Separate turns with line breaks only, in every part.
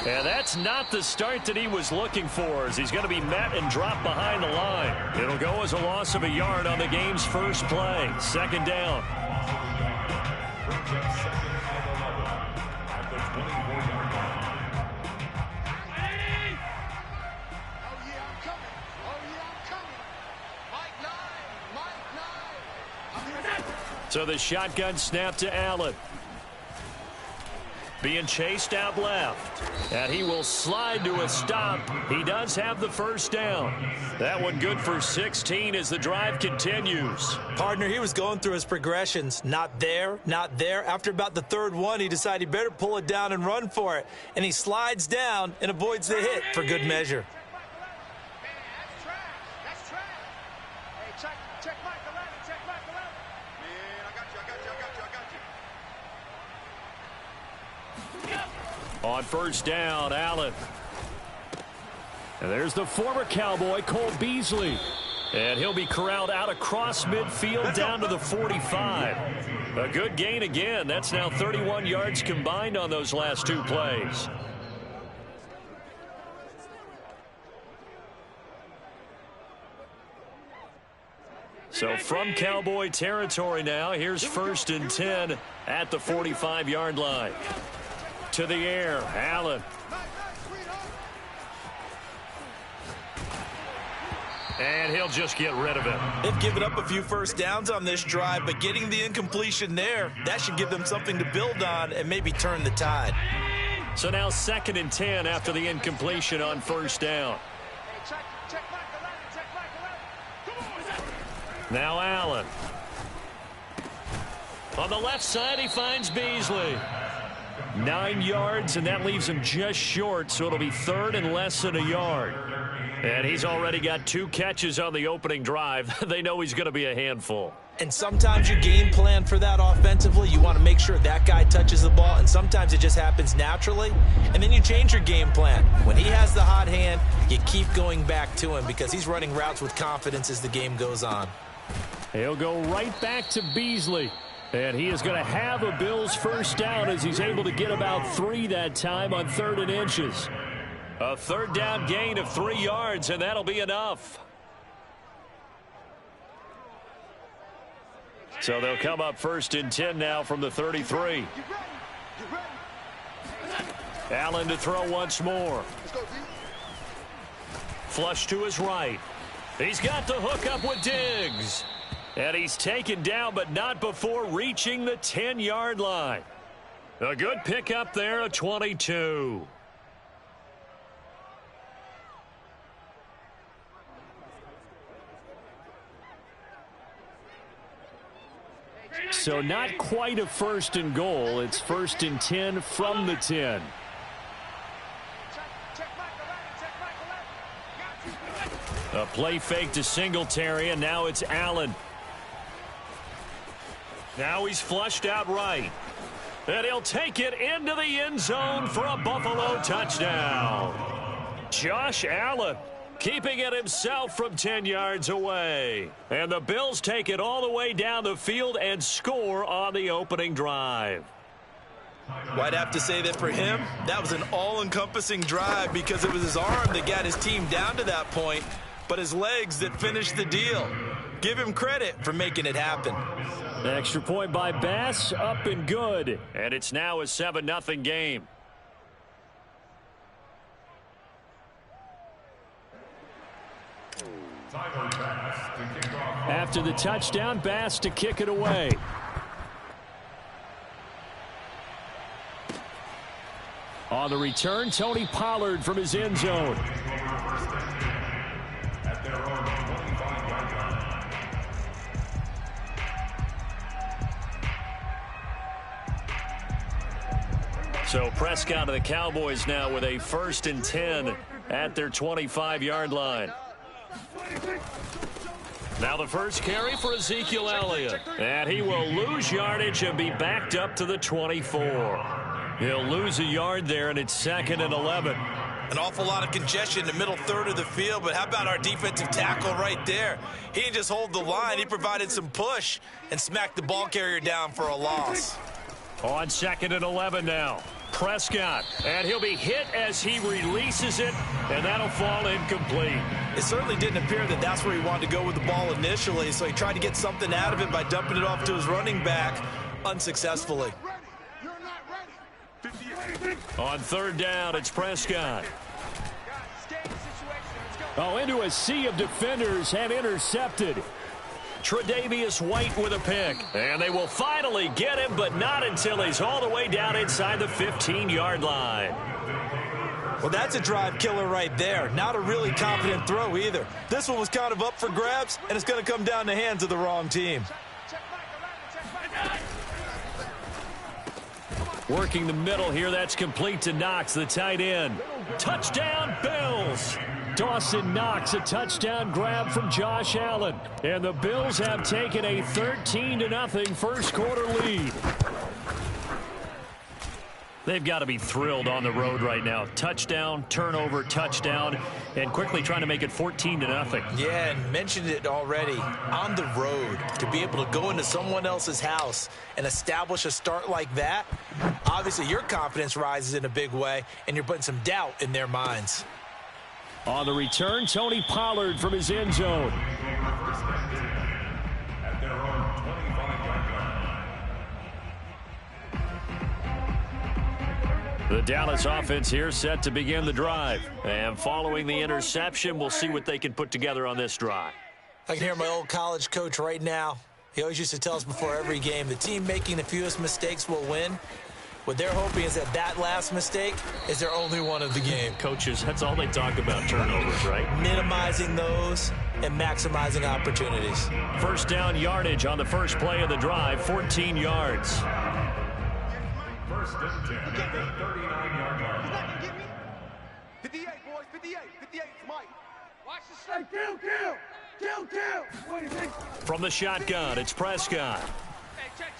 And that's not the start that he was looking for, as he's going to be met and dropped behind the line. It'll go as a loss of a yard on the game's first play. Second down. So the shotgun snap to Allen. Being chased out left. And he will slide to a stop. He does have the first down. That one good for 16 as the drive continues.
Partner, he was going through his progressions. Not there, not there. After about the third one, he decided he better pull it down and run for it. And he slides down and avoids the hit for good measure.
On first down, Allen. And there's the former Cowboy, Cole Beasley. And he'll be corralled out across midfield down to the 45. A good gain again. That's now 31 yards combined on those last two plays. So from Cowboy territory now, here's 1st and 10 at the 45-yard line. To the air, Allen. And he'll just get rid of it.
They've given up a few first downs on this drive, but getting the incompletion there, that should give them something to build on and maybe turn the tide.
So now 2nd and 10 after the incompletion on first down. Now Allen. On the left side, he finds Beasley. 9 yards, and that leaves him just short, so it'll be 3rd and less than a yard. And he's already got 2 catches on the opening drive. They know he's going to be a handful.
And sometimes you game plan for that offensively. You want to make sure that guy touches the ball, and sometimes it just happens naturally. And then you change your game plan. When he has the hot hand, you keep going back to him because he's running routes with confidence as the game goes on.
He'll go right back to Beasley. And he is going to have a Bills first down as he's able to get about 3 that time on 3rd and inches. A 3rd down gain of 3 yards, and that'll be enough. So they'll come up 1st and 10 now from the 33. Allen to throw once more. Flush to his right. He's got the hook up with Diggs. And he's taken down, but not before reaching the 10-yard line. A good pickup there, a 22. So not quite a 1st and goal. It's 1st and 10 from the 10. A play fake to Singletary, and now it's Allen. Now he's flushed out right. And he'll take it into the end zone for a Buffalo touchdown. Josh Allen keeping it himself from 10 yards away. And the Bills take it all the way down the field and score on the opening drive.
Well, I'd have to say that for him, that was an all-encompassing drive because it was his arm that got his team down to that point, but his legs that finished the deal. Give him credit for making it happen.
Extra point by Bass, up and good. And it's now a 7-0 game. After the touchdown, Bass to kick it away. On the return, Tony Pollard from his end zone. So Prescott of the Cowboys now with a 1st and 10 at their 25-yard line. Now the first carry for Ezekiel Elliott. And he will lose yardage and be backed up to the 24. He'll lose a yard there, and it's 2nd and 11.
An awful lot of congestion in the middle third of the field, but how about our defensive tackle right there? He didn't just hold the line. He provided some push and smacked the ball carrier down for a loss.
On 2nd and 11 now. Prescott. And he'll be hit as he releases it, and that'll fall incomplete.
It certainly didn't appear that that's where he wanted to go with the ball initially, so he tried to get something out of it by dumping it off to his running back unsuccessfully.
On third down, it's Prescott.
Oh, into a sea of defenders and intercepted.
Tre'Davious White with a pick. And they will finally get him, but not until he's all the way down inside the 15-yard line.
Well, that's a drive killer right there. Not a really confident throw either. This one was kind of up for grabs, and it's going to come down the hands of the wrong team.
Working the middle here, that's complete to Knox, the tight end. Touchdown, Bills!
Dawson Knox, a touchdown grab from Josh Allen. And the Bills have taken a 13-0 first quarter lead.
They've got to be thrilled on the road right now. Touchdown, turnover, touchdown, and quickly trying to make it 14-0.
Yeah, and mentioned it already. On the road, to be able to go into someone else's house and establish a start like that, obviously your confidence rises in a big way, and you're putting some doubt in their minds.
On the return, Tony Pollard from his end zone.
At their own 25-yard line.
The Dallas offense here set to begin the drive. And following the interception, we'll see what they can put together on this drive.
I can hear my old college coach right now. He always used to tell us before every game, the team making the fewest mistakes will win. What they're hoping is that last mistake is their only one of the game.
Coaches, that's all they talk about, turnovers, right?
Minimizing those and maximizing opportunities.
First down yardage on the first play of the drive, 14 yards.
First and 10 at the 39-yard line.
He's not going to get me. 58, boys, 58. 58, it's Mike. Watch the straight. Kill.
From the shotgun, it's Prescott.
Hey, check.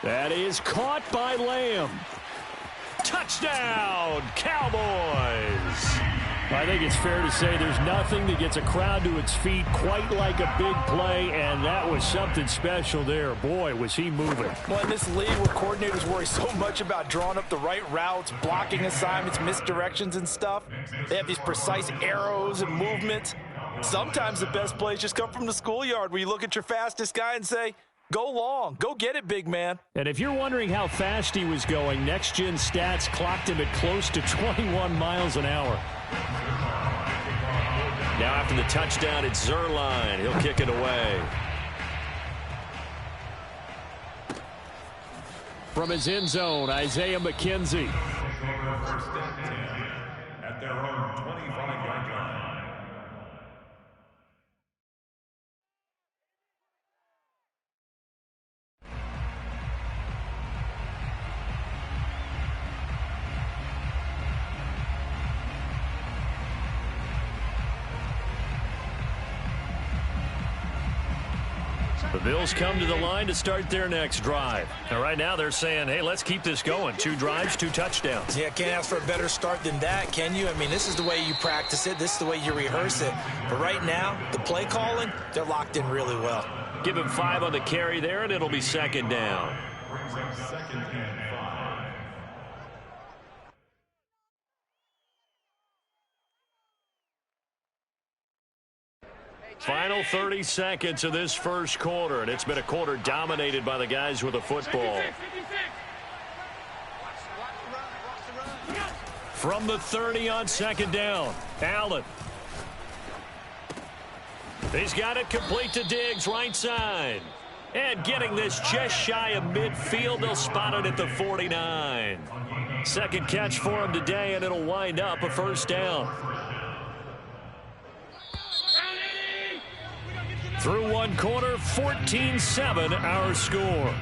That is caught by Lamb.
Touchdown, Cowboys!
I think it's fair to say there's nothing that gets a crowd to its feet quite like a big play, and that was something special there. Boy, was he moving.
Well, in this league where coordinators worry so much about drawing up the right routes, blocking assignments, misdirections and stuff, they have these precise arrows and movements. Sometimes the best plays just come from the schoolyard where you look at your fastest guy and say, go long. Go get it, big man.
And if you're wondering how fast he was going, Next Gen Stats clocked him at close to 21 miles an hour.
Now after the touchdown, it's Zuerlein. He'll kick it away.
From his end zone, Isaiah McKenzie.
First and 10 at their own 25-yard line.
The Bills come to the line to start their next drive. And right now they're saying, hey, let's keep this going. 2 drives, 2 touchdowns.
Yeah, can't ask for a better start than that, can you? I mean, this is the way you practice it. This is the way you rehearse it. But right now, the play calling, they're locked in really well.
Give him 5 on the carry there, and it'll be second down.
Brings up second and 5.
Final 30 seconds of this first quarter, and it's been a quarter dominated by the guys with the football. From the 30 on second down, Allen. He's got it complete to Diggs, right side. And getting this just shy of midfield, they'll spot it at the 49. Second catch for him today, and it'll wind up a first down. Through one quarter, 14-7 our score.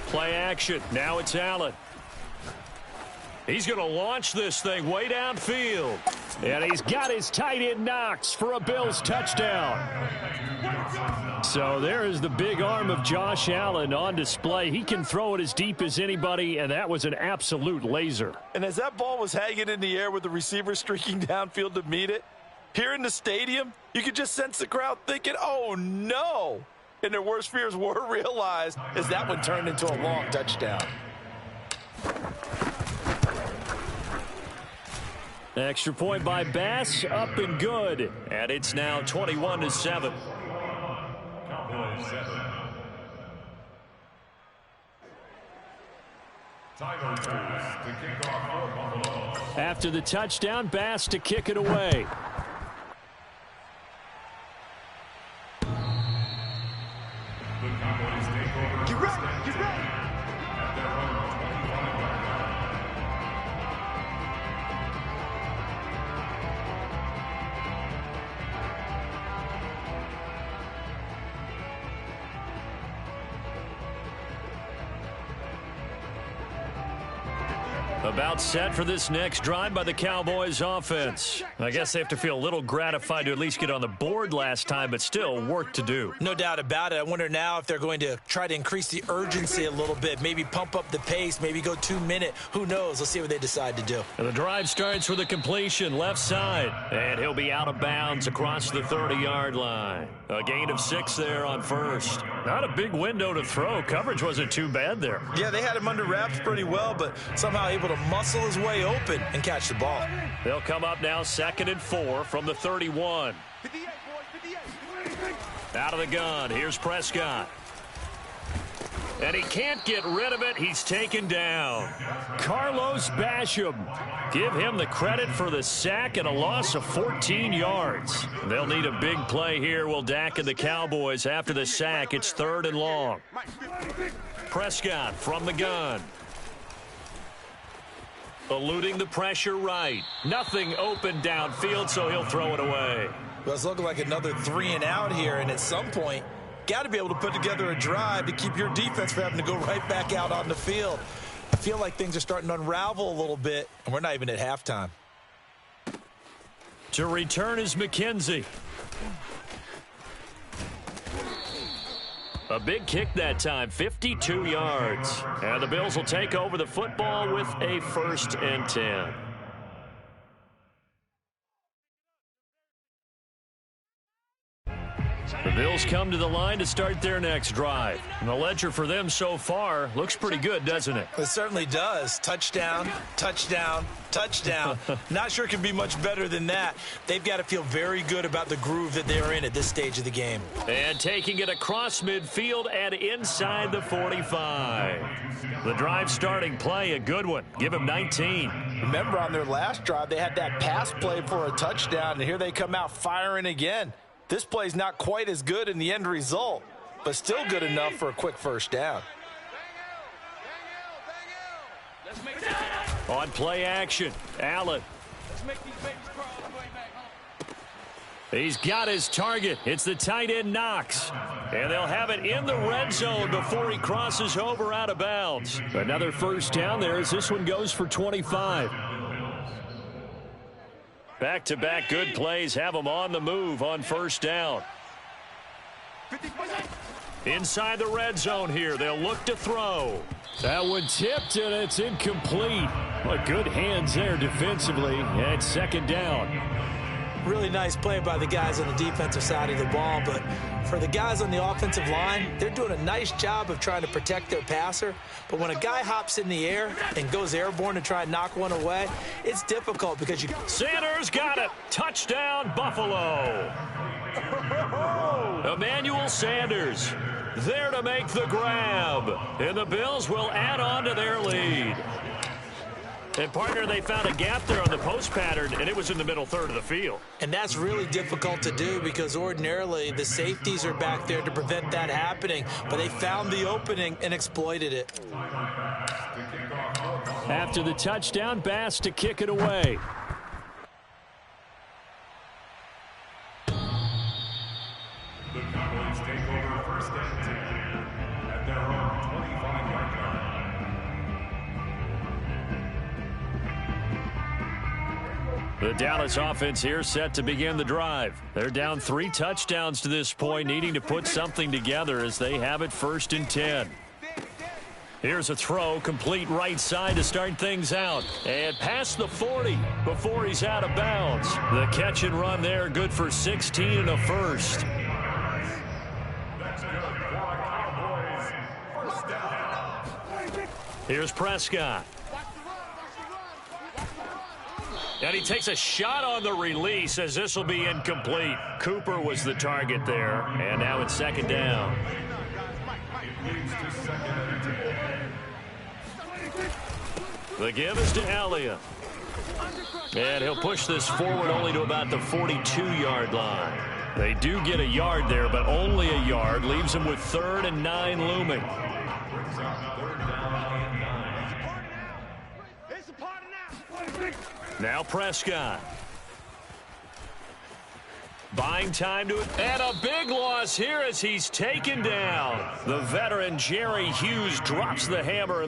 Play action. Now it's Allen. He's going to launch this thing way downfield.
And he's got his tight end Knox for a Bills touchdown. So there is the big arm of Josh Allen on display. He can throw it as deep as anybody, and that was an absolute laser.
And as that ball was hanging in the air with the receiver streaking downfield to meet it, Here in the stadium, you could just sense the crowd thinking, oh, no. And their worst fears were realized as that one turned into a long touchdown.
Extra point by Bass, up and good.
And it's now 21-7.
Cowboys 7. Tyler Bass to kick off for Buffalo.
After the touchdown, Bass to kick it away.
The Cowboys take over.
Get ready, get ready.
At their own 25-yard line.
About set for this next drive by the Cowboys offense. I guess they have to feel a little gratified to at least get on the board last time, but still work to do.
No doubt about it. I wonder now if they're going to try to increase the urgency a little bit, maybe pump up the pace, maybe go 2-minute. Who knows? Let's see what they decide to do.
And the drive starts with a completion left side, and he'll be out of bounds across the 30-yard line. A gain of 6 there on first. Not a big window to throw. Coverage wasn't too bad there.
Yeah, they had him under wraps pretty well, but somehow able to muscle his way open and catch the ball.
They'll come up now 2nd and 4 from the 31.
58, boys, 58.
Out of the gun, here's Prescott. And he can't get rid of it. He's taken down.
Carlos Basham.
Give him the credit for the sack and a loss of 14 yards. They'll need a big play here, will Dak and the Cowboys. After the sack, it's 3rd and long. Prescott from the gun. Eluding the pressure right. Nothing open downfield, so he'll throw it away.
Well, it's looking like another 3 and out here, and at some point, got to be able to put together a drive to keep your defense from having to go right back out on the field. I feel like things are starting to unravel a little bit, and we're not even at halftime.
To return is McKenzie. A big kick that time, 52 yards. And the Bills will take over the football with a 1st and 10. The Bills come to the line to start their next drive. And the ledger for them so far looks pretty good, doesn't it?
It certainly does. Touchdown, touchdown, touchdown. Not sure it can be much better than that. They've got to feel very good about the groove that they're in at this stage of the game.
And taking it across midfield and inside the 45. The drive starting play, a good one. Give him 19.
Remember on their last drive, they had that pass play for a touchdown, and here they come out firing again. This play's not quite as good in the end result, but still good enough for a quick 1st down.
On play action, Allen. He's got his target. It's the tight end Knox. And they'll have it in the red zone before he crosses over out of bounds.
Another 1st down there as this one goes for 25.
Back-to-back good plays have them on the move on 1st down. Inside the red zone here, they'll look to throw.
That one tipped and it's incomplete. Well, good hands there defensively, and 2nd down.
Really nice play by the guys on the defensive side of the ball, but for the guys on the offensive line, they're doing a nice job of trying to protect their passer. But when a guy hops in the air and goes airborne to try and knock one away, it's difficult because you...
Sanders got it. Touchdown, Buffalo. Emmanuel Sanders there to make the grab. And the Bills will add on to their lead. And, partner, they found a gap there on the post pattern, and it was in the middle 3rd of the field.
And that's really difficult to do because ordinarily the safeties are back there to prevent that happening. But they found the opening and exploited it.
After the touchdown, Bass to kick it away.
The Cowboys take over 1st and 10 at their own 25-yard line.
The Dallas offense here set to begin the drive. They're down 3 touchdowns to this point, needing to put something together as they have it 1st and 10.
Here's a throw, complete right side to start things out. And past the 40 before he's out of bounds. The catch and run there, good for 16 and a first. Here's Prescott. And he takes a shot on the release as this will be incomplete. Cooper was the target there, and now it's second down. The give is to Elliott. And he'll push this forward only to about the 42-yard line. They do get a yard there, but only a yard. Leaves them with 3rd and 9 looming. Now Prescott. Buying time to it. And a big loss here as he's taken down. The veteran Jerry Hughes drops the hammer.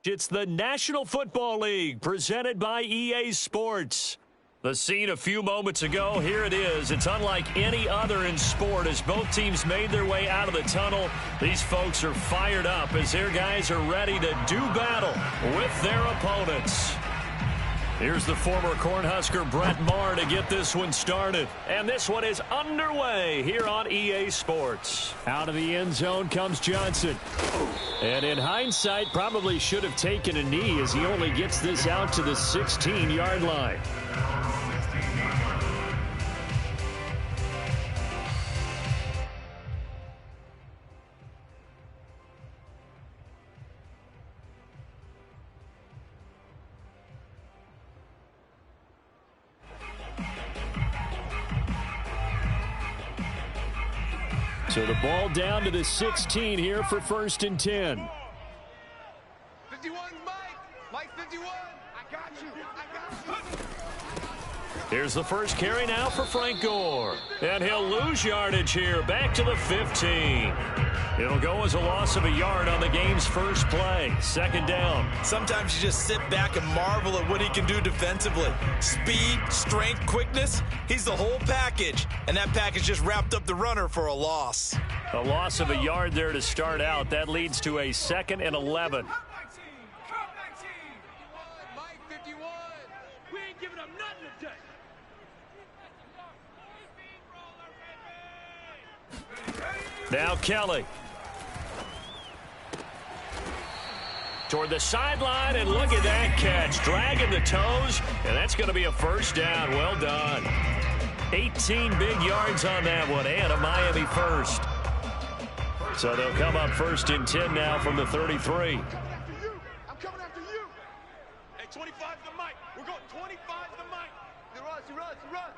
It's the National Football League presented by EA Sports. The scene a few moments ago, here it is. It's unlike any other in sport as both teams made their way out of the tunnel. These folks are fired up as their guys are ready to do battle with their opponents. Here's the former Cornhusker Brett Maher to get this one started. And this one is underway here on EA Sports.
Out of the end zone comes Johnson. And in hindsight, probably should have taken a knee as he only gets this out to the 16-yard line. So the ball down to the 16 here for 1st and 10.
51, Mike. Mike 51. I got you. I got you.
Here's the first carry now for Frank Gore. And he'll lose yardage here, back to the 15. It'll go as a loss of a yard on the game's first play. 2nd down.
Sometimes you just sit back and marvel at what he can do defensively. Speed, strength, quickness, he's the whole package. And that package just wrapped up the runner for a loss.
A loss of a yard there to start out. That leads to a 2nd and 11.
Mike 51. We ain't giving up nothing today.
Now Kelly. Toward the sideline, and look at that catch. Dragging the toes, and that's going to be a 1st down. Well done. 18 big yards on that one, and a Miami 1st. So they'll come up 1st and 10 now from the 33.
I'm coming after you. Hey, 25 to Mike. We're going 25 to Mike. He runs, he runs, he runs.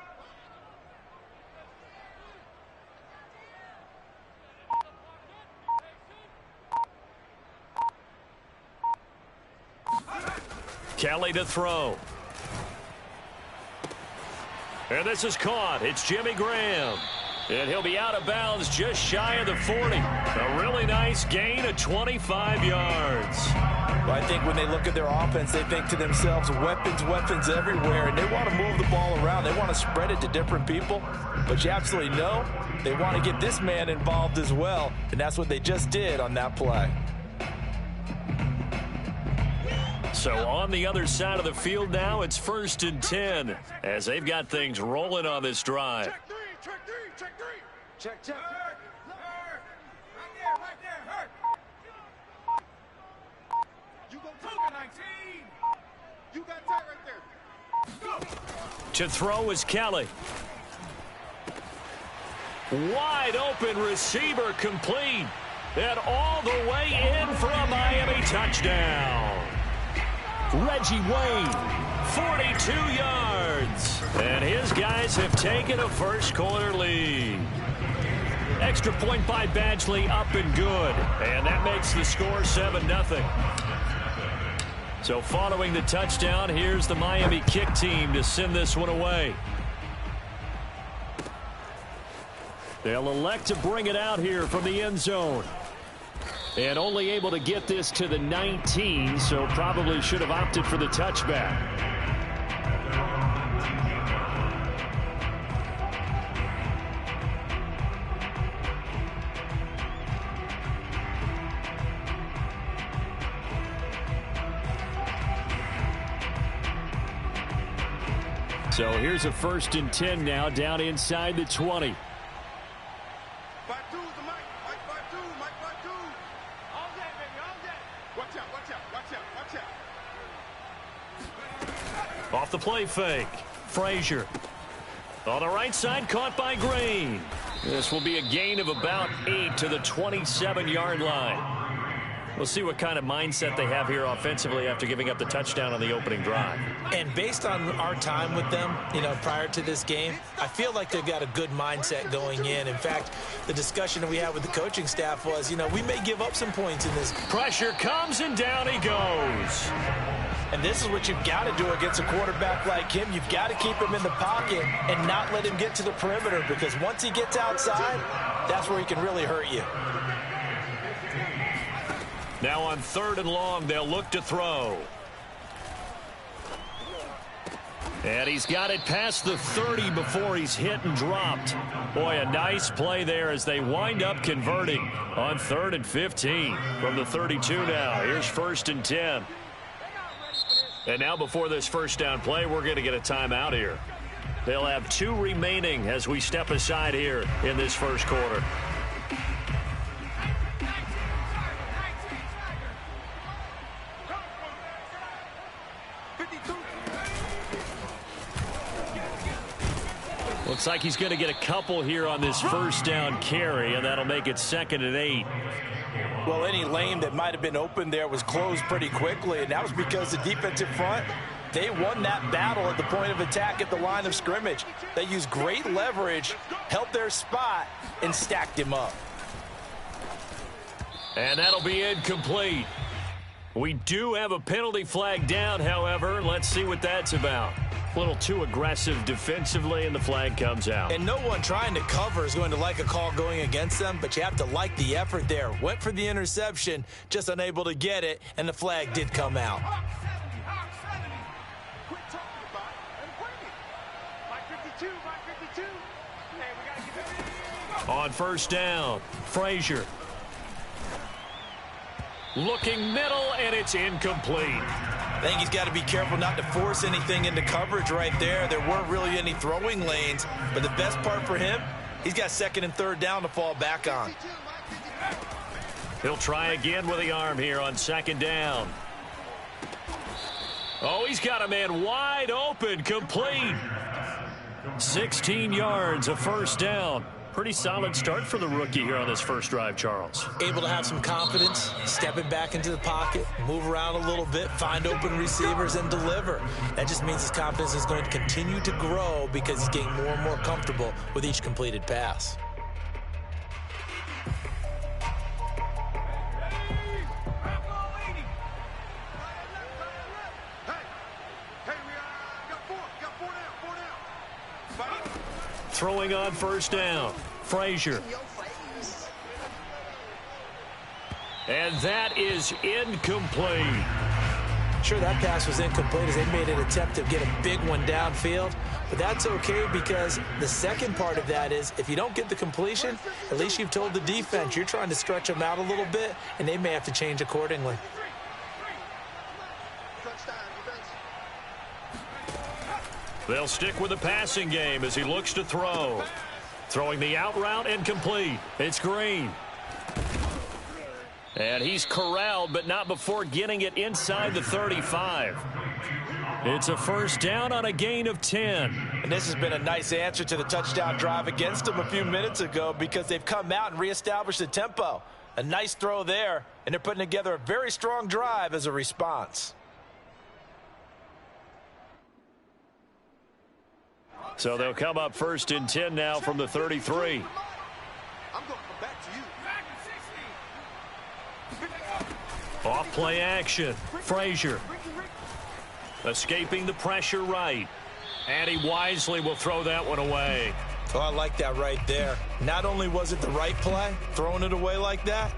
Kelly to throw. And this is caught. It's Jimmy Graham. And he'll be out of bounds just shy of the 40. A really nice gain of 25 yards.
Well, I think when they look at their offense, they think to themselves, weapons everywhere, and they want to move the ball around. They want to spread it to different people. But you absolutely know they want to get this man involved as well, and that's what they just did on that play.
So on the other side of the field now, it's 1st and 10 as they've got things rolling on this drive.
Check three, check three, check three. Check, check. Hurt. Right there, hurt. You go to 19. You got that right there. Go.
To throw is Kelly. Wide open receiver complete. And all the way in for a Miami touchdown. Reggie Wayne, 42 yards. And his guys have taken a first-quarter lead. Extra point by Badgley, up and good. And that makes the score 7-0. So following the touchdown, here's the Miami kick team to send this one away. They'll elect to bring it out here from the end zone. And only able to get this to the 19, so probably should have opted for the touchback. So here's a 1st and 10 now down inside the 20. Off the play fake. Frazier. On the right side, caught by Green. This will be a gain of about 8 to the 27-yard line. We'll see what kind of mindset they have here offensively after giving up the touchdown on the opening drive.
And based on our time with them, prior to this game, I feel like they've got a good mindset going in. In fact, the discussion that we had with the coaching staff was, we may give up some points in this.
Pressure comes and down he goes.
And this is what you've got to do against a quarterback like him. You've got to keep him in the pocket and not let him get to the perimeter, because once he gets outside, that's where he can really hurt you.
Now on 3rd and long, they'll look to throw. And he's got it past the 30 before he's hit and dropped. Boy, a nice play there as they wind up converting on 3rd and 15 from the 32 now. Here's 1st and 10. And now before this first down play, we're going to get a timeout here. They'll have 2 remaining as we step aside here in this first quarter. Looks like he's going to get a couple here on this first down carry, and that'll make it 2nd and 8.
Well, any lane that might have been open there was closed pretty quickly, and that was because the defensive front, they won that battle at the point of attack at the line of scrimmage. They used great leverage, held their spot, and stacked him up.
And that'll be incomplete. We do have a penalty flag down, however. Let's see what that's about. A little too aggressive defensively, and the flag comes out.
And no one trying to cover is going to like a call going against them, but you have to like the effort there. Went for the interception, just unable to get it, and the flag did come out.
On 1st down, Frazier. Looking middle, and it's incomplete.
I think he's got to be careful not to force anything into coverage right there. There weren't really any throwing lanes, but the best part for him, he's got 2nd and 3rd down to fall back on.
He'll try again with the arm here on 2nd down. Oh, he's got a man wide open, complete. 16 yards, a 1st down. Pretty solid start for the rookie here on this first drive, Charles.
Able to have some confidence, stepping back into the pocket, move around a little bit, find open receivers, and deliver. That just means his confidence is going to continue to grow because he's getting more and more comfortable with each completed pass.
Throwing on 1st down, Frazier. And that is incomplete.
Sure, that pass was incomplete as they made an attempt to get a big one downfield, but that's okay because the second part of that is if you don't get the completion, at least you've told the defense you're trying to stretch them out a little bit, and they may have to change accordingly.
They'll stick with the passing game as he looks to throw. Throwing the out route and complete. It's Green. And he's corralled, but not before getting it inside the 35. It's a 1st down on a gain of 10.
And this has been a nice answer to the touchdown drive against them a few minutes ago because they've come out and reestablished the tempo. A nice throw there, and they're putting together a very strong drive as a response.
So they'll come up 1st and 10 now from the 33.
I'm going to come back to you.
Off play action. Frazier. Escaping the pressure right. And he wisely will throw that one away.
Oh, I like that right there. Not only was it the right play, throwing it away like that,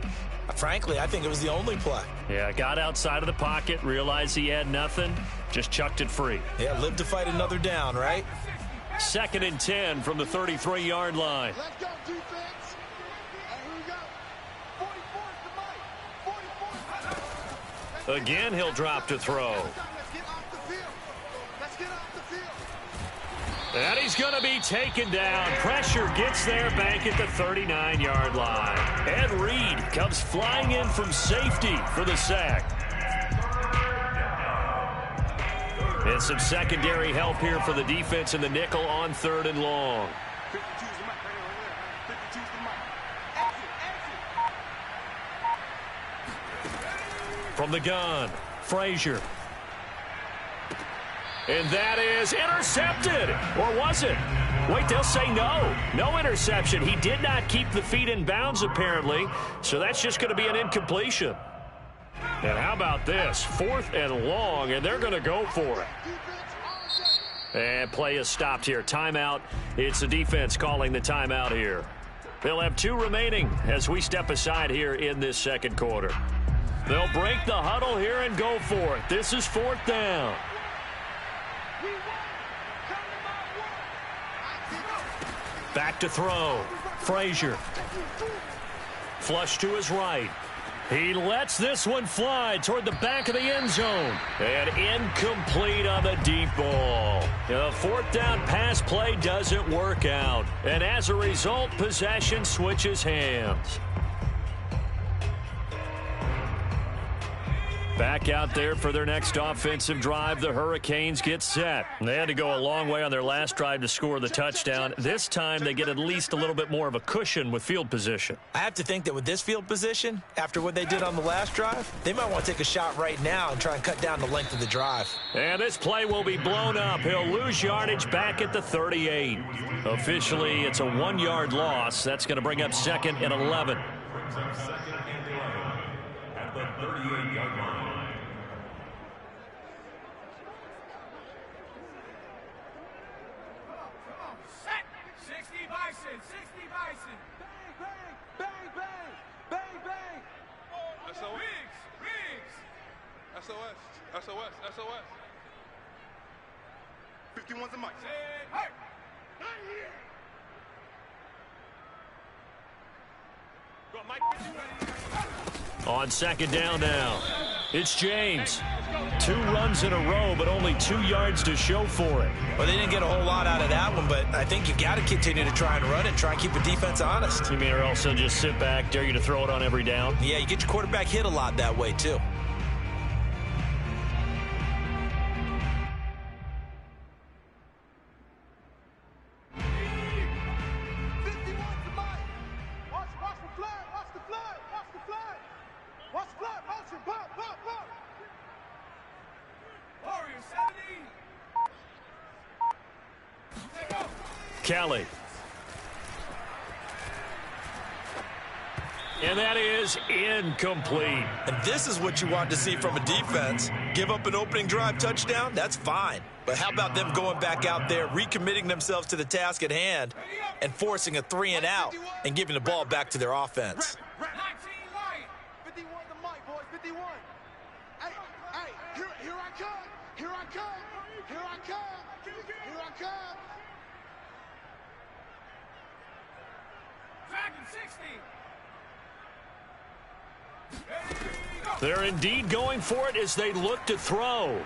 frankly, I think it was the only play.
Yeah, got outside of the pocket, realized he had nothing, just chucked it free.
Yeah, live to fight another down, right?
2nd and 10 from the 33-yard line.
Let's go, defense. And here we go. 44 is the mic. 44.
Again, he'll drop to throw.
Let's get off the field. Let's get off the field.
And he's going to be taken down. Pressure gets there back at the 39-yard line. Ed Reed comes flying in from safety for the sack. And some secondary help here for the defense in the nickel on 3rd and long.
52's the mic right there. 52's the mic.
From the gun, Frazier. And that is intercepted. Or was it? Wait, they'll say no. No interception. He did not keep the feet in bounds, apparently. So that's just going to be an incompletion. And how about this? 4th and long, and they're going to go for it. And play is stopped here. Timeout. It's the defense calling the timeout here. They'll have 2 remaining as we step aside here in this second quarter. They'll break the huddle here and go for it. This is 4th down. Back to throw. Frazier. Flush to his right. He lets this one fly toward the back of the end zone. And incomplete on the deep ball. The 4th down pass play doesn't work out. And as a result, possession switches hands. Back out there for their next offensive drive, the Hurricanes get set. They had to go a long way on their last drive to score the touchdown. This time they get at least a little bit more of a cushion with field position.
I have to think that with this field position, after what they did on the last drive, they might want to take a shot right now and try and cut down the length of the drive.
And this play will be blown up. He'll lose yardage back at the 38. Officially, it's a 1-yard loss. That's going to bring up 2nd and 11.
Brings up 2nd and 11 at the 38-yard line.
SOS. 51's the mic. Hey! Not here! Go, Mike.
On 2nd down now, it's James. 2 runs in a row, but only 2 yards to show for it.
Well, they didn't get a whole lot out of that one, but I think you got to continue to try and run it, try and keep the defense honest.
You mean or also just sit back, dare you to throw it on every down?
Yeah, you get your quarterback hit a lot that way, too.
Kelly. And that is incomplete.
And this is what you want to see from a defense. Give up an opening drive touchdown, that's fine. But how about them going back out there, recommitting themselves to the task at hand, and forcing a 3-and-out and giving the ball back to their offense.
19 right. 51 the mic, boys. 51. Hey, here I come. Here I come. Here I come. Here I come.
They're indeed going for it as they look to throw.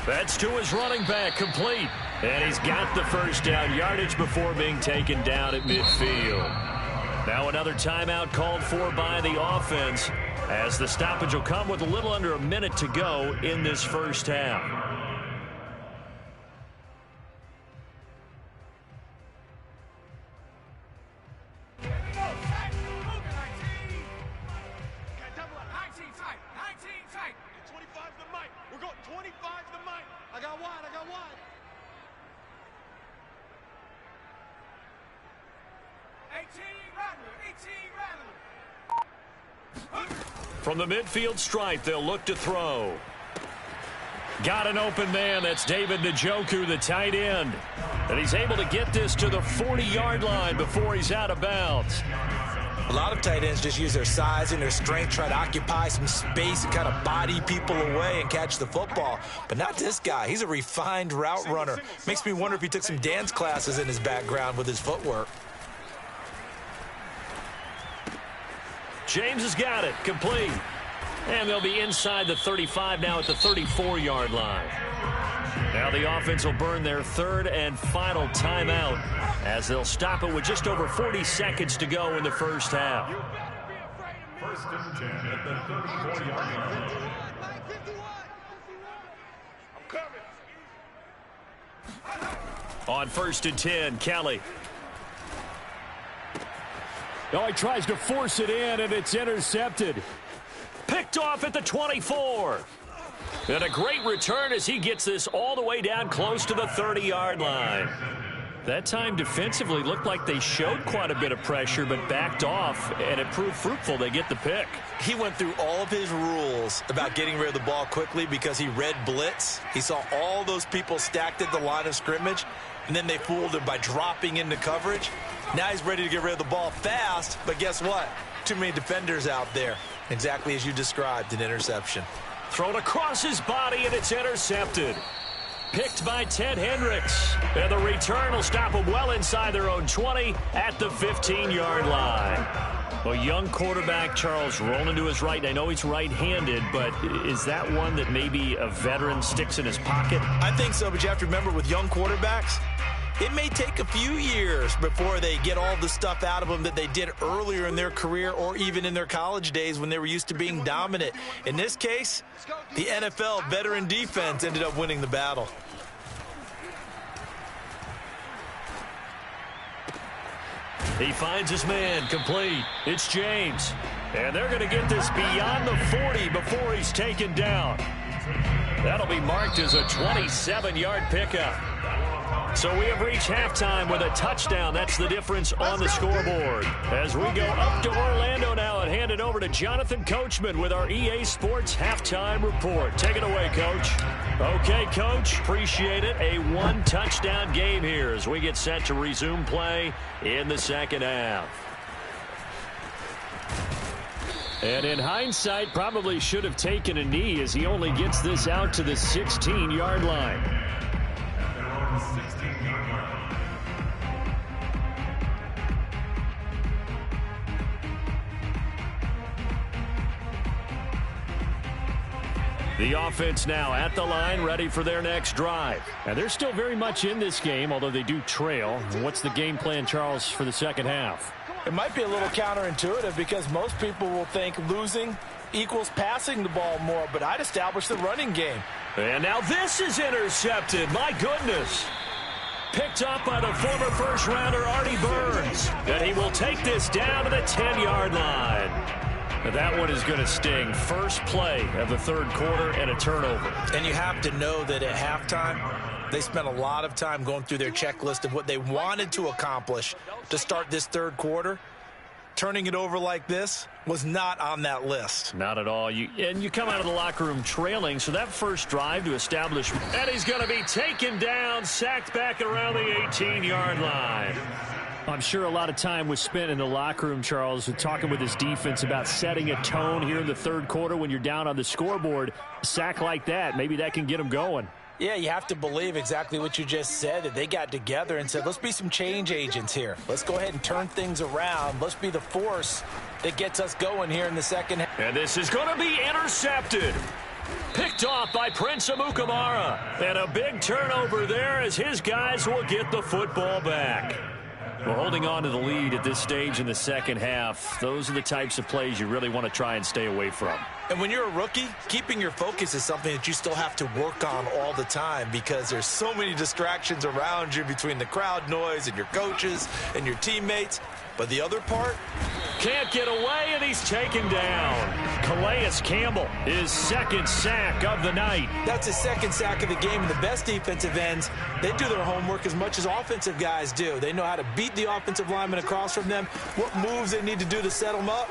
That's to his running back, complete. And he's got the first down yardage before being taken down at midfield. Now another timeout called for by the offense, as the stoppage will come with a little under a minute to go in this first half. From the midfield stripe, they'll look to throw. Got an open man. That's David Njoku, the tight end. And he's able to get this to the 40-yard line before he's out of bounds.
A lot of tight ends just use their size and their strength, try to occupy some space and kind of body people away and catch the football. But not this guy. He's a refined route runner. Makes me wonder if he took some dance classes in his background with his footwork.
James has got it, complete. And they'll be inside the 35 now at the 34-yard line. Now the offense will burn their third and final timeout as they'll stop it with just over 40 seconds to go in the first half.
First and 10 at the 34-yard line.
On 1st and 10, Kelly.
Oh, he tries to force it in, and it's intercepted.
Picked off at the 24. And a great return as he gets this all the way down close to the 30-yard line. That time defensively looked like they showed quite a bit of pressure but backed off, and it proved fruitful. They get the pick.
He went through all of his rules about getting rid of the ball quickly because he read blitz. He saw all those people stacked at the line of scrimmage, and then they fooled him by dropping into coverage. Now he's ready to get rid of the ball fast, but guess what? too many defenders out there. Exactly as you described, an interception.
Thrown across his body, and it's intercepted. Picked by Ted Hendricks. And the return will stop them well inside their own 20 at the 15-yard line. A young quarterback, Charles, rolling to his right. I know he's right-handed, but is that one that maybe a veteran sticks in his pocket?
I think so, but you have to remember with young quarterbacks, it may take a few years before they get all the stuff out of them that they did earlier in their career or even in their college days when they were used to being dominant. In this case, the NFL veteran defense ended up winning the battle.
He finds his man, complete. It's James. And they're going to get this beyond the 40 before he's taken down. That'll be marked as a 27-yard pickup. So we have reached halftime with a touchdown. That's the difference on the scoreboard. As we go up to Orlando now and hand it over to Jonathan Coachman with our EA Sports Halftime Report. Take it away, Coach. Okay, Coach. Appreciate it. A one-touchdown game here as we get set to resume play in the second half. And in hindsight, probably should have taken a knee as he only gets this out to the 16-yard line. The offense now at the line, ready for their next drive. And they're still very much in this game, although they do trail. What's the game plan, Charles, for the second half?
It might be a little counterintuitive because most people will think losing equals passing the ball more, but I'd establish the running game.
And now this is intercepted. My goodness. Picked up by the former first-rounder Artie Burns. And he will take this down to the 10-yard line. That one is going to sting. First play of the third quarter and a turnover.
And you have to know that at halftime, they spent a lot of time going through their checklist of what they wanted to accomplish to start this third quarter. Turning it over like this was not on that list.
Not at all. And you come out of the locker room trailing, so that first drive to establish. And he's going to be taken down, sacked back around the 18-yard line. I'm sure a lot of time was spent in the locker room, Charles, talking with his defense about setting a tone here in the third quarter when you're down on the scoreboard. A sack like that, maybe that can get them going.
Yeah, you have to believe exactly what you just said, that they got together and said, let's be some change agents here. Let's go ahead and turn things around. Let's be the force that gets us going here in the second half.
And this is going to be intercepted. Picked off by Prince Amukamara. And a big turnover there as his guys will get the football back. We're holding on to the lead at this stage in the second half. Those are the types of plays you really want to try and stay away from.
And when you're a rookie, keeping your focus is something that you still have to work on all the time because there's so many distractions around you between the crowd noise and your coaches and your teammates. But the other part?
Can't get away, and he's taken down. Calais Campbell, his second sack of the night.
That's his second sack of the game, and the best defensive ends, they do their homework as much as offensive guys do. They know how to beat the offensive lineman across from them, what moves they need to do to set them up.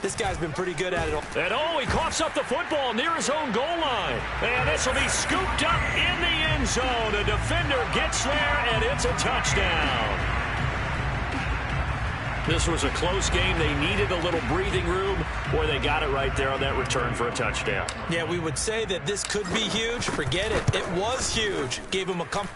This guy's been pretty good at it.
And he coughs up the football near his own goal line. And this will be scooped up in the end zone. A defender gets there, and it's a touchdown. This was a close game. They needed a little breathing room, or they got it right there on that return for a touchdown.
Yeah, we would say that this could be huge. Forget it. It was huge. Gave him a comfort.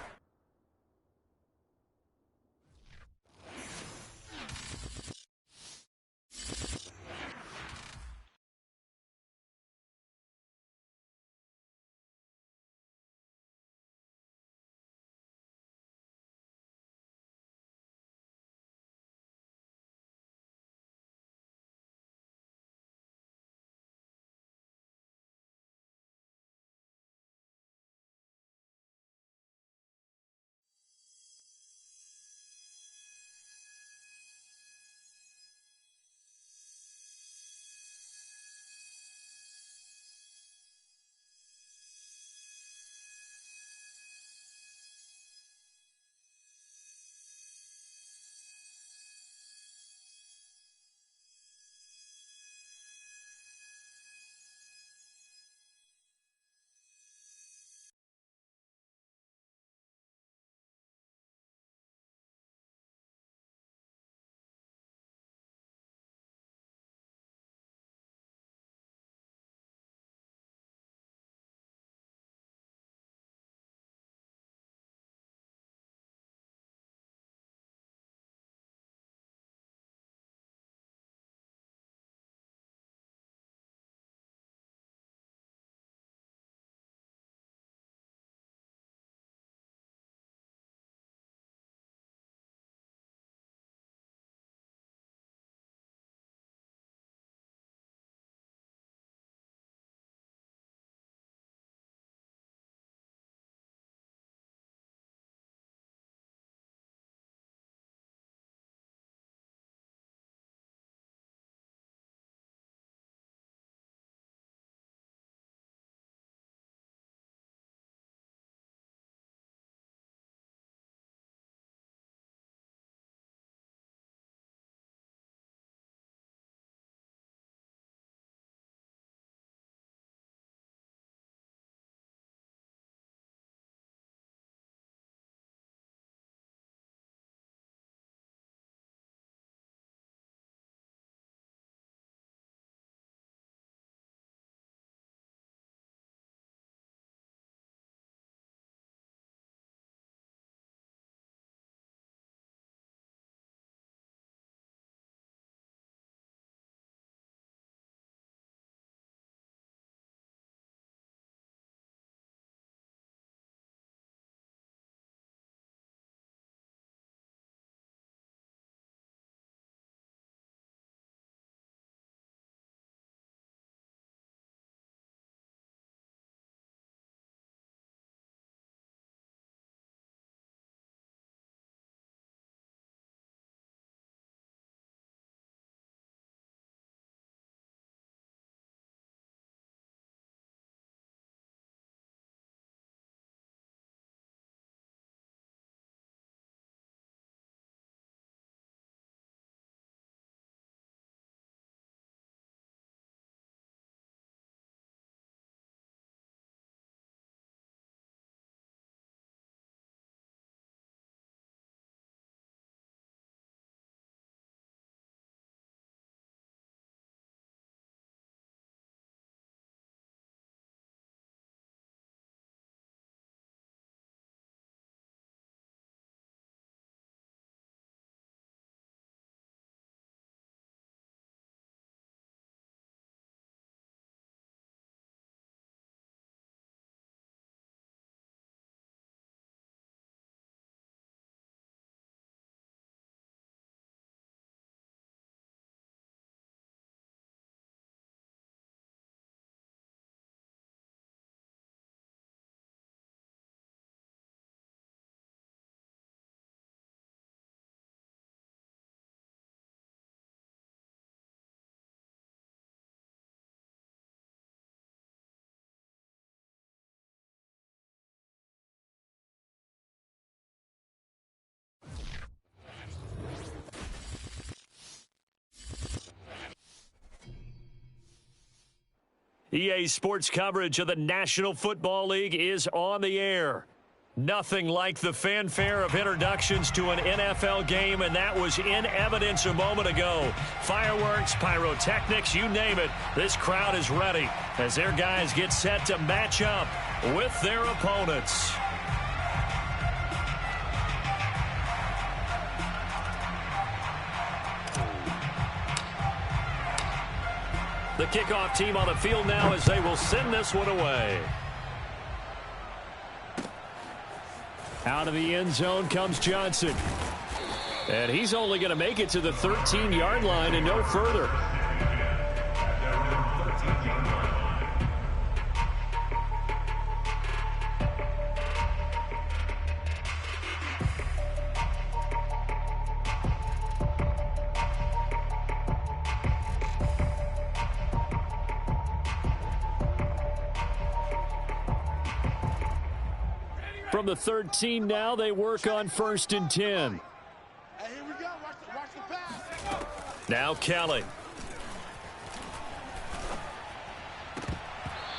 EA Sports coverage of the National Football League is on the air. Nothing like the fanfare of introductions to an NFL game, and that was in evidence a moment ago. Fireworks, pyrotechnics, you name it. This crowd is ready as their guys get set to match up with their opponents. The kickoff team on the field now as they will send this one away. Out of the end zone comes Johnson. And he's only going to make it to the 13-yard line and no further. From the 13 now, they work on 1st and 10.
Hey, here we go. Watch the pass.
Now Kelly.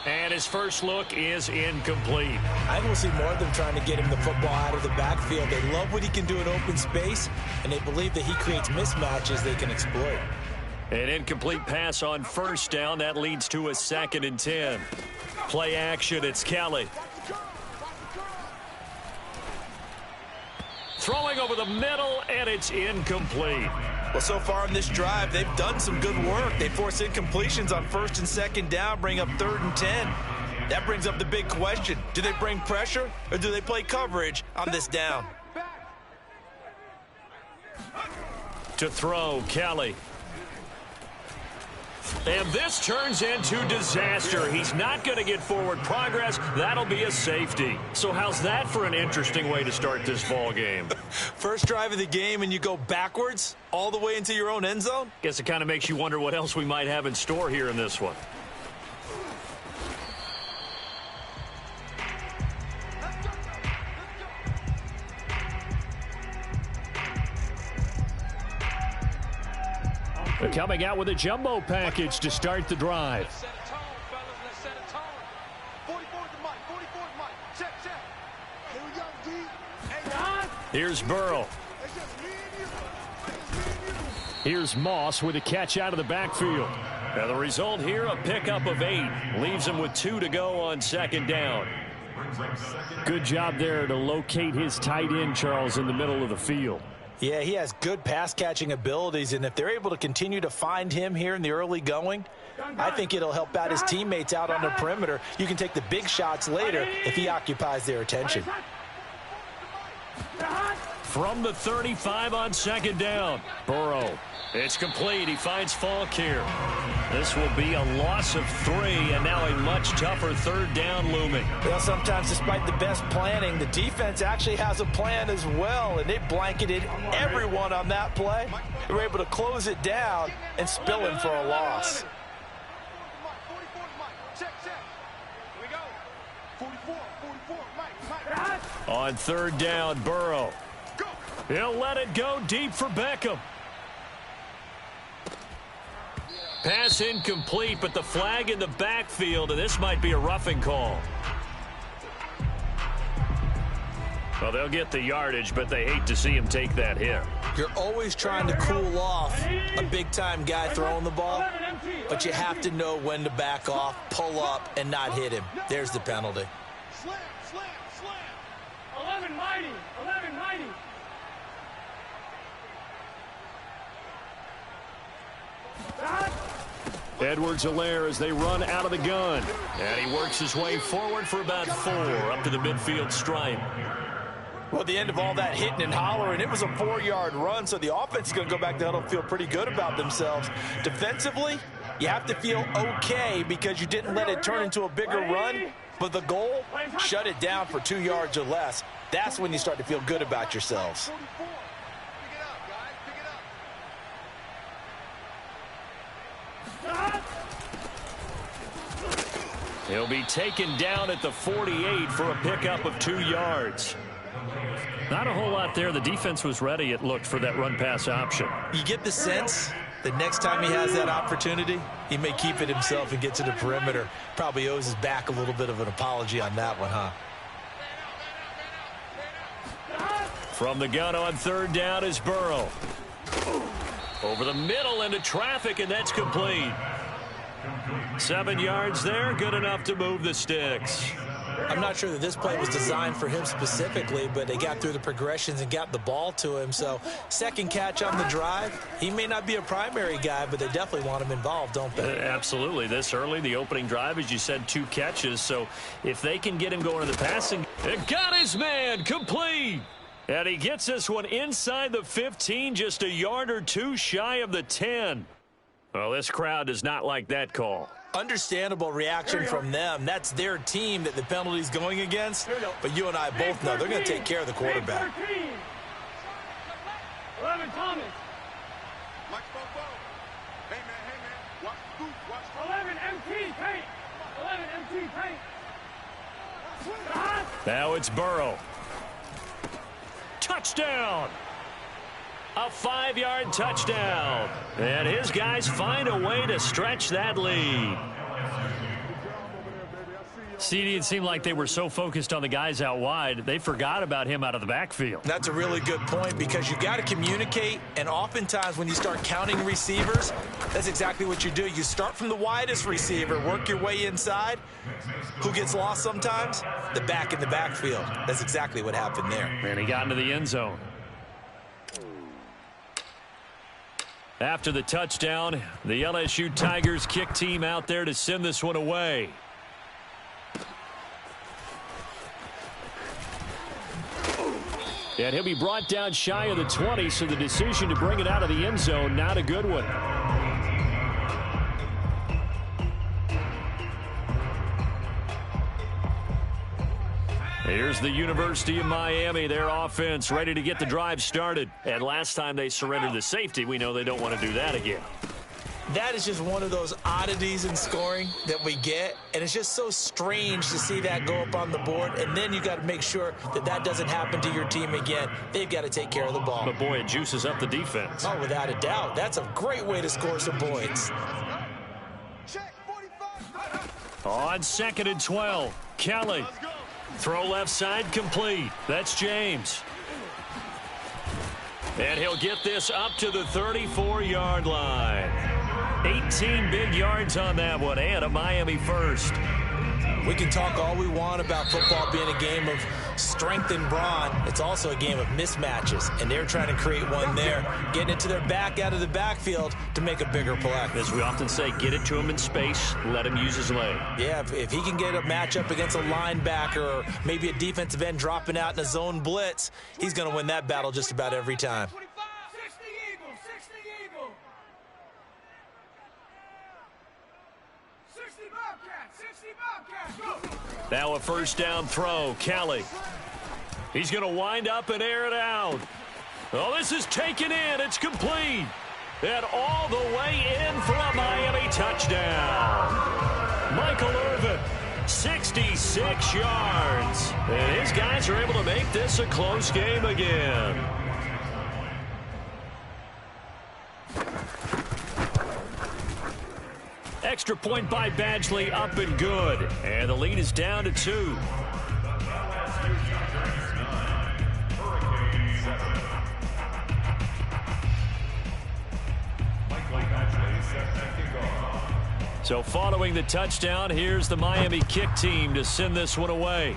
And his first look is incomplete.
I will see more of them trying to get him the football out of the backfield. They love what he can do in open space, and they believe that he creates mismatches they can exploit.
An incomplete pass on 1st down. That leads to a 2nd and 10. Play action, it's Kelly. Throwing over the middle, and it's incomplete.
Well, so far in this drive, they've done some good work. They force incompletions on 1st and 2nd down, bring up 3rd and 10. That brings up the big question. Do they bring pressure, or do they play coverage on this down?
To throw, Kelly. And this turns into disaster. He's not going to get forward progress. That'll be a safety. So how's that for an interesting way to start this ball game?
First drive of the game, and you go backwards all the way into your own end zone?
Guess it kind of makes you wonder what else we might have in store here in this one. They're coming out with a jumbo package to start the drive.
Let's set a tone, fellas. Let's set a tone. 44 is the mic. 44 is the mic. Check. Here we go, D. Hey, Don.
Here's Burrow.
It's just me and you. It's just me and you.
Here's Moss with a catch out of the backfield. And the result here, a pickup of 8. Leaves him with 2 to go on 2nd down. Good job there to locate his tight end, Charles, in the middle of the field.
Yeah, he has good pass-catching abilities, and if they're able to continue to find him here in the early going, I think it'll help out his teammates out on the perimeter. You can take the big shots later if he occupies their attention.
From the 35 on 2nd down, Burrow. It's complete. He finds Falk here. This will be a loss of 3, and now a much tougher 3rd down looming.
Well, sometimes despite the best planning, the defense actually has a plan as well, and they blanketed everyone on that play. They were able to close it down and spill him for a loss.
44 is the mic. Check. Here we go. 44, Mike.
On 3rd down, Burrow.
Go.
He'll let it go deep for Beckham. Pass incomplete, but the flag in the backfield, and this might be a roughing call. Well, they'll get the yardage, but they hate to see him take that hit.
You're always trying to cool off a big-time guy throwing the ball, but you have to know when to back off, pull up, and not hit him. There's the penalty.
Slam.
11 mighty.
Edwards-Helaire as they run out of the gun. And he works his way forward for about 4 up to the midfield stripe.
Well, at the end of all that hitting and hollering, it was a 4-yard run, so the offense is going to go back to huddle and feel pretty good about themselves. Defensively, you have to feel okay because you didn't let it turn into a bigger run, but the goal, shut it down for 2 yards or less. That's when you start to feel good about yourselves.
44. Pick it up, guys. Pick it up.
He'll be taken down at the 48 for a pickup of 2 yards. Not a whole lot there. The defense was ready, it looked, for that run-pass option.
You get the sense that next time he has that opportunity, He may keep it himself and get to the perimeter. Probably owes his back a little bit of an apology on that one, huh?
From the gun on third down is Burrow. Over the middle into traffic, and that's complete. 7 yards there, good enough to move the sticks.
I'm not sure that this play was designed for him specifically, but they got through the progressions and got the ball to him. So second catch on the drive. He may not be a primary guy, but they definitely want him involved, don't they?
Absolutely. This early, the opening drive, as you said, 2 catches. So if they can get him going to the passing, it got his man complete. And he gets this one inside the 15, just a yard or 2 shy of the 10. Well, this crowd does not like that call.
Understandable reaction from them. That's their team that the penalty's going against. But you and I both know they're going to take care of the quarterback.
11 Thomas. Watch Bobo. Hey, man. Watch Scoop. Watch 11 MT paint. 11 MT paint.
Now it's Burrow. Touchdown. A 5-yard touchdown. And his guys find a way to stretch that lead. CD, it seemed like they were so focused on the guys out wide, they forgot about him out of the backfield.
That's a really good point because you got to communicate, and oftentimes when you start counting receivers, that's exactly what you do. You start from the widest receiver, work your way inside. Who gets lost sometimes? The back in the backfield. That's exactly what happened there.
And he got into the end zone. After the touchdown, the LSU Tigers kick team out there to send this one away. And he'll be brought down shy of the 20, so the decision to bring it out of the end zone, not a good one. Here's the University of Miami, their offense ready to get the drive started. And last time they surrendered the safety, we know they don't want to do that again.
That is just one of those oddities in scoring that we get, and it's just so strange to see that go up on the board, and then you got to make sure that that doesn't happen to your team again. They've got to take care of the ball.
But boy, it juices up the defense.
Oh, without a doubt. That's a great way to score some points.
Check 45.
On 2nd and 12, Kelly. Throw left side complete. That's James. And he'll get this up to the 34-yard line. 18 big yards on that one, and a Miami first.
We can talk all we want about football being a game of strength and brawn. It's also a game of mismatches, and they're trying to create one there, getting it to their back out of the backfield to make a bigger play.
As we often say, get it to him in space, let him use his leg.
Yeah, if he can get a matchup against a linebacker or maybe a defensive end dropping out in a zone blitz, he's going to win that battle just about every time.
60 Eagle, 60 Eagle. 60 Bobcat, 60 Bobcat, go.
Now a first down throw, Kelly. He's going to wind up and air it out. Oh, this is taken in. It's complete. And all the way in for a Miami touchdown. Michael Irvin, 66 yards. And his guys are able to make this a close game again. Extra point by Badgley, up and good. And the lead is down to 2. So following the touchdown, here's the Miami kick team to send this one away.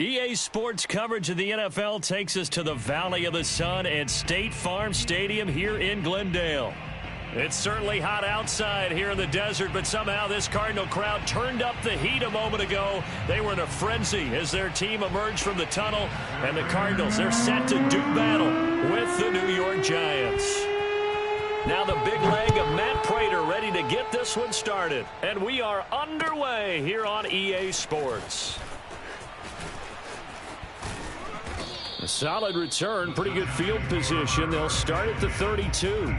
EA Sports coverage of the NFL takes us to the Valley of the Sun at State Farm Stadium here in Glendale. It's certainly hot outside here in the desert, but somehow this Cardinal crowd turned up the heat a moment ago. They were in a frenzy as their team emerged from the tunnel, and the Cardinals, they're set to do battle with the New York Giants. Now the big leg of Matt Prater ready to get this one started, and we are underway here on EA Sports. A solid return, pretty good field position. They'll start at the 32.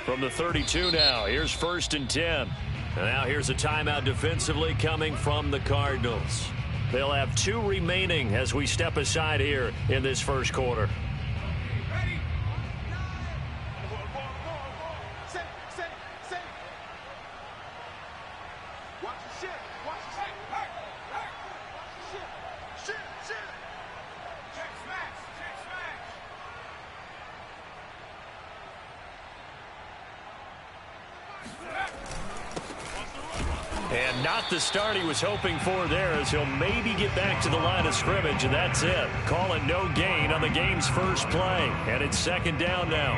From the 32 now, here's 1st and 10. And now here's a timeout defensively coming from the Cardinals. They'll have 2 remaining as we step aside here in this first quarter. And not the start he was hoping for there, as he'll maybe get back to the line of scrimmage, and that's it. Call it no gain on the game's first play, and it's 2nd down now.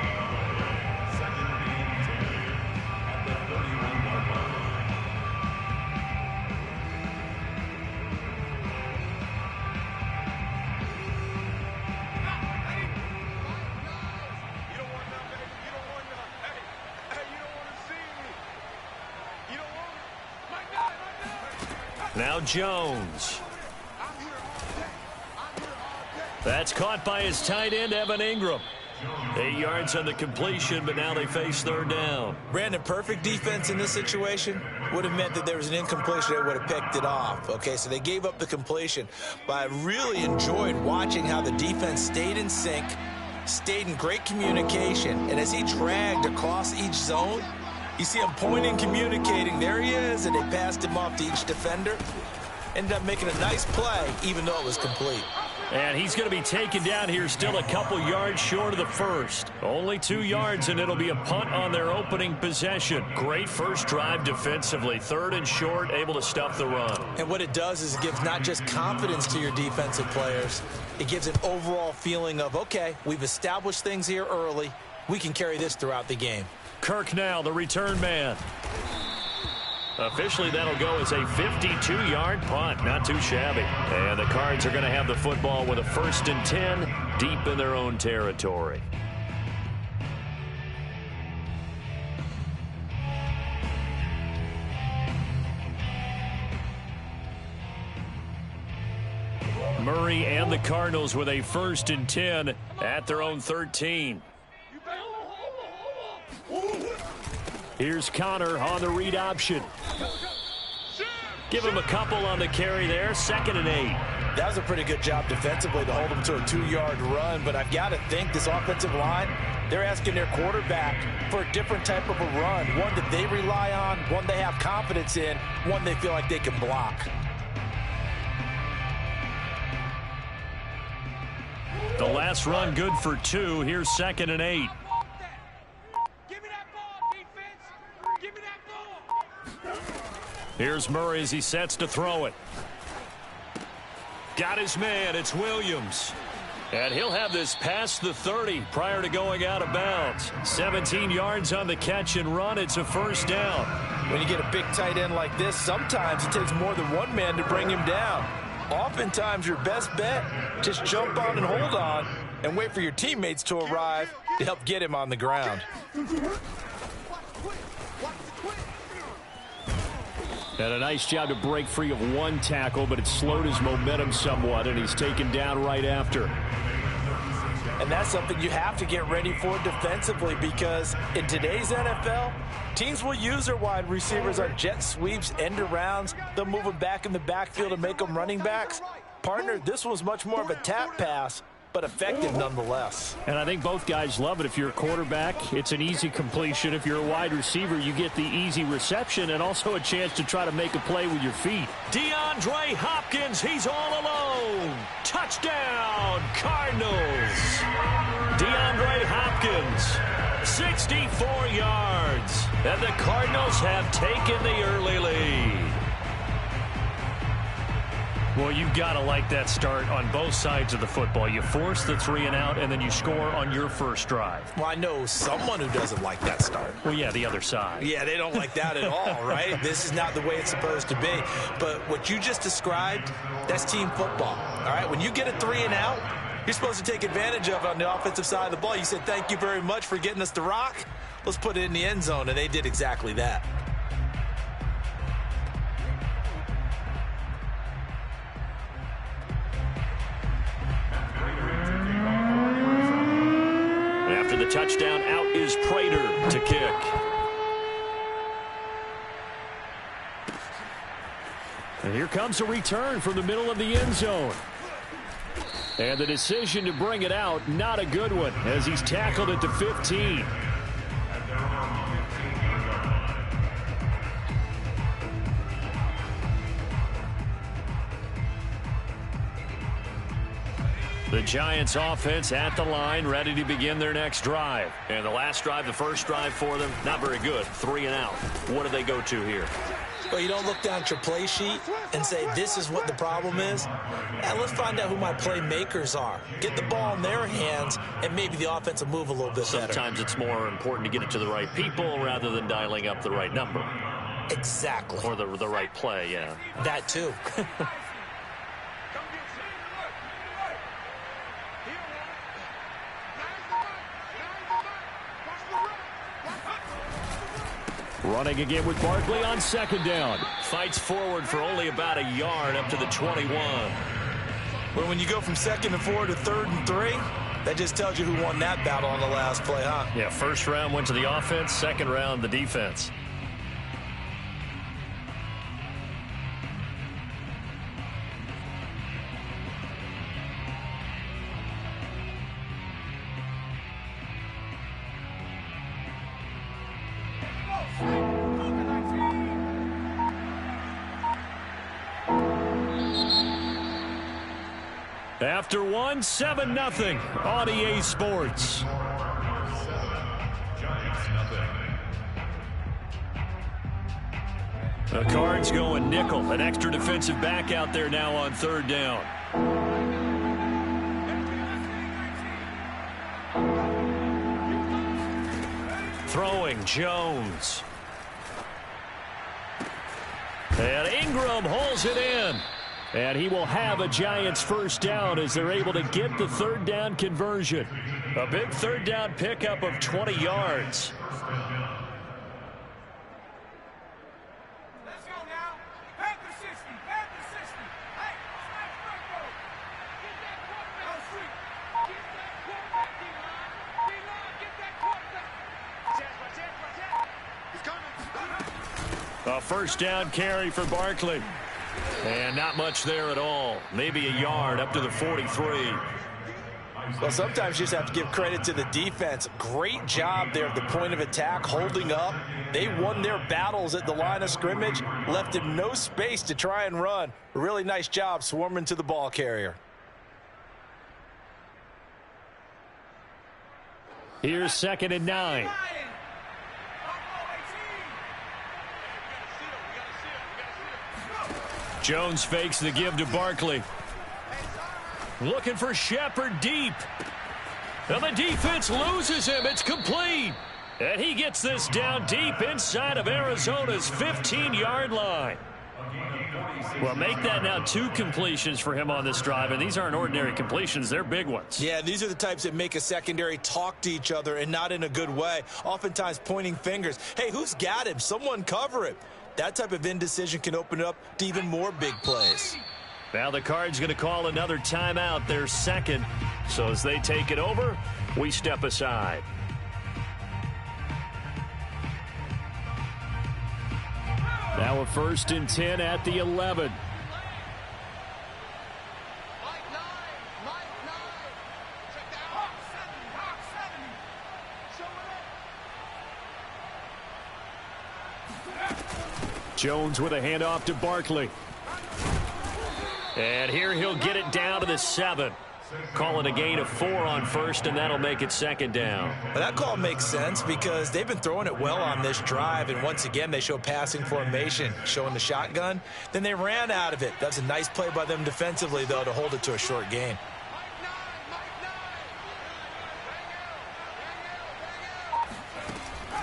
Now Jones. That's caught by his tight end, Evan Ingram. 8 yards on the completion, but now they face 3rd down.
Brandon, perfect defense in this situation would have meant that there was an incompletion that would have picked it off. Okay, so they gave up the completion, but I really enjoyed watching how the defense stayed in sync, stayed in great communication, and as he dragged across each zone, you see him pointing, communicating. There he is, and they passed him off to each defender. Ended up making a nice play, even though it was complete.
And he's going to be taken down here still a couple yards short of the first. Only 2 yards, and it'll be a punt on their opening possession. Great first drive defensively. 3rd and short, able to stuff the run.
And what it does is it gives not just confidence to your defensive players. It gives an overall feeling of, okay, we've established things here early. We can carry this throughout the game.
Kirk now, the return man. Officially, that'll go as a 52-yard punt. Not too shabby. And the Cards are going to have the football with a 1st and 10 deep in their own territory. Murray and the Cardinals with a 1st and 10 at their own 13. Here's Connor on the read option. Give him a couple on the carry there. 2nd and 8.
That was a pretty good job defensively to hold him to a 2-yard run, but I've got to think this offensive line, they're asking their quarterback for a different type of a run, one that they rely on, one they have confidence in, one they feel like they can block.
The last run good for 2. Here's 2nd and 8. Here's Murray as he sets to throw it. Got his man. It's Williams. And he'll have this past the 30 prior to going out of bounds. 17 yards on the catch and run. It's a 1st down.
When you get a big tight end like this, sometimes it takes more than one man to bring him down. Oftentimes, your best bet, just jump on and hold on and wait for your teammates to arrive to help get him on the ground.
And a nice job to break free of 1 tackle, but it slowed his momentum somewhat, and he's taken down right after.
And that's something you have to get ready for defensively, because in today's NFL, teams will use their wide receivers on jet sweeps, end arounds. They'll move them back in the backfield and make them running backs. Partner, this was much more of a tap pass but effective nonetheless.
And I think both guys love it. If you're a quarterback, it's an easy completion. If you're a wide receiver, you get the easy reception and also a chance to try to make a play with your feet.
DeAndre Hopkins, he's all alone. Touchdown, Cardinals. DeAndre Hopkins, 64 yards. And the Cardinals have taken the early lead.
Well, you've got to like that start on both sides of the football. You force the 3 and out, and then you score on your first drive.
Well, I know someone who doesn't like that start.
Well, yeah, the other side.
Yeah, they don't like that at all, right? This is not the way it's supposed to be. But what you just described, that's team football, all right? When you get a 3 and out, you're supposed to take advantage of it on the offensive side of the ball. You said, thank you very much for getting us to rock. Let's put it in the end zone, and they did exactly that.
After the touchdown, out is Prater to kick.
And here comes a return from the middle of the end zone. And the decision to bring it out, not a good one, as he's tackled at the 15. The Giants offense at the line, ready to begin their next drive.
And the last drive, the first drive for them, not very good. 3 and out. What do they go to here?
Well, you don't look down at your play sheet and say, this is what the problem is. And let's find out who my playmakers are. Get the ball in their hands, and maybe the offense will move a little bit better.
Sometimes it's more important to get it to the right people rather than dialing up the right number.
Exactly.
Or the right play, yeah.
That too.
Running again with Barkley on second down.
Fights forward for only about a yard up to the 21.
Well, when you go from 2nd and 4 to 3rd and 3, that just tells you who won that battle on the last play, huh?
Yeah, first round went to the offense, second round the defense. After 1, 7-0 on EA Sports. The Cards going nickel. An extra defensive back out there now on 3rd down. Throwing Jones. And Ingram holds it in. And he will have a Giants first down as they're able to get the 3rd down conversion. A big 3rd down pickup of 20 yards.
Let's go now. Back to 60. Back to 60. Hey, smash Franco. Get that quarterback street. Get that quarterback, D-line. D-line, get that quarterback. Watch out. He's coming.
A first down carry for Barkley. And not much there at all. Maybe a yard up to the 43.
Well, sometimes you just have to give credit to the defense. Great job there at the point of attack, holding up. They won their battles at the line of scrimmage, left him no space to try and run. Really nice job swarming to the ball carrier.
Here's 2nd and 9. Jones fakes the give to Barkley. Looking for Shepard deep. And the defense loses him. It's complete. And he gets this down deep inside of Arizona's 15-yard line. Well, make that now 2 completions for him on this drive, and these aren't ordinary completions. They're big ones.
Yeah, these are the types that make a secondary talk to each other and not in a good way, oftentimes pointing fingers. Hey, who's got him? Someone cover him. That type of indecision can open up to even more big plays.
Now the Cards going to call another timeout, their 2nd. So as they take it over, we step aside. Now a 1st and 10 at the 11. Jones with a handoff to Barkley. And here he'll get it down to the 7. Calling a gain of 4 on first, and that'll make it second down.
Well, that call makes sense because they've been throwing it well on this drive, and once again they show passing formation, showing the shotgun. Then they ran out of it. That's a nice play by them defensively, though, to hold it to a short gain.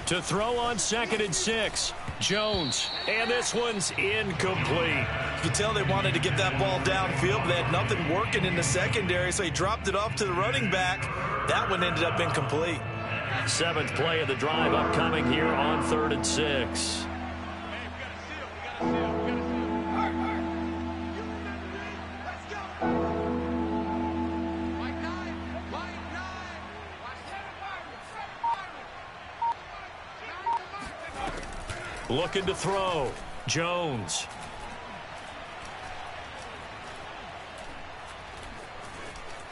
To throw on 2nd and 6. Jones. And this one's incomplete.
You can tell they wanted to get that ball downfield, but they had nothing working in the secondary, so he dropped it off to the running back. That one ended up incomplete.
7th play of the drive upcoming here on 3rd and 6. Looking to throw. Jones.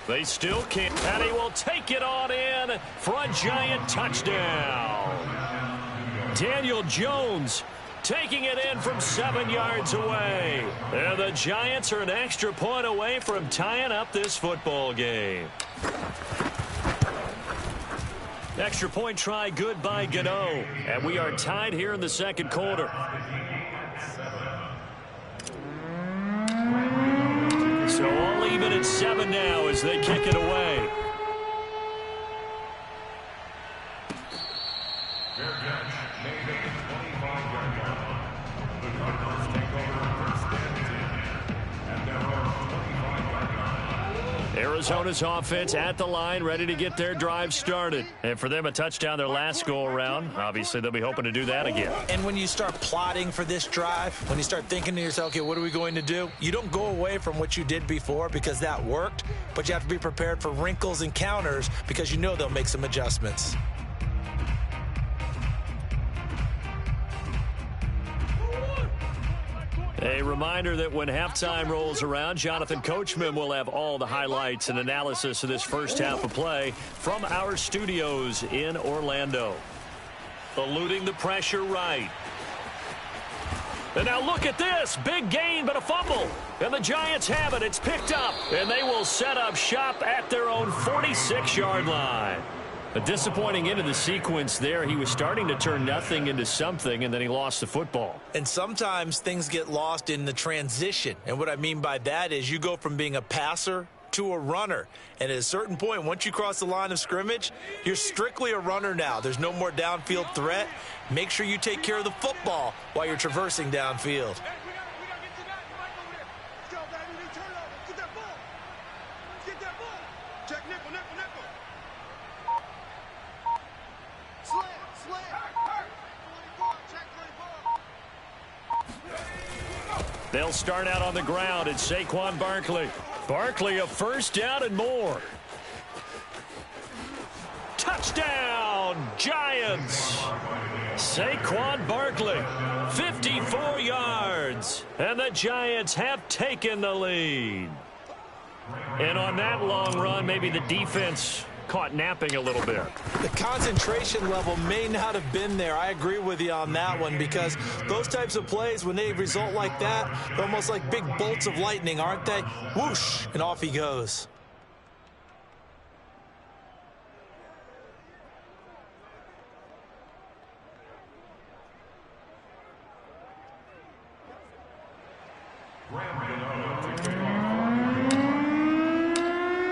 They still can't. And he will take it on in for a giant touchdown. Daniel Jones taking it in from 7 yards away. And the Giants are an extra point away from tying up this football game. Extra point try good by Gano. And we are tied here in the second quarter. So all even at 7 now as they kick it away. Arizona's offense at the line, ready to get their drive started. And for them, a touchdown their last go-around. Obviously, they'll be hoping to do that again.
And when you start plotting for this drive, when you start thinking to yourself, okay, what are we going to do? You don't go away from what you did before because that worked, but you have to be prepared for wrinkles and counters because you know they'll make some adjustments.
A reminder that when halftime rolls around, Jonathan Coachman will have all the highlights and analysis of this first half of play from our studios in Orlando. Eluding the pressure right. And now look at this. Big gain, but a fumble. And the Giants have it. It's picked up. And they will set up shop at their own 46-yard line. A disappointing end of the sequence there. He was starting to turn nothing into something, and then he lost the football.
And sometimes things get lost in the transition. And what I mean by that is you go from being a passer to a runner. And at a certain point, once you cross the line of scrimmage, you're strictly a runner now. There's no more downfield threat. Make sure you take care of the football while you're traversing downfield.
They'll start out on the ground. It's Saquon Barkley. Barkley a first down and more. Touchdown, Giants. Saquon Barkley, 54 yards. And the Giants have taken the lead. And on that long run, maybe the defense caught napping a little bit.
The concentration level may not have been there. I agree with you on that one because those types of plays, when they result like that, they're almost like big bolts of lightning, aren't they? Whoosh, and off he goes.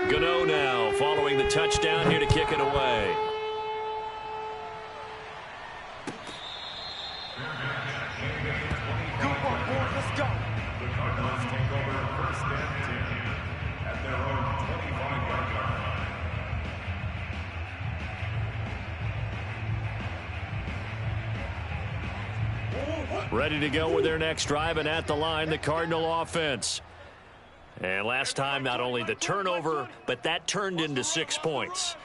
Gano now following the touchdown here to kick it away.
Let's go.
The Cardinals take over first and 10 at their own 25-yard line.
Ready to go with their next drive, and at the line, the Cardinal offense. And last time, not only the turnover, but that turned into 6 points.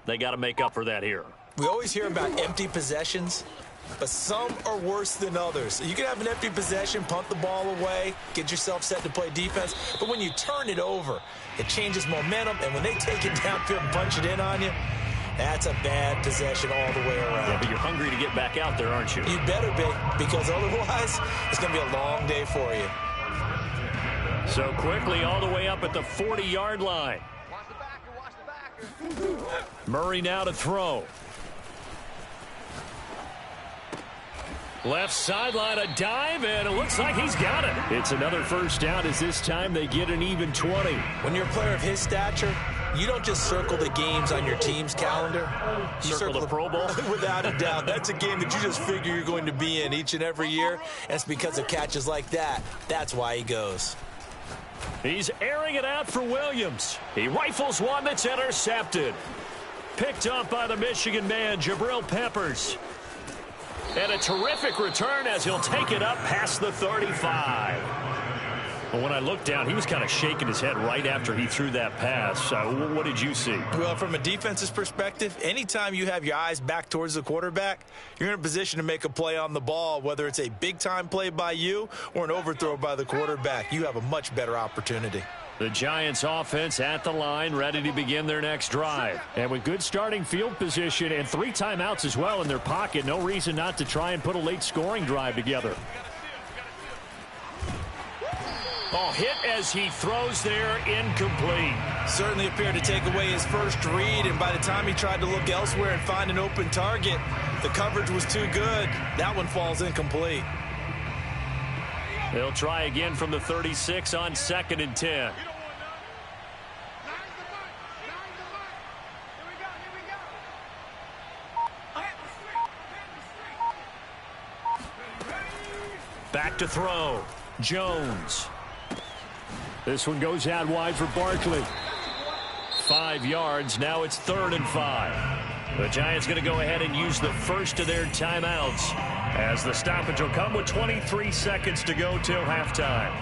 They got to make up for that here.
We always hear about empty possessions, but some are worse than others. You can have an empty possession, punt the ball away, get yourself set to play defense, but when you turn it over, it changes momentum, and when they take it downfield and punch it in on you, That's a bad possession all the way around.
Yeah, but you're hungry to get back out there, aren't you?
You better be, because otherwise it's going to be a long day for you.
So quickly all the way up at the 40-yard line. Murray now to throw. Left sideline, a dive, and it looks like he's got it.
It's another first down as this time they get an even 20.
When you're a player of his stature, you don't just circle the games on your team's calendar. You
circle the Pro Bowl?
Without a doubt. That's a game that you just figure you're going to be in each and every year. And it's because of catches like that. That's why he goes.
He's airing it out for Williams. He rifles one that's intercepted. Picked up by the Michigan man, Jabril Peppers. And a terrific return as he'll take it up past the 35. But when I looked down, he was kind of shaking his head right after he threw that pass. What did you see?
Well, from a defense's perspective, anytime you have your eyes back towards the quarterback, you're in a position to make a play on the ball, whether it's a big-time play by you or an overthrow by the quarterback. You have a much better opportunity.
The Giants offense at the line, ready to begin their next drive.
And with good starting field position and 3 timeouts as well in their pocket, no reason not to try and put a late scoring drive together.
Ball hit as he throws there, incomplete.
Certainly appeared to take away his first read, and by the time he tried to look elsewhere and find an open target, the coverage was too good. That one falls incomplete.
They'll try again from the 36 on 2nd and 10. Back to throw. Jones.
This one goes out wide for Barkley.
5 yards. Now it's 3rd and 5. The Giants going to go ahead and use the first of their timeouts as the stoppage will come with 23 seconds to go till halftime.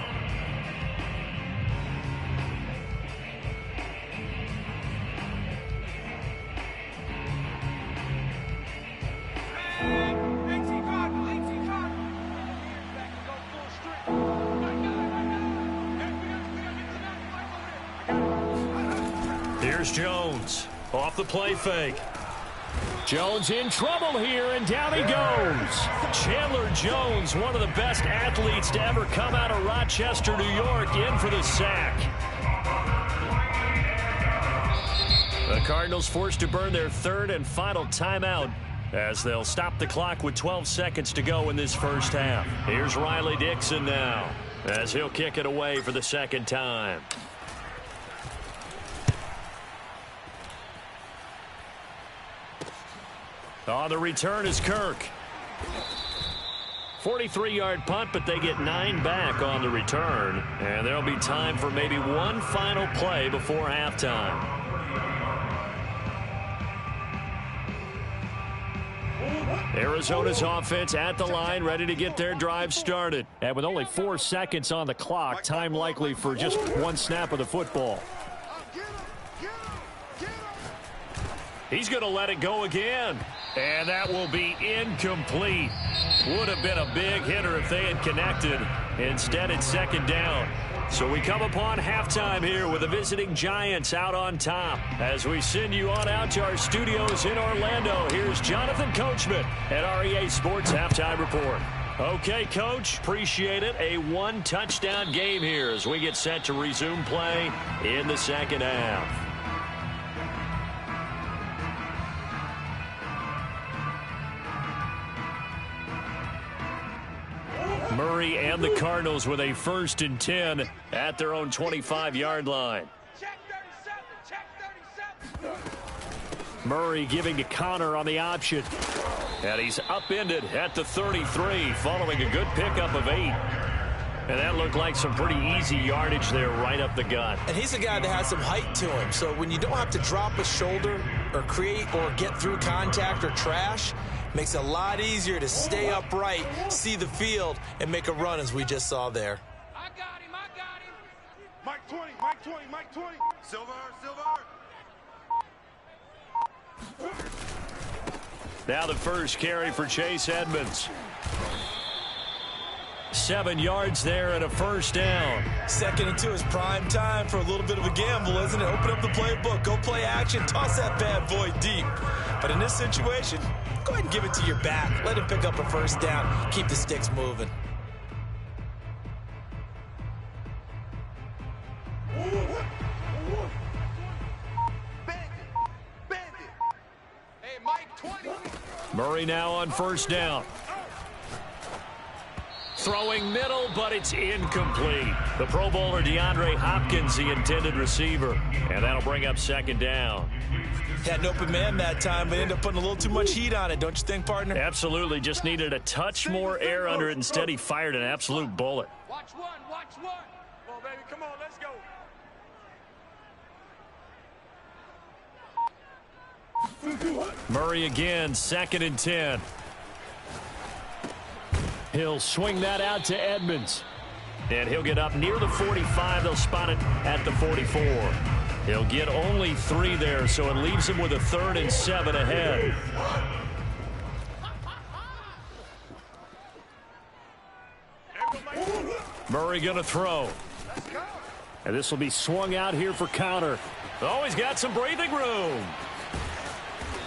Here's Jones off the play fake.
Jones in trouble here, and down he goes.
Chandler Jones, one of the best athletes to ever come out of Rochester, New York, in for the sack. The Cardinals forced to burn their 3rd and final timeout as they'll stop the clock with 12 seconds to go in this first half. Here's Riley Dixon now as he'll kick it away for the 2nd time. On the return is Kirk. 43-yard punt, but they get 9 back on the return. And there'll be time for maybe one final play before halftime. Arizona's offense at the line, ready to get their drive started.
And with only 4 seconds on the clock, time likely for just one snap of the football.
He's going to let it go again. And that will be incomplete. Would have been a big hitter if they had connected. Instead, it's 2nd down. So we come upon halftime here with the visiting Giants out on top. As we send you on out to our studios in Orlando, here's Jonathan Coachman at REA Sports Halftime Report. Okay, Coach, appreciate it. A 1-touchdown game here as we get set to resume play in the 2nd half. Murray and the Cardinals with a 1st and 10 at their own 25-yard line.
Check 37, check 37.
Murray giving to Connor on the option.
And he's upended at the 33 following a good pickup of 8. And that looked like some pretty easy yardage there right up the gut.
And he's a guy that has some height to him. So when you don't have to drop a shoulder or create or get through contact or trash, makes it a lot easier to stay upright, see the field, and make a run as we just saw there.
I got him, I got him.
Mike 20, Mike 20, Mike 20. Silver, silver.
Now the first carry for Chase Edmonds.
7 yards there and a first down.
2nd and 2 is prime time for a little bit of a gamble, isn't it? Open up the playbook, go play action, toss that bad boy deep. But in this situation, go ahead and give it to your back. Let him pick up a first down. Keep the sticks moving.
Hey, Mike, 20.
Murray now on first down. Throwing middle, but it's incomplete. The Pro Bowler DeAndre Hopkins, the intended receiver. And that'll bring up 2nd down.
Had an open man that time, but ended up putting a little too much heat on it, don't you think, partner?
Absolutely. Just needed a touch more air under it. Instead, he fired an absolute bullet.
Watch one, watch one. Come on, baby, come on, let's go.
Murray again, 2nd and 10. He'll swing that out to Edmonds. And he'll get up near the 45. They'll spot it at the 44. He'll get only 3 there, so it leaves him with a 3rd and 7 ahead. Murray going to throw. And this will be swung out here for counter. Oh, he's got some breathing room.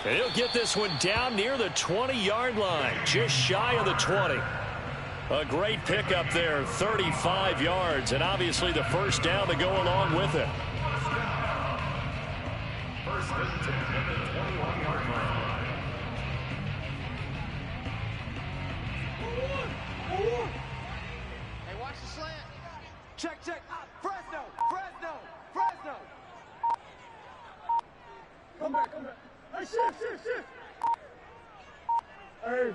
And he'll get this one down near the 20-yard line, just shy of the 20. A great pickup there, 35 yards, and obviously the first down to go along with it.
First and 10 at the 21-yard line.
Hey, watch the slant. Check, check. Fresno, Fresno, Fresno. Come back, come back. Hey, shift. Hey.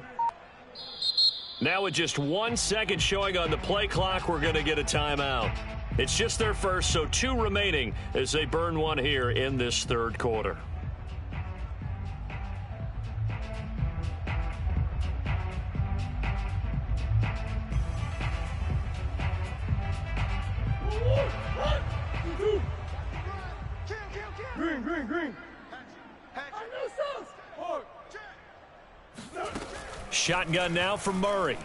Now with just 1 second showing on the play clock, we're going to get a timeout. It's just their first, so 2 remaining as they burn one here in this 3rd quarter.
Green.
Shotgun now from Murray.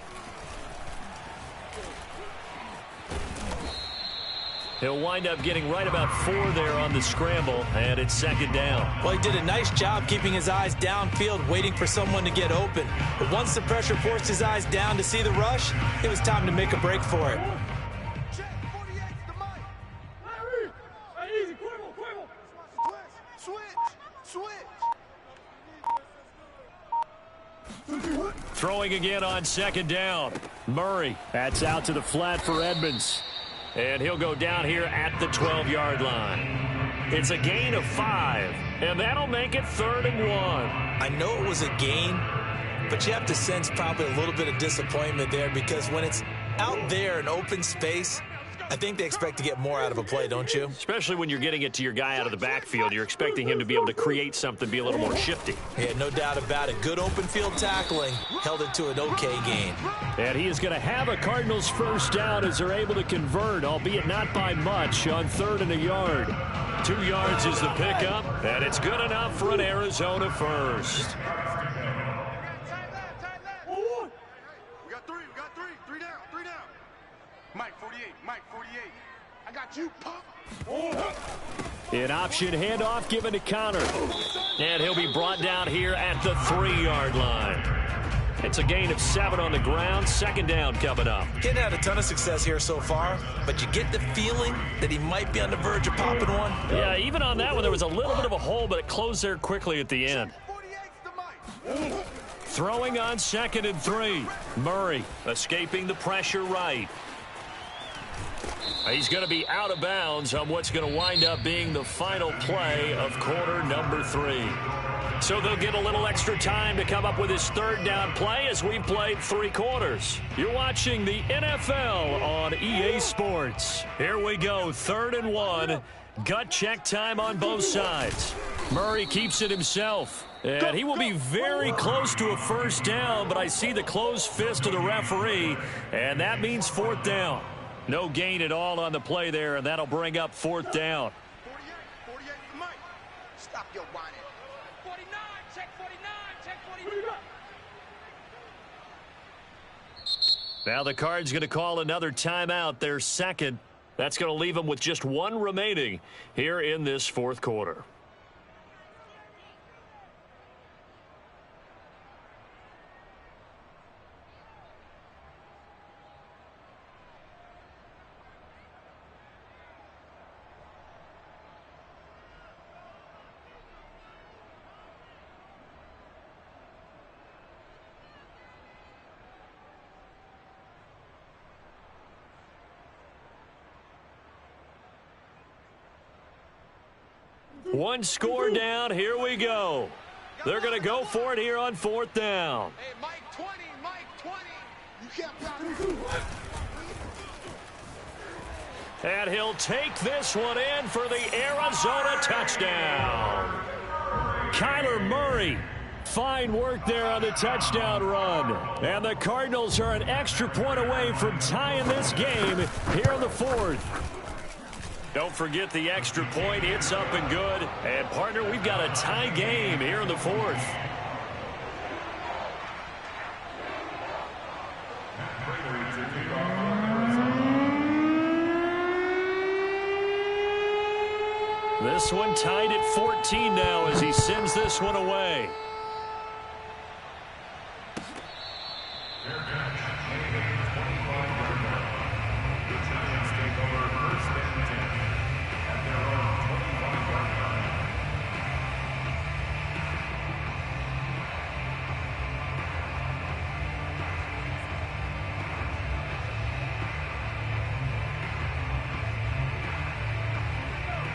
He'll wind up getting right about 4 there on the scramble, and it's 2nd down.
Well, he did a nice job keeping his eyes downfield, waiting for someone to get open. But once the pressure forced his eyes down to see the rush, it was time to make a break for it.
Check, 48 to Mike. Larry. Hey, easy, Quibble. Switch.
Throwing again on 2nd down. Murray. That's out to the flat for Edmonds. And he'll go down here at the 12-yard line. It's a gain of 5, and that'll make it 3rd and 1.
I know it was a gain, but you have to sense probably a little bit of disappointment there because when it's out there in open space, I think they expect to get more out of a play, don't you?
Especially when you're getting it to your guy out of the backfield. You're expecting him to be able to create something, be a little more shifty.
Yeah, no doubt about it. Good open field tackling held it to an okay gain.
And he is going to have a Cardinals first down as they're able to convert, albeit not by much, on 3rd and a yard. 2 yards is the pickup, and it's good enough for an Arizona first.
We got three. Three down. Mike, 48. I got you, pop.
An option handoff given to counter. And he'll be brought down here at the 3-yard line. It's a gain of 7 on the ground. 2nd down coming up.
He hadn't had a ton of success here so far, but you get the feeling that he might be on the verge of popping one.
Yeah, even on that one, there was a little bit of a hole, but it closed there quickly at the end.
48 to Mike.
Throwing on 2nd and 3. Murray escaping the pressure right. He's going to be out of bounds on what's going to wind up being the final play of quarter number 3. So they'll get a little extra time to come up with his 3rd down play as we've played 3 quarters. You're watching the NFL on EA Sports. Here we go, 3rd and 1. Gut check time on both sides. Murray keeps it himself. And he will be very close to a first down, but I see the closed fist of the referee, and that means 4th down. No gain at all on the play there, and that'll bring up 4th down.
48 to Mike. Stop your whining. 49, check 49.
Now the Cards going to call another timeout, their second. That's going to leave them with just one remaining here in this fourth quarter. One score down. Here we go. They're going to go for it here on fourth down.
Hey, Mike 20, Mike 20. You can't
And he'll take this one in for the Arizona touchdown. Kyler Murray. Fine work there on the touchdown run. And the Cardinals are an extra point away from tying this game here in the fourth. Don't forget the extra point. It's up and good. And, partner, we've got a tie game here in the fourth. This one tied at 14 now as he sends this one away.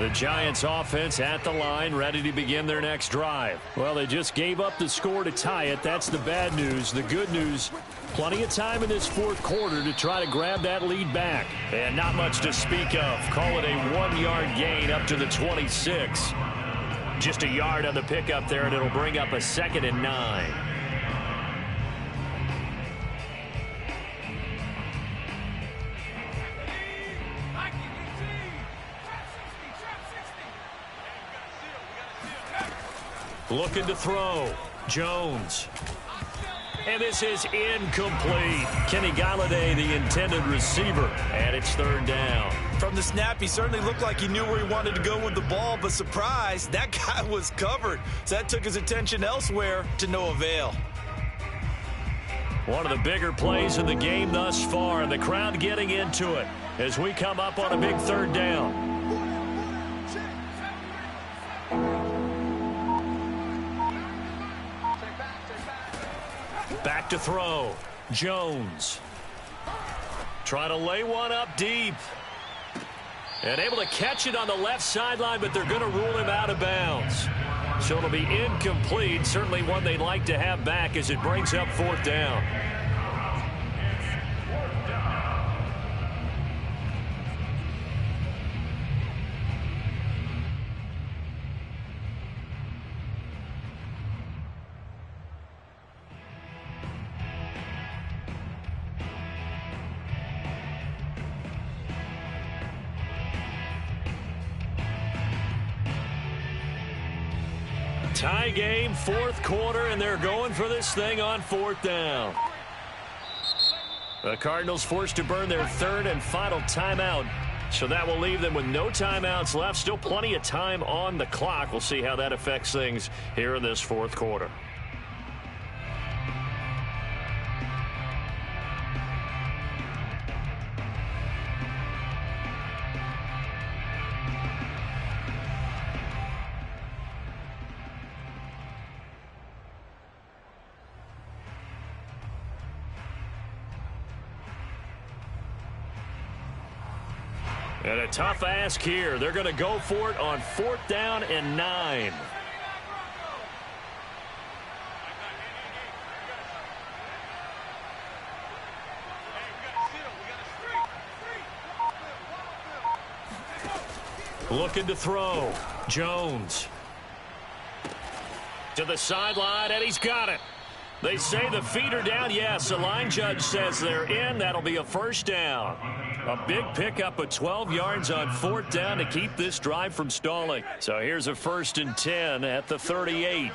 The Giants offense at the line, ready to begin their next drive. Well, they just gave up the score to tie it. That's the bad news. The good news, plenty of time in this fourth quarter to try to grab that lead back. And not much to speak of. Call it a 1-yard gain up to the 26. Just a yard on the pickup there, and it'll bring up a 2nd and 9. Looking to throw. Jones. And this is incomplete. Kenny Galladay, the intended receiver. And it's 3rd down.
From the snap, he certainly looked like he knew where he wanted to go with the ball, but surprise, that guy was covered. So that took his attention elsewhere to no avail.
One of the bigger plays in the game thus far, and the crowd getting into it as we come up on a big 3rd down. Back to throw. Jones. Trying to lay one up deep. And able to catch it on the left sideline, but they're going to rule him out of bounds. So it'll be incomplete. Certainly one they'd like to have back as it brings up 4th down. Tie game, 4th quarter, and they're going for this thing on 4th down. The Cardinals forced to burn their 3rd and final timeout, so that will leave them with no timeouts left. Still plenty of time on the clock. We'll see how that affects things here in this 4th quarter. And a tough ask here. They're going to go for it on 4th down and 9. Looking to throw. Jones. To the sideline, and he's got it. They say the feet are down. Yes, the line judge says they're in. That'll be a 1st down. A big pickup of 12 yards on 4th down to keep this drive from stalling. So here's a 1st and 10 at the 38.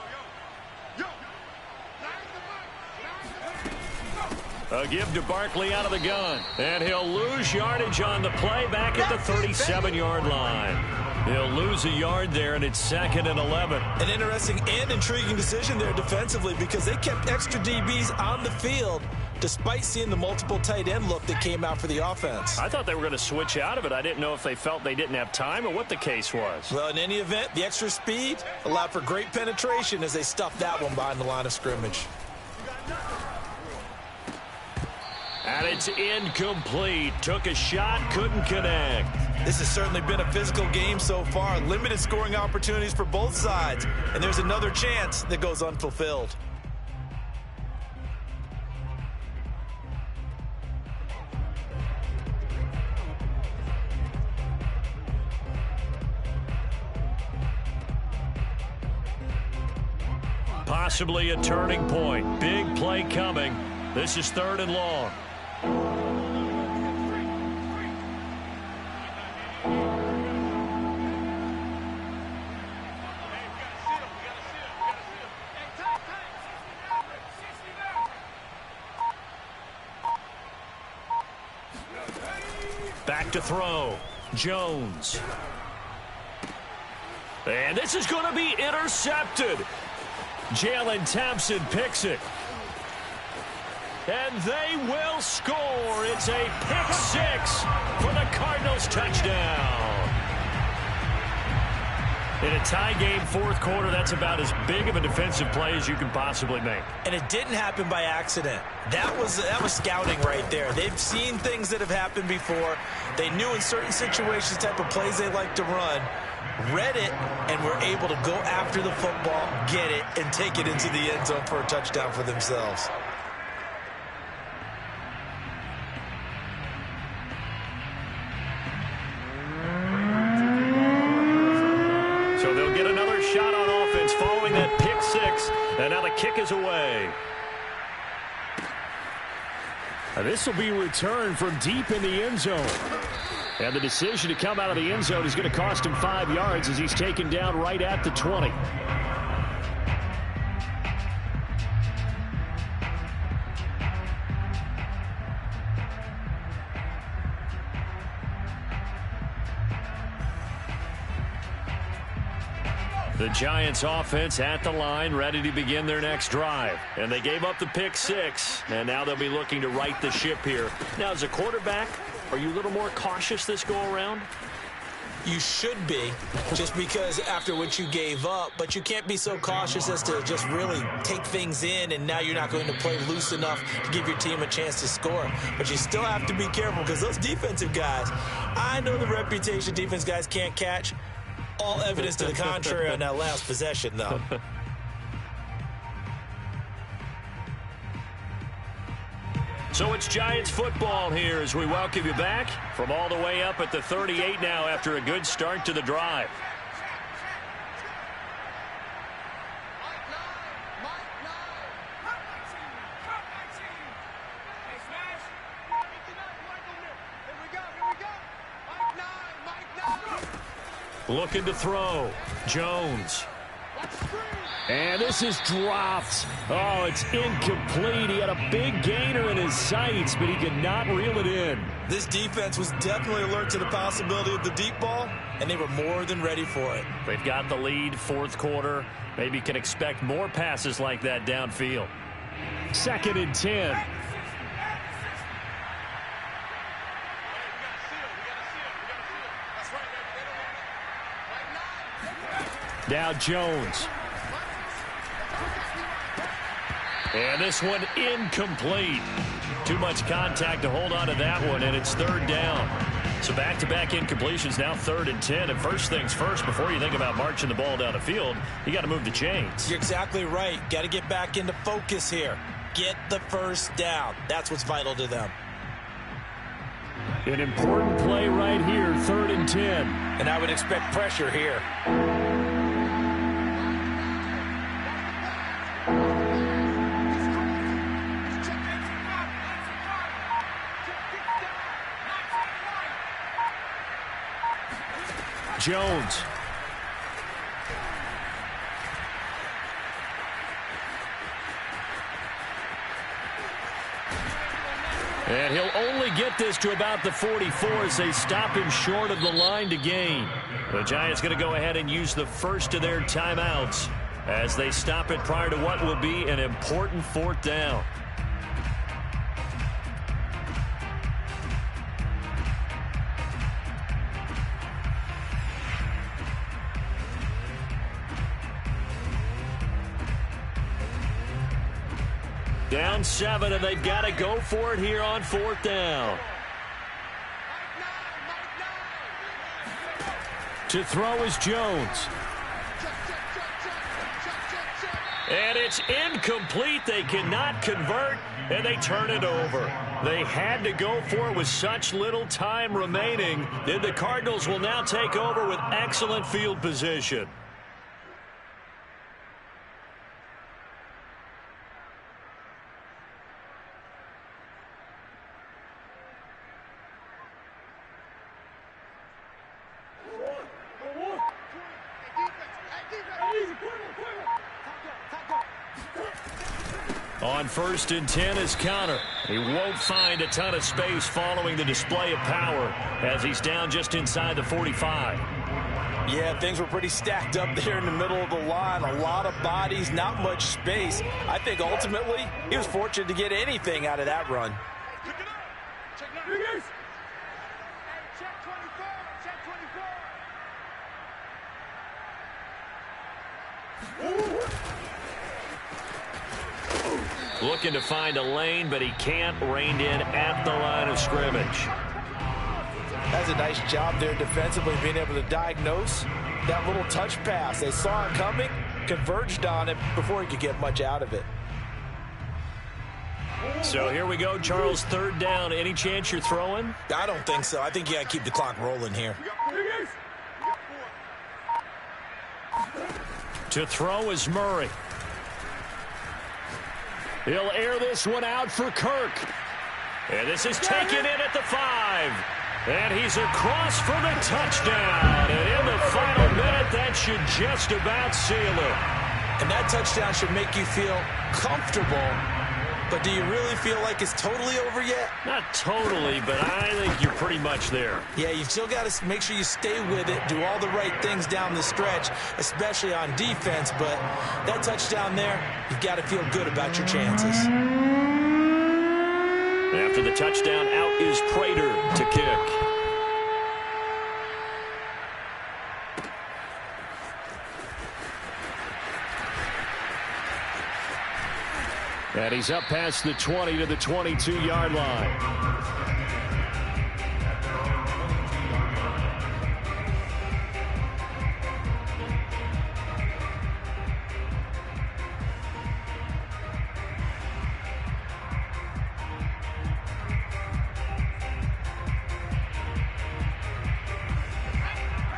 A give to Barkley out of the gun. And he'll lose yardage on the play back at the 37-yard line. He'll lose a yard there, and it's 2nd and 11.
An interesting and intriguing decision there defensively because they kept extra DBs on the field despite seeing the multiple tight end look that came out for the offense.
I thought they were going to switch out of it. I didn't know if they felt they didn't have time or what the case was.
Well, in any event, the extra speed allowed for great penetration as they stuffed that one behind the line of scrimmage.
And it's incomplete. Took a shot, couldn't connect.
This has certainly been a physical game so far. Limited scoring opportunities for both sides. And there's another chance that goes unfulfilled.
Possibly a turning point. Big play coming. This is 3rd and long. Back to throw. Jones. And this is going to be intercepted. Jalen Thompson picks it. And they will score. It's a pick 6 for the Cardinals touchdown. In a tie game, 4th quarter, that's about as big of a defensive play as you can possibly make.
And it didn't happen by accident. That was scouting right there. They've seen things that have happened before. They knew in certain situations the type of plays they like to run, read it, and were able to go after the football, get it, and take it into the end zone for a touchdown for themselves.
So they'll get another shot on offense following that pick 6, and now the kick is away.
This will be returned from deep in the end zone. And the decision to come out of the end zone is going to cost him 5 yards as he's taken down right at the 20.
The Giants offense at the line, ready to begin their next drive. And they gave up the pick 6, and now they'll be looking to right the ship here. Now, as a quarterback, are you a little more cautious this go-around?
You should be, just because after what you gave up, but you can't be so cautious as to just really take things in, and now you're not going to play loose enough to give your team a chance to score. But you still have to be careful because those defensive guys, I know the reputation defense guys can't catch. All evidence to the contrary on that last possession, though.
So it's Giants football here as we welcome you back from all the way up at the 38 now after a good start to the drive. Looking to throw. Jones.
And this is dropped. Oh, it's incomplete. He had a big gainer in his sights, but he could not reel it in.
This defense was definitely alert to the possibility of the deep ball, and they were more than ready for it.
They've got the lead, 4th quarter. Maybe can expect more passes like that downfield.
2nd and 10. Now Jones.
And this one incomplete. Too much contact to hold on to that one, and it's 3rd down. So back-to-back incompletions, now 3rd and 10. And first things first, before you think about marching the ball down the field, you got to move the chains.
You're exactly right. Got to get back into focus here. Get the first down. That's what's vital to them.
An important play right here, 3rd and 10.
And I would expect pressure here.
Jones. And he'll only get this to about the 44 as they stop him short of the line to gain. The Giants going to go ahead and use the first of their timeouts as they stop it prior to what will be an important fourth down. Down 7, and they've got to go for it here on fourth down. To throw is Jones. And it's incomplete. They cannot convert, and they turn it over. They had to go for it with such little time remaining. Then the Cardinals will now take over with excellent field position. On 1st and 10 is Connor. He won't find a ton of space following the display of power as he's down just inside the 45.
Yeah, things were pretty stacked up there in the middle of the line. A lot of bodies, not much space. I think ultimately he was fortunate to get anything out of that run.
Check it out. Check it out. Hey, check 24. Check 24.
Looking to find a lane, but he can't. Reined in at the line of scrimmage.
That's a nice job there defensively, being able to diagnose that little touch pass. They saw it coming, converged on it before he could get much out of it.
So here we go, Charles, 3rd down. Any chance you're throwing?
I don't think so. I think you got to keep the clock rolling here.
To throw is Murray. He'll air this one out for Kirk. And this is taken in at the 5. And he's across for the touchdown. And in the final minute, that should just about seal it.
And that touchdown should make you feel comfortable. But do you really feel like it's totally over yet?
Not totally, but I think you're pretty much there.
Yeah, you've still got to make sure you stay with it, do all the right things down the stretch, especially on defense. But that touchdown there, you've got to feel good about your chances.
After the touchdown, out is Prater to kick. And he's up past the 20 to the 22-yard line.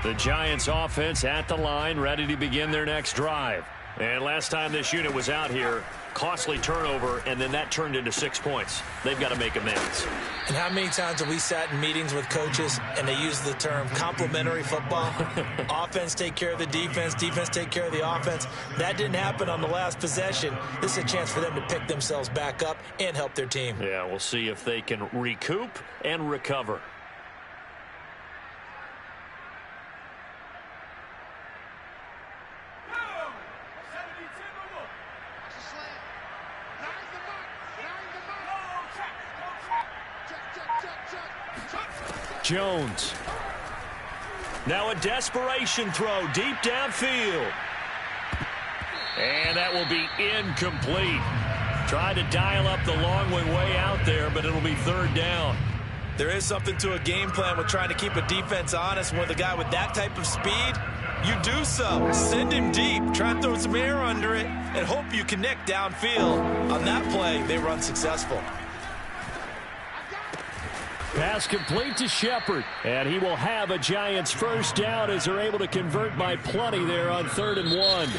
The Giants offense at the line, ready to begin their next drive. And last time this unit was out here, costly turnover, and then that turned into 6 points. They've got to make amends.
And how many times have we sat in meetings with coaches and they use the term complementary football? Offense take care of the defense, defense take care of the offense. That didn't happen on the last possession. This is a chance for them to pick themselves back up and help their team.
Yeah, we'll see if they can recoup and recover. Jones. Now a desperation throw deep downfield. And that will be incomplete. Tried to dial up the long way out there, but it'll be 3rd down.
There is something to a game plan with trying to keep a defense honest. With a guy with that type of speed, you do so. Send him deep. Try and throw some air under it and hope you connect downfield. On that play, they run successful.
Pass complete to Shepard, and he will have a Giants first down as they're able to convert by plenty there on 3rd and 1.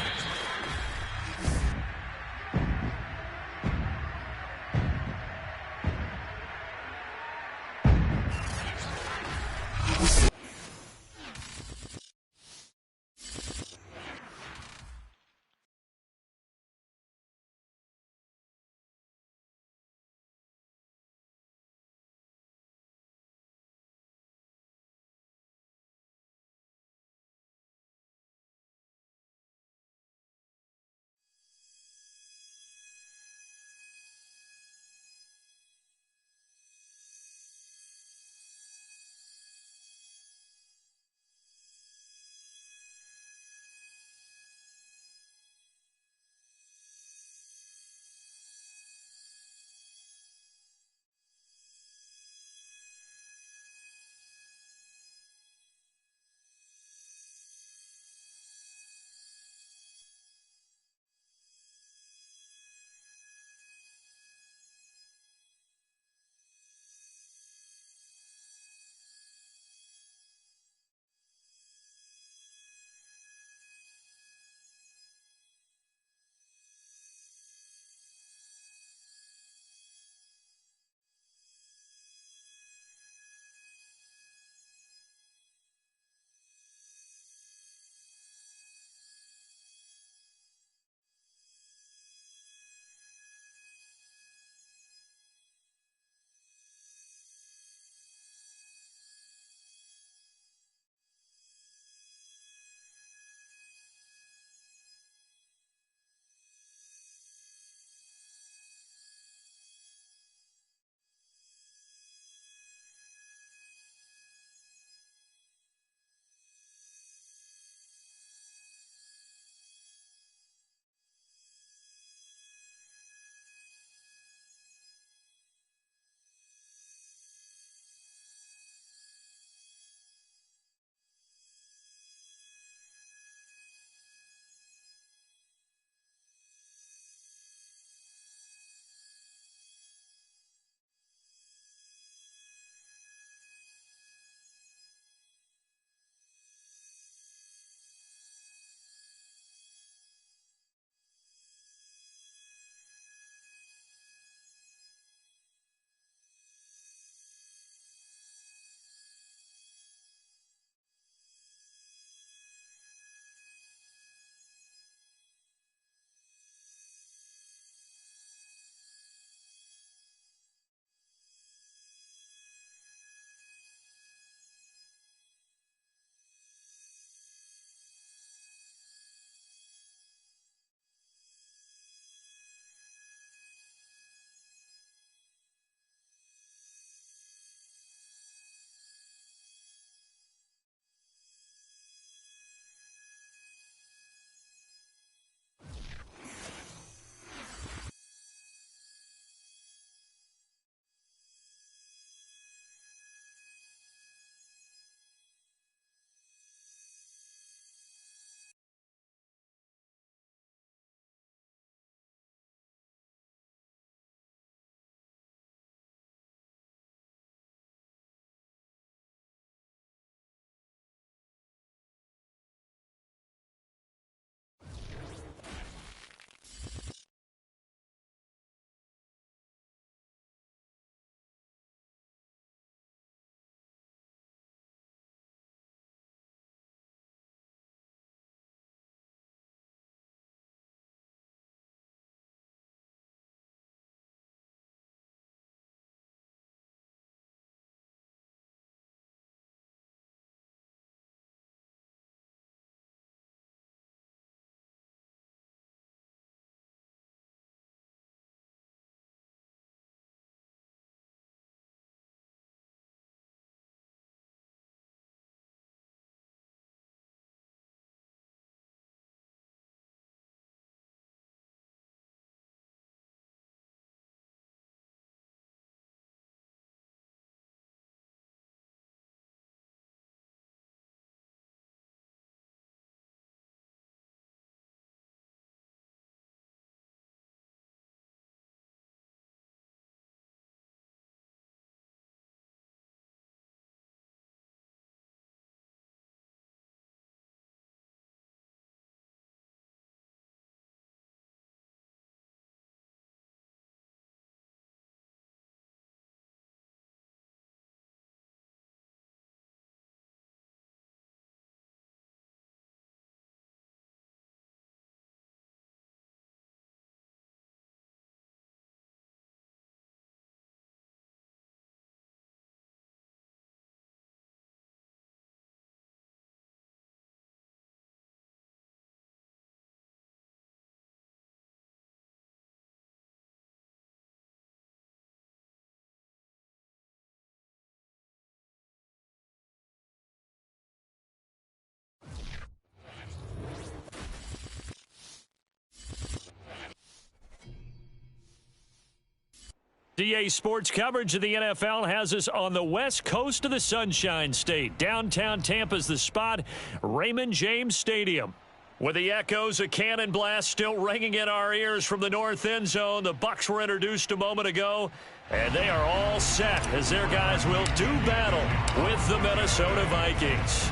DA Sports coverage of the NFL has us on the west coast of the Sunshine State. Downtown Tampa's the spot, Raymond James Stadium. With the echoes of cannon blast still ringing in our ears from the north end zone, the Bucs were introduced a moment ago, and they are all set as their guys will do battle with the Minnesota Vikings.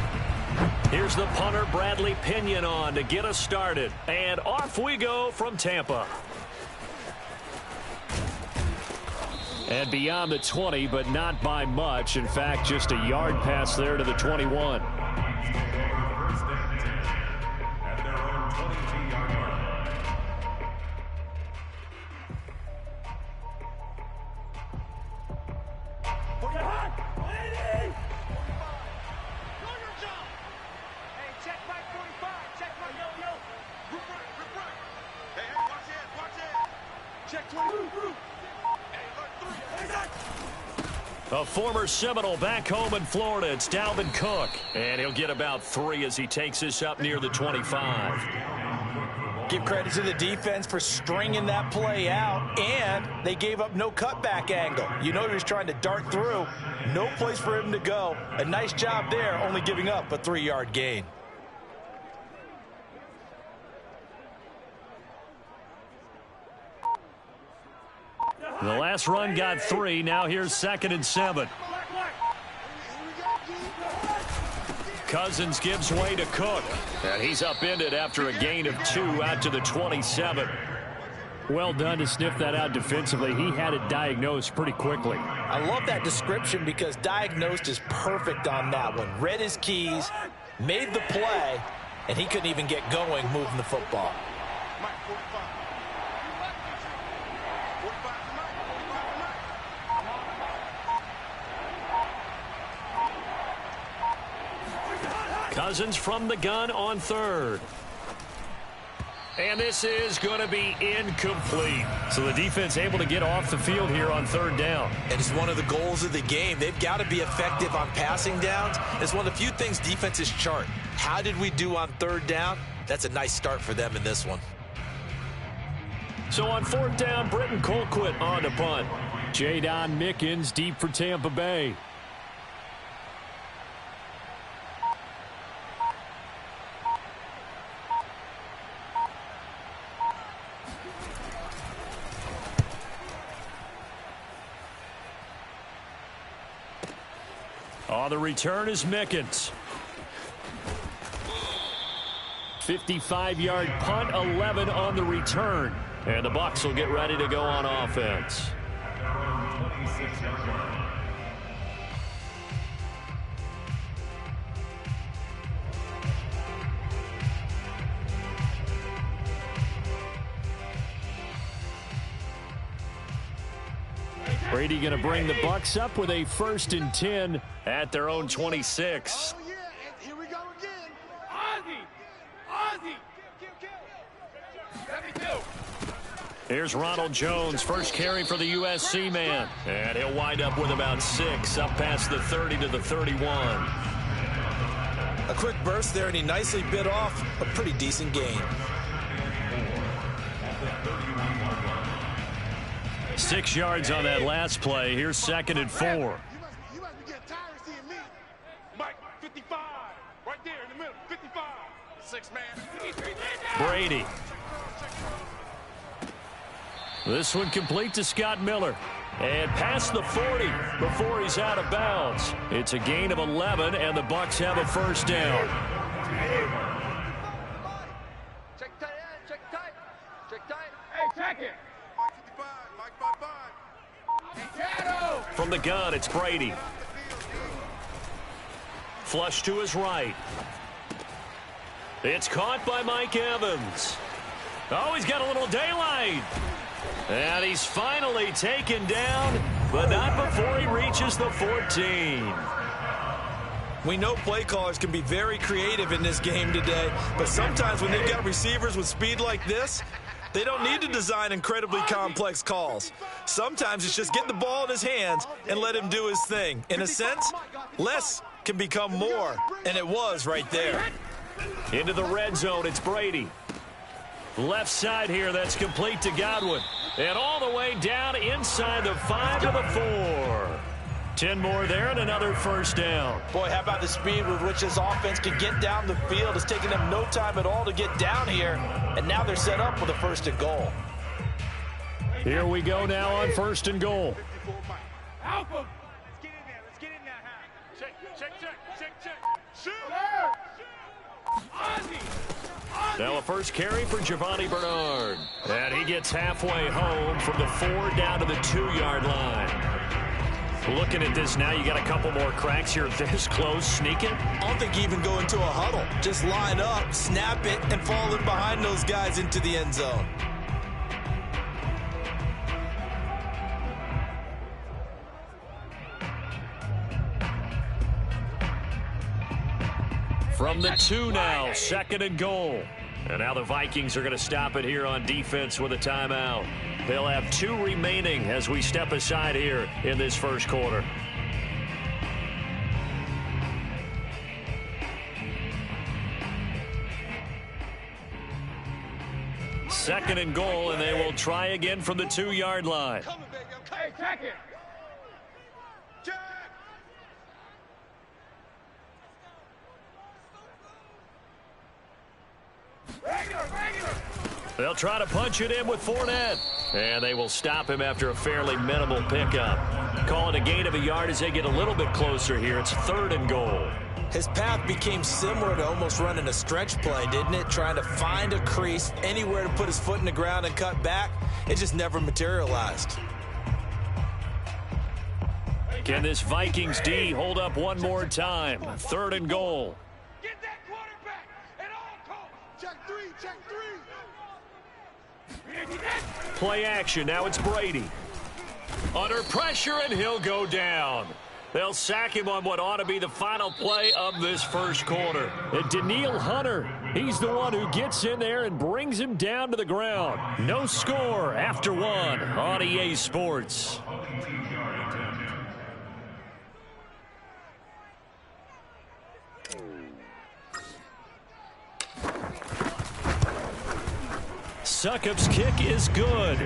Here's the punter, Bradley Pinion, on to get us started, and off we go from Tampa. And beyond the 20, but not by much. In fact, just a yard pass there to the 21. A former Seminole back home in Florida, it's Dalvin Cook. And he'll get about 3 as he takes this up near the 25.
Give credit to the defense for stringing that play out, and they gave up no cutback angle. You know he was trying to dart through. No place for him to go. A nice job there, only giving up a 3-yard gain.
The last run got 3. Now here's 2nd and 7. Cousins gives way to Cook. And he's upended after a gain of 2 out to the 27. Well done to sniff that out defensively. He had it diagnosed pretty quickly.
I love that description because diagnosed is perfect on that one. Read his keys, made the play, and he couldn't even get going moving the football.
Cousins from the gun on 3rd. And this is going to be incomplete. So the defense able to get off the field here on 3rd down.
And it's one of the goals of the game. They've got to be effective on passing downs. It's one of the few things defenses chart. How did we do on 3rd down? That's a nice start for them in this one.
So on 4th down, Britton Colquitt on to punt. Jadon Mickens deep for Tampa Bay. On the return is Mickens. 55-yard punt, 11 on the return. And the Bucs will get ready to go on offense. Brady going to bring the Bucs up with a 1st and 10 at their own 26.
Oh, yeah, and here we go again. Ozzie! 72.
Here's Ronald Jones, first carry for the USC man. And he'll wind up with about 6, up past the 30 to the 31.
A quick burst there, and he nicely bit off a pretty decent gain.
6 yards on that last play. Here's 2nd and 4.
You must be getting tired of seeing me. Mike, 55. Right there in the middle. 55. 6 man.
Brady. This one complete to Scott Miller. And past the 40 before he's out of bounds. It's a gain of 11, and the Bucs have a 1st down.
Check tight end. Check tight. Check tight. Hey, check it. Mike 55. Mike 55. Hey, Shadow.
From the gun, it's Brady. Flush to his right. It's caught by Mike Evans. Oh, he's got a little daylight. And he's finally taken down, but not before he reaches the 14.
We know play callers can be very creative in this game today, but sometimes when they've got receivers with speed like this, they don't need to design incredibly complex calls. Sometimes it's just get the ball in his hands and let him do his thing. In a sense, less can become more, and it was right there.
Into the red zone, it's Brady.
Left side here, that's complete to Godwin. And all the way down inside the 5 to the 4. 10 more there and another first down.
Boy, how about the speed with which this offense can get down the field? It's taking them no time at all to get down here. And now they're set up with a 1st and goal.
Here we go now on 1st and goal.
Help him. Let's get in there. Let's get in there. Check. Shoot.
Now a first carry for Giovanni Bernard. And he gets halfway home from the 4 down to the 2-yard line. Looking at this now, you got a couple more cracks here this close, sneaking.
I don't think you even go into a huddle. Just line up, snap it, and fall in behind those guys into the end zone.
From the 2 now, 2nd and goal. And now the Vikings are going to stop it here on defense with a timeout. They'll have 2 remaining as we step aside here in this first quarter. Second and goal, and they will try again from the 2-yard line.
Hey, check it.
They'll try to punch it in with Fournette. And they will stop him after a fairly minimal pickup. Call it a gain of a yard as they get a little bit closer here. It's 3rd and goal.
His path became similar to almost running a stretch play, didn't it? Trying to find a crease, anywhere to put his foot in the ground and cut back. It just never materialized.
Can this Vikings D hold up one more time? 3rd and goal.
Get that quarterback at all costs. Check 3.
Play action. Now it's Brady. Under pressure, and he'll go down. They'll sack him on what ought to be the final play of this first quarter.
And Danielle Hunter, he's the one who gets in there and brings him down to the ground. No score after 1 on EA Sports. Succop's kick is good.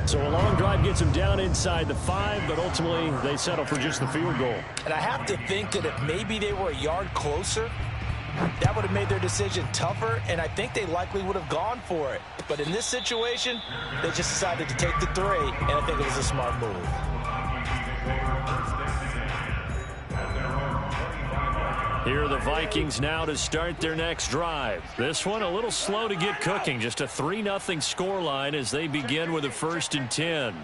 So a long drive gets him down inside the 5, but ultimately they settle for just the field goal.
And I have to think that if maybe they were a yard closer, that would have made their decision tougher, and I think they likely would have gone for it. But in this situation, they just decided to take the 3, and I think it was a smart move.
Here are the Vikings now to start their next drive. This one a little slow to get cooking. Just a 3-0 scoreline as they begin with a 1st and 10.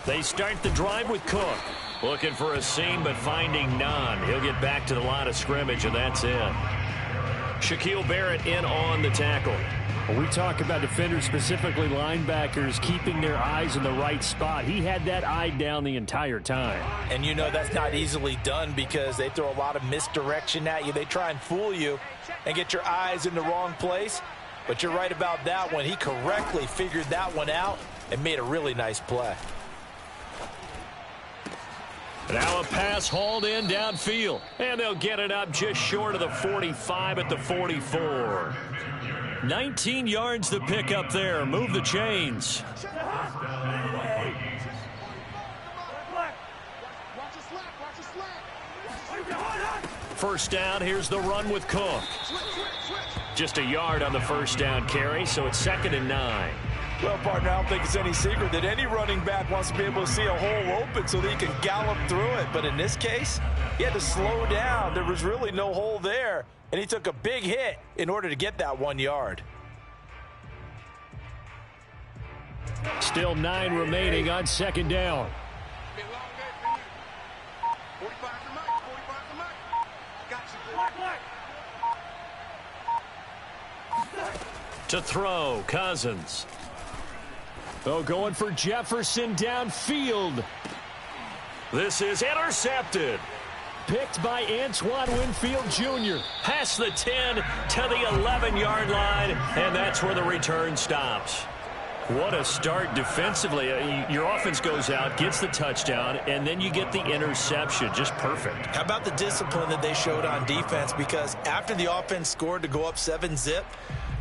They start the drive with Cook. Looking for a seam, but finding none. He'll get back to the line of scrimmage, and that's it. Shaquille Barrett in on the tackle.
We talk about defenders, specifically linebackers, keeping their eyes in the right spot. He had that eye down the entire time.
And you know that's not easily done because they throw a lot of misdirection at you. They try and fool you and get your eyes in the wrong place. But you're right about that one. He correctly figured that one out and made a really nice play.
Now a pass hauled in downfield. And they'll get it up just short of the 45 at the 44. 19 yards to pick up there. Move the chains. First down, here's the run with Cook. Just a yard on the first down carry, so it's 2nd and 9.
Well, partner, I don't think it's any secret that any running back wants to be able to see a hole open so that he can gallop through it. But in this case, he had to slow down. There was really no hole there, and he took a big hit in order to get that 1 yard.
Still 9 remaining on 2nd down.
To throw, Cousins.
Oh, going for Jefferson downfield.
This is intercepted.
Picked by Antoine Winfield Jr.
Past the 10 to the 11-yard line, and that's where the return stops.
What a start defensively. Your offense goes out, gets the touchdown, and then you get the interception. Just perfect.
How about the discipline that they showed on defense? Because after the offense scored to go up 7-zip,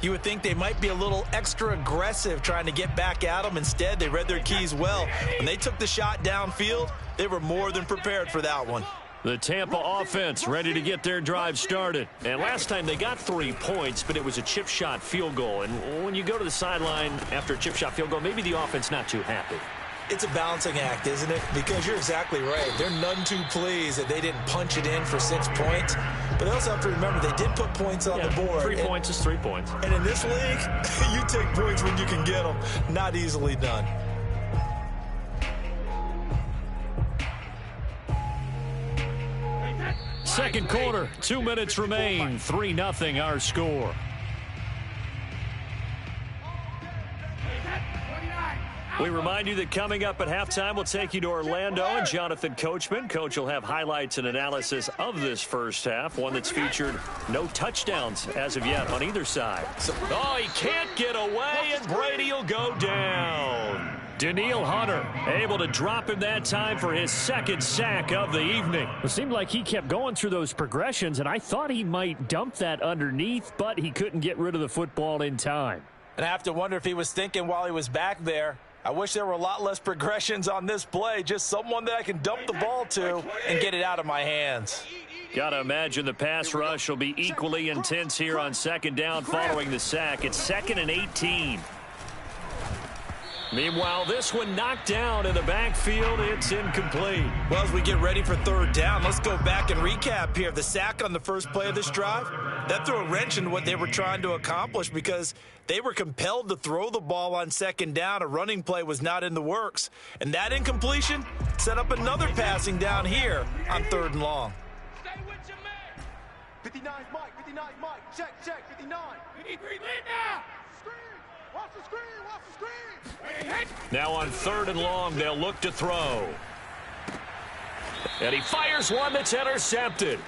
you would think they might be a little extra aggressive trying to get back at them. Instead, they read their keys well. When they took the shot downfield, they were more than prepared for that one.
The Tampa offense ready to get their drive started. And last time they got 3 points, but it was a chip shot field goal. And when you go to the sideline after a chip shot field goal, maybe the offense not too happy.
It's a balancing act, isn't it? Because you're exactly right. They're none too pleased that they didn't punch it in for 6 points. But they also have to remember they did put points on the board.
3 points is 3 points.
And in this league, you take points when you can get them. Not easily done.
Second quarter, 2 minutes remain. 3-0 our score. We remind you that coming up at halftime, we'll take you to Orlando and Jonathan Coachman. Coach will have highlights and analysis of this first half, one that's featured no touchdowns as of yet on either side. Oh, he can't get away, and Brady will go down. Danielle Hunter able to drop him that time for his second sack of the evening. It seemed like he kept going through those progressions, and I thought he might dump that underneath, but he couldn't get rid of the football in time.
And I have to wonder if he was thinking while he was back there, I wish there were a lot less progressions on this play, just someone that I can dump the ball to and get it out of my hands.
Got to imagine the pass rush will be equally intense here on second down following the sack. It's 2nd and 18. Meanwhile, this one knocked down in the backfield. It's incomplete.
Well, as we get ready for third down, let's go back and recap here. The sack on the first play of this drive, that threw a wrench in what they were trying to accomplish because they were compelled to throw the ball on second down. A running play was not in the works. And that incompletion set up another passing down here on 3rd and long.
Stay with your man.
59 Mike, 59 Mike, check, 59.
We need 3 men now. Screen. Watch the screen.
Now on 3rd and long, they'll look to throw. And he fires one that's intercepted.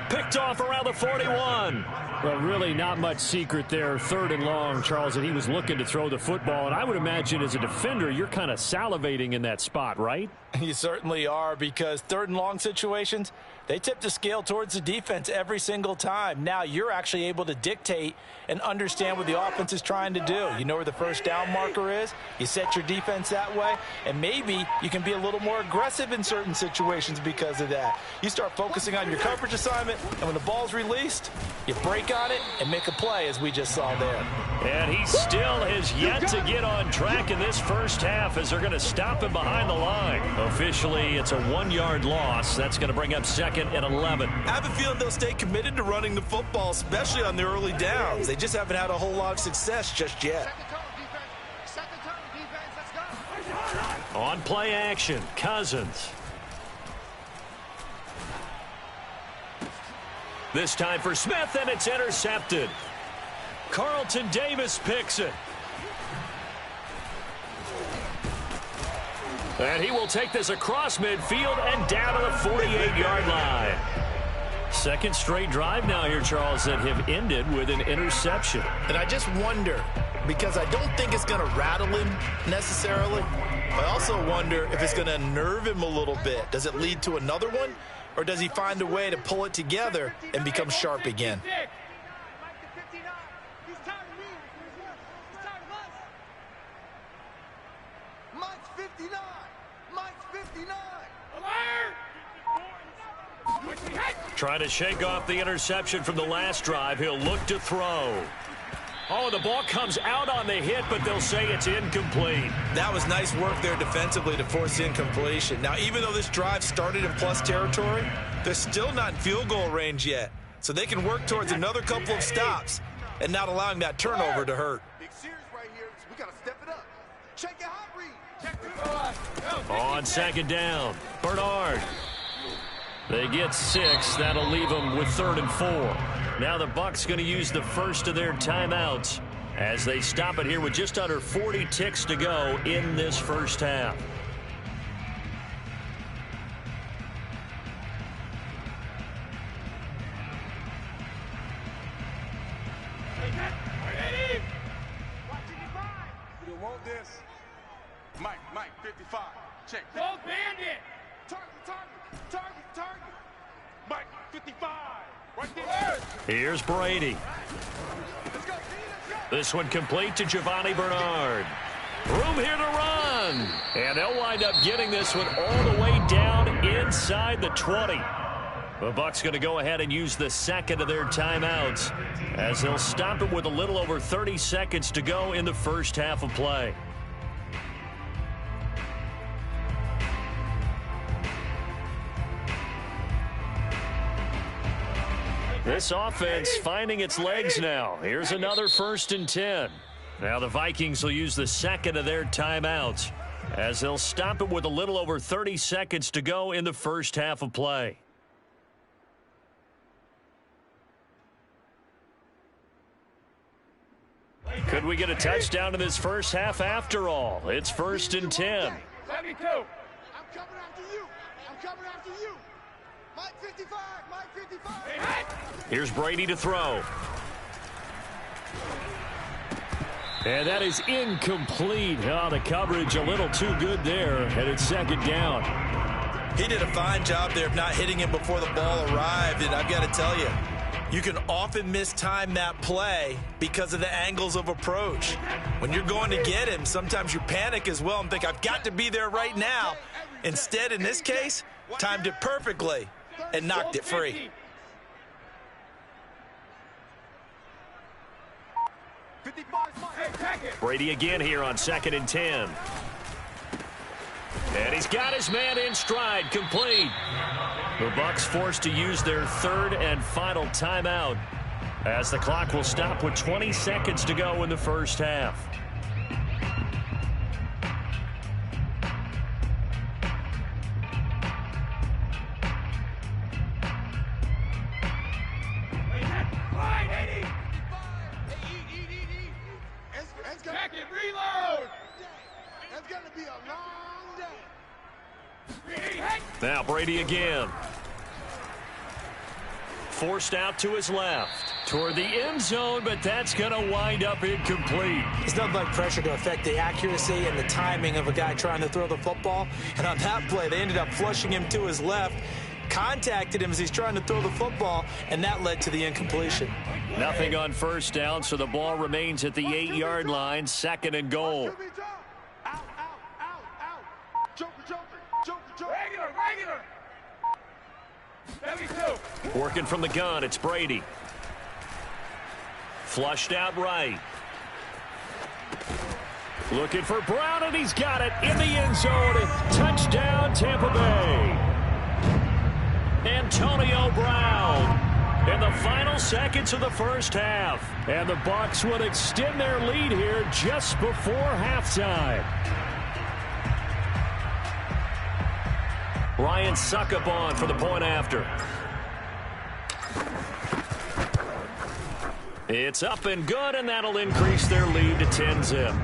Picked off around the 41. Well, really not much secret there. 3rd and long, Charles, that he was looking to throw the football. And I would imagine as a defender, you're kind of salivating in that spot, right?
You certainly are, because 3rd and long situations, they tip the scale towards the defense every single time. Now you're actually able to dictate and understand what the offense is trying to do. You know where the first down marker is. You set your defense that way, and maybe you can be a little more aggressive in certain situations because of that. You start focusing on your coverage assignment, and when the ball's released, you break on it and make a play, as we just saw there.
And he still has yet to get on track in this first half as they're going to stop him behind the line. Officially, it's a 1-yard loss. That's going to bring up 2nd and 11.
I have a feeling they'll stay committed to running the football, especially on the early downs. They just haven't had a whole lot of success just yet.
Second tone defense. Let's go.
On play action, Cousins. This time for Smith, and it's intercepted. Carlton Davis picks it. And he will take this across midfield and down to the 48-yard line. Second straight drive now here, Charles, that have ended with an interception.
And I just wonder, because I don't think it's going to rattle him necessarily, I also wonder if it's going to unnerve him a little bit. Does it lead to another one, or does he find a way to pull it together and become sharp again?
Mike's 59. Mike's 59.
Trying to shake off the interception from the last drive. He'll look to throw. Oh, the ball comes out on the hit, but they'll say it's incomplete.
That was nice work there defensively to force incompletion. Now, even though this drive started in plus territory, they're still not in field goal range yet. So they can work towards another couple of stops and not allowing that turnover to hurt.
Big series right here, so we got to step it up. Check your hot read.
On second down, Bernard. They get 6. That'll leave them with 3rd and 4. Now the Bucs going to use the first of their timeouts as they stop it here with just under 40 ticks to go in this first half.
You'll want this. Mike, 55. Check.
Go bandit!
Target. Mike, 55. Right there.
Here's Brady.
Let's go.
This one complete to Giovanni Bernard. Room here to run. And they'll wind up getting this one all the way down inside the 20. The Bucs going to go ahead and use the second of their timeouts as they'll stop it with a little over 30 seconds to go in the first half of play. This offense finding its legs now. Here's another 1st and 10. Now the Vikings will use the second of their timeouts as they'll stop it with a little over 30 seconds to go in the first half of play. Could we get a touchdown in this first half after all? It's 1st and 10.
72.
I'm coming after you. Mike 55.
Here's Brady to throw.
And that is incomplete. Oh, the coverage a little too good there, and it's 2nd down.
He did a fine job there of not hitting him before the ball arrived, and I've got to tell you, you can often mistime that play because of the angles of approach. When you're going to get him, sometimes you panic as well and think, I've got to be there right now. Instead, in this case, timed it perfectly and knocked it free.
Brady again here on 2nd and 10. And he's got his man in stride, complete. The Bucs forced to use their 3rd and final timeout as the clock will stop with 20 seconds to go in the first half.
Back and reload!
It's gonna be a long day.
Now Brady again. Forced out to his left. Toward the end zone, but that's going to wind up incomplete.
It's nothing like pressure to affect the accuracy and the timing of a guy trying to throw the football. And on that play, they ended up flushing him to his left, contacted him as he's trying to throw the football, and that led to the incompletion.
Nothing on 1st down, so the ball remains at the 8-yard line, 2nd and goal.
Out. Joker.
Regular! 72.
Working from the gun, it's Brady. Flushed out right. Looking for Brown, and he's got it in the end zone. Touchdown, Tampa Bay. Antonio Brown in the final seconds of the first half. And the Bucs would extend their lead here just before halftime. Ryan Suckup on for the point after. It's up and good, and that'll increase their lead to 10-zip.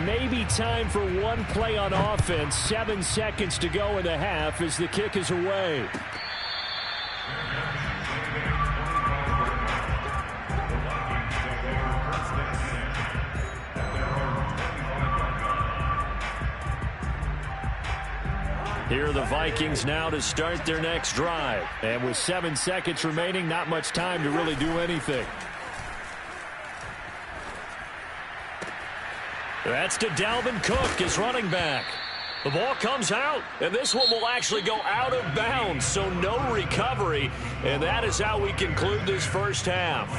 Maybe time for one play on offense. 7 seconds to go in the half as the kick is away. Here are the Vikings now to start their next drive. And with 7 seconds remaining, not much time to really do anything. That's to Dalvin Cook, his running back. The ball comes out, and this one will actually go out of bounds, so no recovery. And that is how we conclude this first half.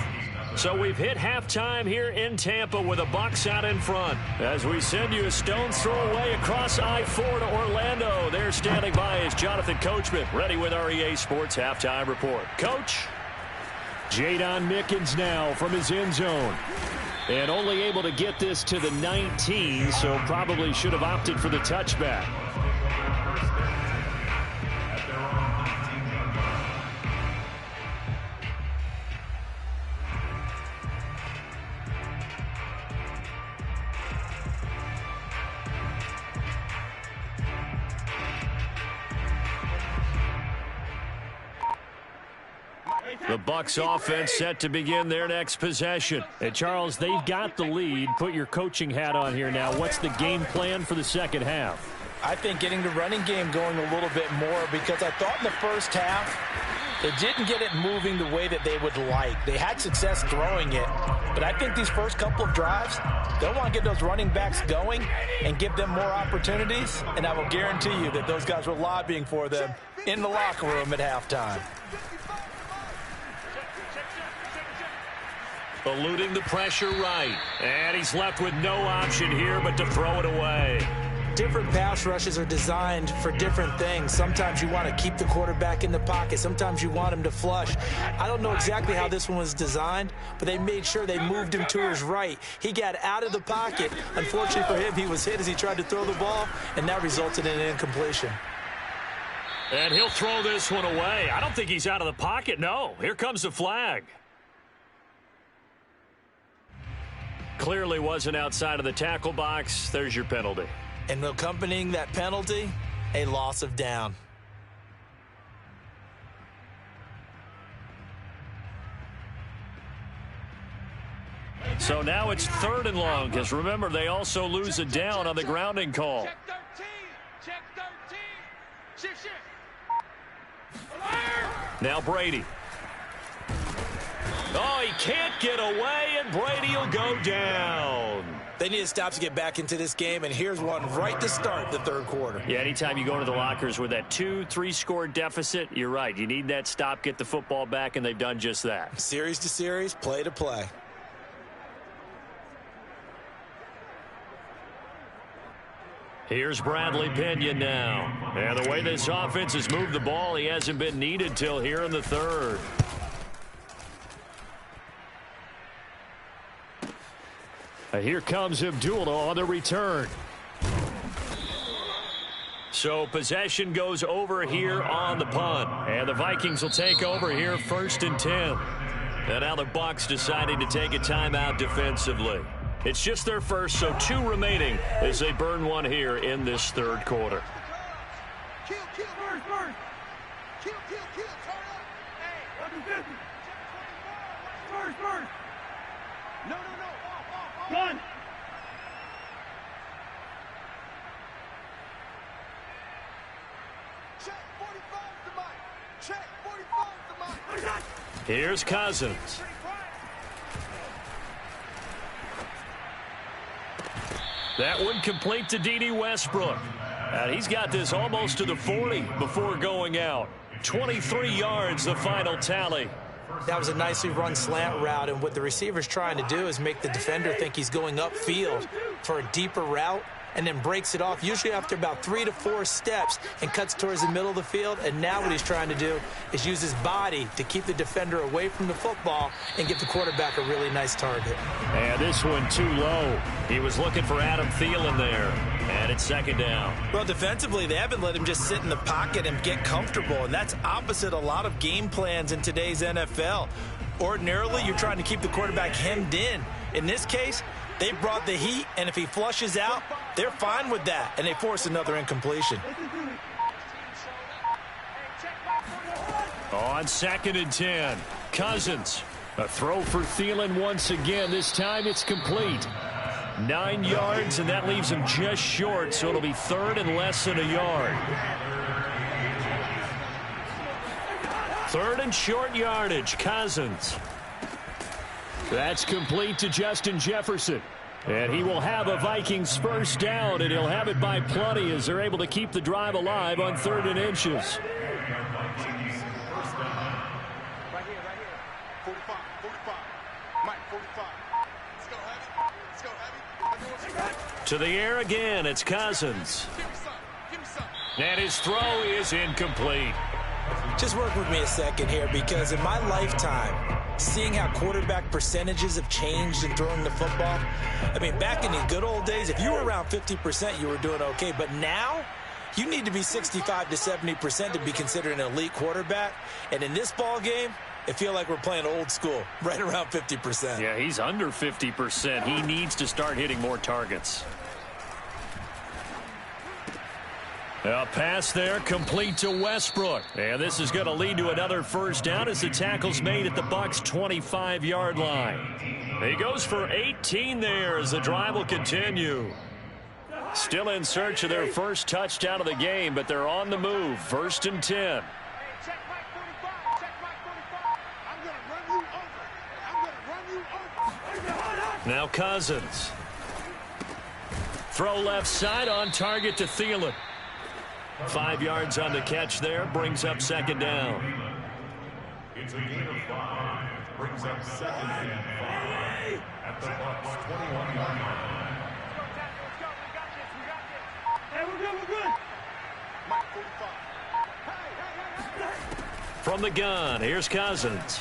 So we've hit halftime here in Tampa with the Bucs out in front. As we send you a stone's throw away across I-4 to Orlando. There standing by is Jonathan Coachman, ready with our EA Sports Halftime Report. Coach?
Jadon Mickens now from his end zone. And only able to get this to the 19, so probably should have opted for the touchback. The Bucs offense set to begin their next possession. And Charles, they've got the lead. Put your coaching hat on here now. What's the game plan for the second half?
I think getting the running game going a little bit more, because I thought in the first half they didn't get it moving the way that they would like. They had success throwing it, but I think these first couple of drives, they'll want to get those running backs going and give them more opportunities, and I will guarantee you that those guys were lobbying for them in the locker room at halftime.
Eluding the pressure right. And he's left with no option here but to throw it away.
Different pass rushes are designed for different things. Sometimes you want to keep the quarterback in the pocket. Sometimes you want him to flush. I don't know exactly how this one was designed, but they made sure they moved him to his right. He got out of the pocket. Unfortunately for him, he was hit as he tried to throw the ball, and that resulted in an incompletion.
And he'll throw this one away. I don't think he's out of the pocket. No, here comes the flag. Clearly wasn't outside of the tackle box. There's your penalty.
And accompanying that penalty, a loss of down.
So now it's 3rd and long, because remember, they also lose a down on the grounding call.
Check 13. Check 13. Shift.
Now Brady.
Oh, he can't get away, and Brady will go down.
They need a stop to get back into this game, and here's one right to start the third quarter.
Yeah, anytime you go into the lockers with that 2-3 score deficit, you're right. You need that stop, get the football back, and they've done just that.
Series to series, play to play.
Here's Bradley Pinion now. And the way this offense has moved the ball, he hasn't been needed till here in the third. Here comes Abdullah on the return. So possession goes over here on the punt. And the Vikings will take over here 1st and 10. And now the Bucs deciding to take a timeout defensively. It's just their first, so 2 remaining as they burn one here in this third quarter.
Kill. First. Kill. Turn up. Hey, up to 50. First. No. Off. Run.
Check 45 the mic. Check 45 the mic.
Here's Cousins. That one complete to Dede Westbrook. And he's got this almost to the 40 before going out. 23 yards, the final tally.
That was a nicely run slant route, and what the receiver's trying to do is make the defender think he's going upfield for a deeper route, and then breaks it off, usually after about 3 to 4 steps, and cuts towards the middle of the field. And now what he's trying to do is use his body to keep the defender away from the football and give the quarterback a really nice target.
And this one too low. He was looking for Adam Thielen there. And it's 2nd down.
Well, defensively, they haven't let him just sit in the pocket and get comfortable, and that's opposite a lot of game plans in today's NFL. Ordinarily, you're trying to keep the quarterback hemmed in. In this case, they brought the heat, and if he flushes out, they're fine with that, and they force another incompletion.
On 2nd and 10, Cousins. A throw for Thielen once again. This time it's complete. 9 yards, and that leaves him just short, so it'll be 3rd and less than a yard. 3rd and short yardage, Cousins. That's complete to Justin Jefferson. And he will have a Vikings first down, and he'll have it by plenty as they're able to keep the drive alive on 3rd and inches.
Right here. 45. Mike, 45. Let's go,
To the air again, it's Cousins.
Give me some.
And his throw is incomplete.
Just work with me a second here, because in my lifetime, seeing how quarterback percentages have changed in throwing the football, I mean, back in the good old days, if you were around 50%, you were doing okay. But now, you need to be 65 to 70% to be considered an elite quarterback. And in this ball game, I feel like we're playing old school, right around 50%.
Yeah, he's under 50%. He needs to start hitting more targets. A pass there, complete to Westbrook. And this is going to lead to another first down as the tackle's made at the Bucs' 25-yard line. He goes for 18 there as the drive will continue. Still in search of their first touchdown of the game, but they're on the move. 1st and 10.
Check Mike 45. Check Mike 45. I'm going to run you over. I'm going to run you over.
Now Cousins. Throw left side, on target to Thielen. 5 yards on the catch there, brings up 2nd down.
It's a gain of 5. Brings up 2nd and 5 at the Bucs' 21-yard line.
Let's go. We got this. We got this. Hey, we're good.
Mike 45.
From the gun, here's Cousins.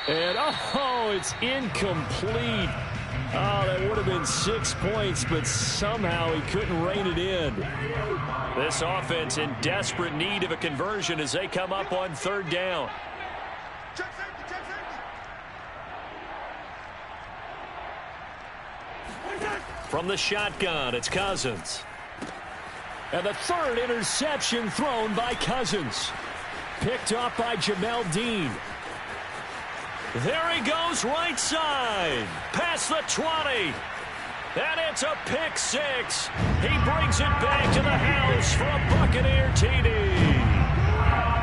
And, it's incomplete. Oh, that would have been 6 points, but somehow he couldn't rein it in. This offense in desperate need of a conversion as they come up on 3rd down.
Check safety, check safety.
From the shotgun, it's Cousins. And the 3rd interception thrown by Cousins. Picked off by Jamel Dean. There he goes, right side. Past the 20. And it's a pick 6. He brings it back to the house for a Buccaneer TD.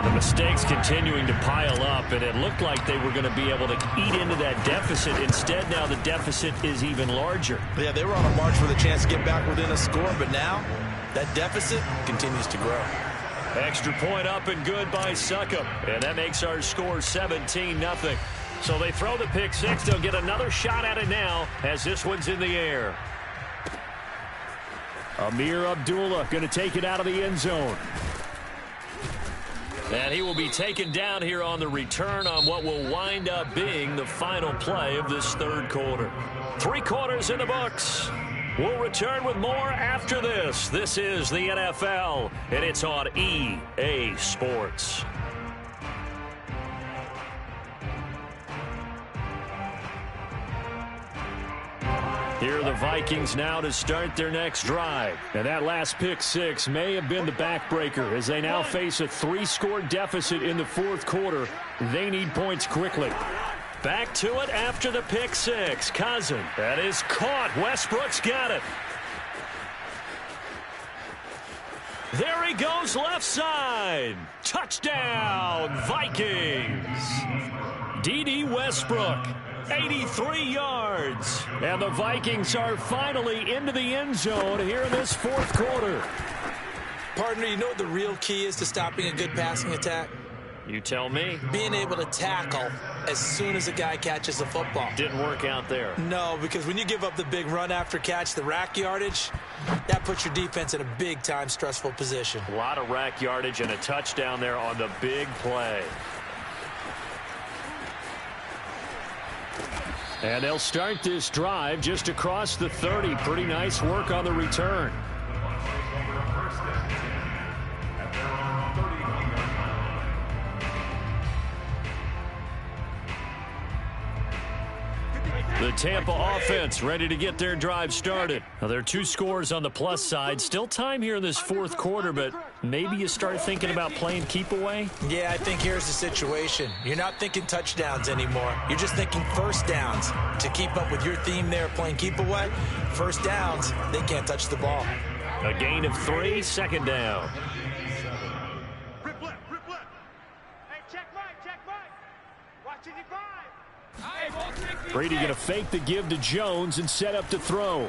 The mistakes continuing to pile up, and it looked like they were going to be able to eat into that deficit. Instead, now the deficit is even larger.
Yeah, they were on a march with a chance to get back within a score, but now that deficit continues to grow.
Extra point up and good by Succop. And that makes our score 17-0. So they throw the pick 6. They'll get another shot at it now as this one's in the air. Amir Abdullah going to take it out of the end zone. And he will be taken down here on the return on what will wind up being the final play of this 3rd quarter. 3 quarters in the books. We'll return with more after this. This is the NFL, and it's on EA Sports. Here are the Vikings now to start their next drive. And that last pick 6 may have been the backbreaker as they now face a 3-score deficit in the 4th quarter. They need points quickly. Back to it after the pick 6. Cousins. That is caught. Westbrook's got it. There he goes left side. Touchdown, Vikings. D.D. Westbrook. 83 yards. And the Vikings are finally into the end zone here in this 4th quarter.
Partner, you know what the real key is to stopping a good passing attack?
You tell me.
Being able to tackle as soon as a guy catches the football.
Didn't work out there.
No, because when you give up the big run after catch, the rack yardage, that puts your defense in a big-time stressful position.
A lot of rack yardage and a touchdown there on the big play. And they'll start this drive just across the 30. Pretty nice work on the return. The Tampa offense ready to get their drive started. Now, there are 2 scores on the plus side. Still time here in this 4th quarter, but maybe you start thinking about playing keep away?
Yeah, I think here's the situation. You're not thinking touchdowns anymore. You're just thinking first downs. To keep up with your theme there, playing keep away, first downs, they can't touch the ball.
A gain of 3, 2nd down.
Rip left. Hey, check Mike. Watching you 5.
Brady going to fake the give to Jones and set up to throw.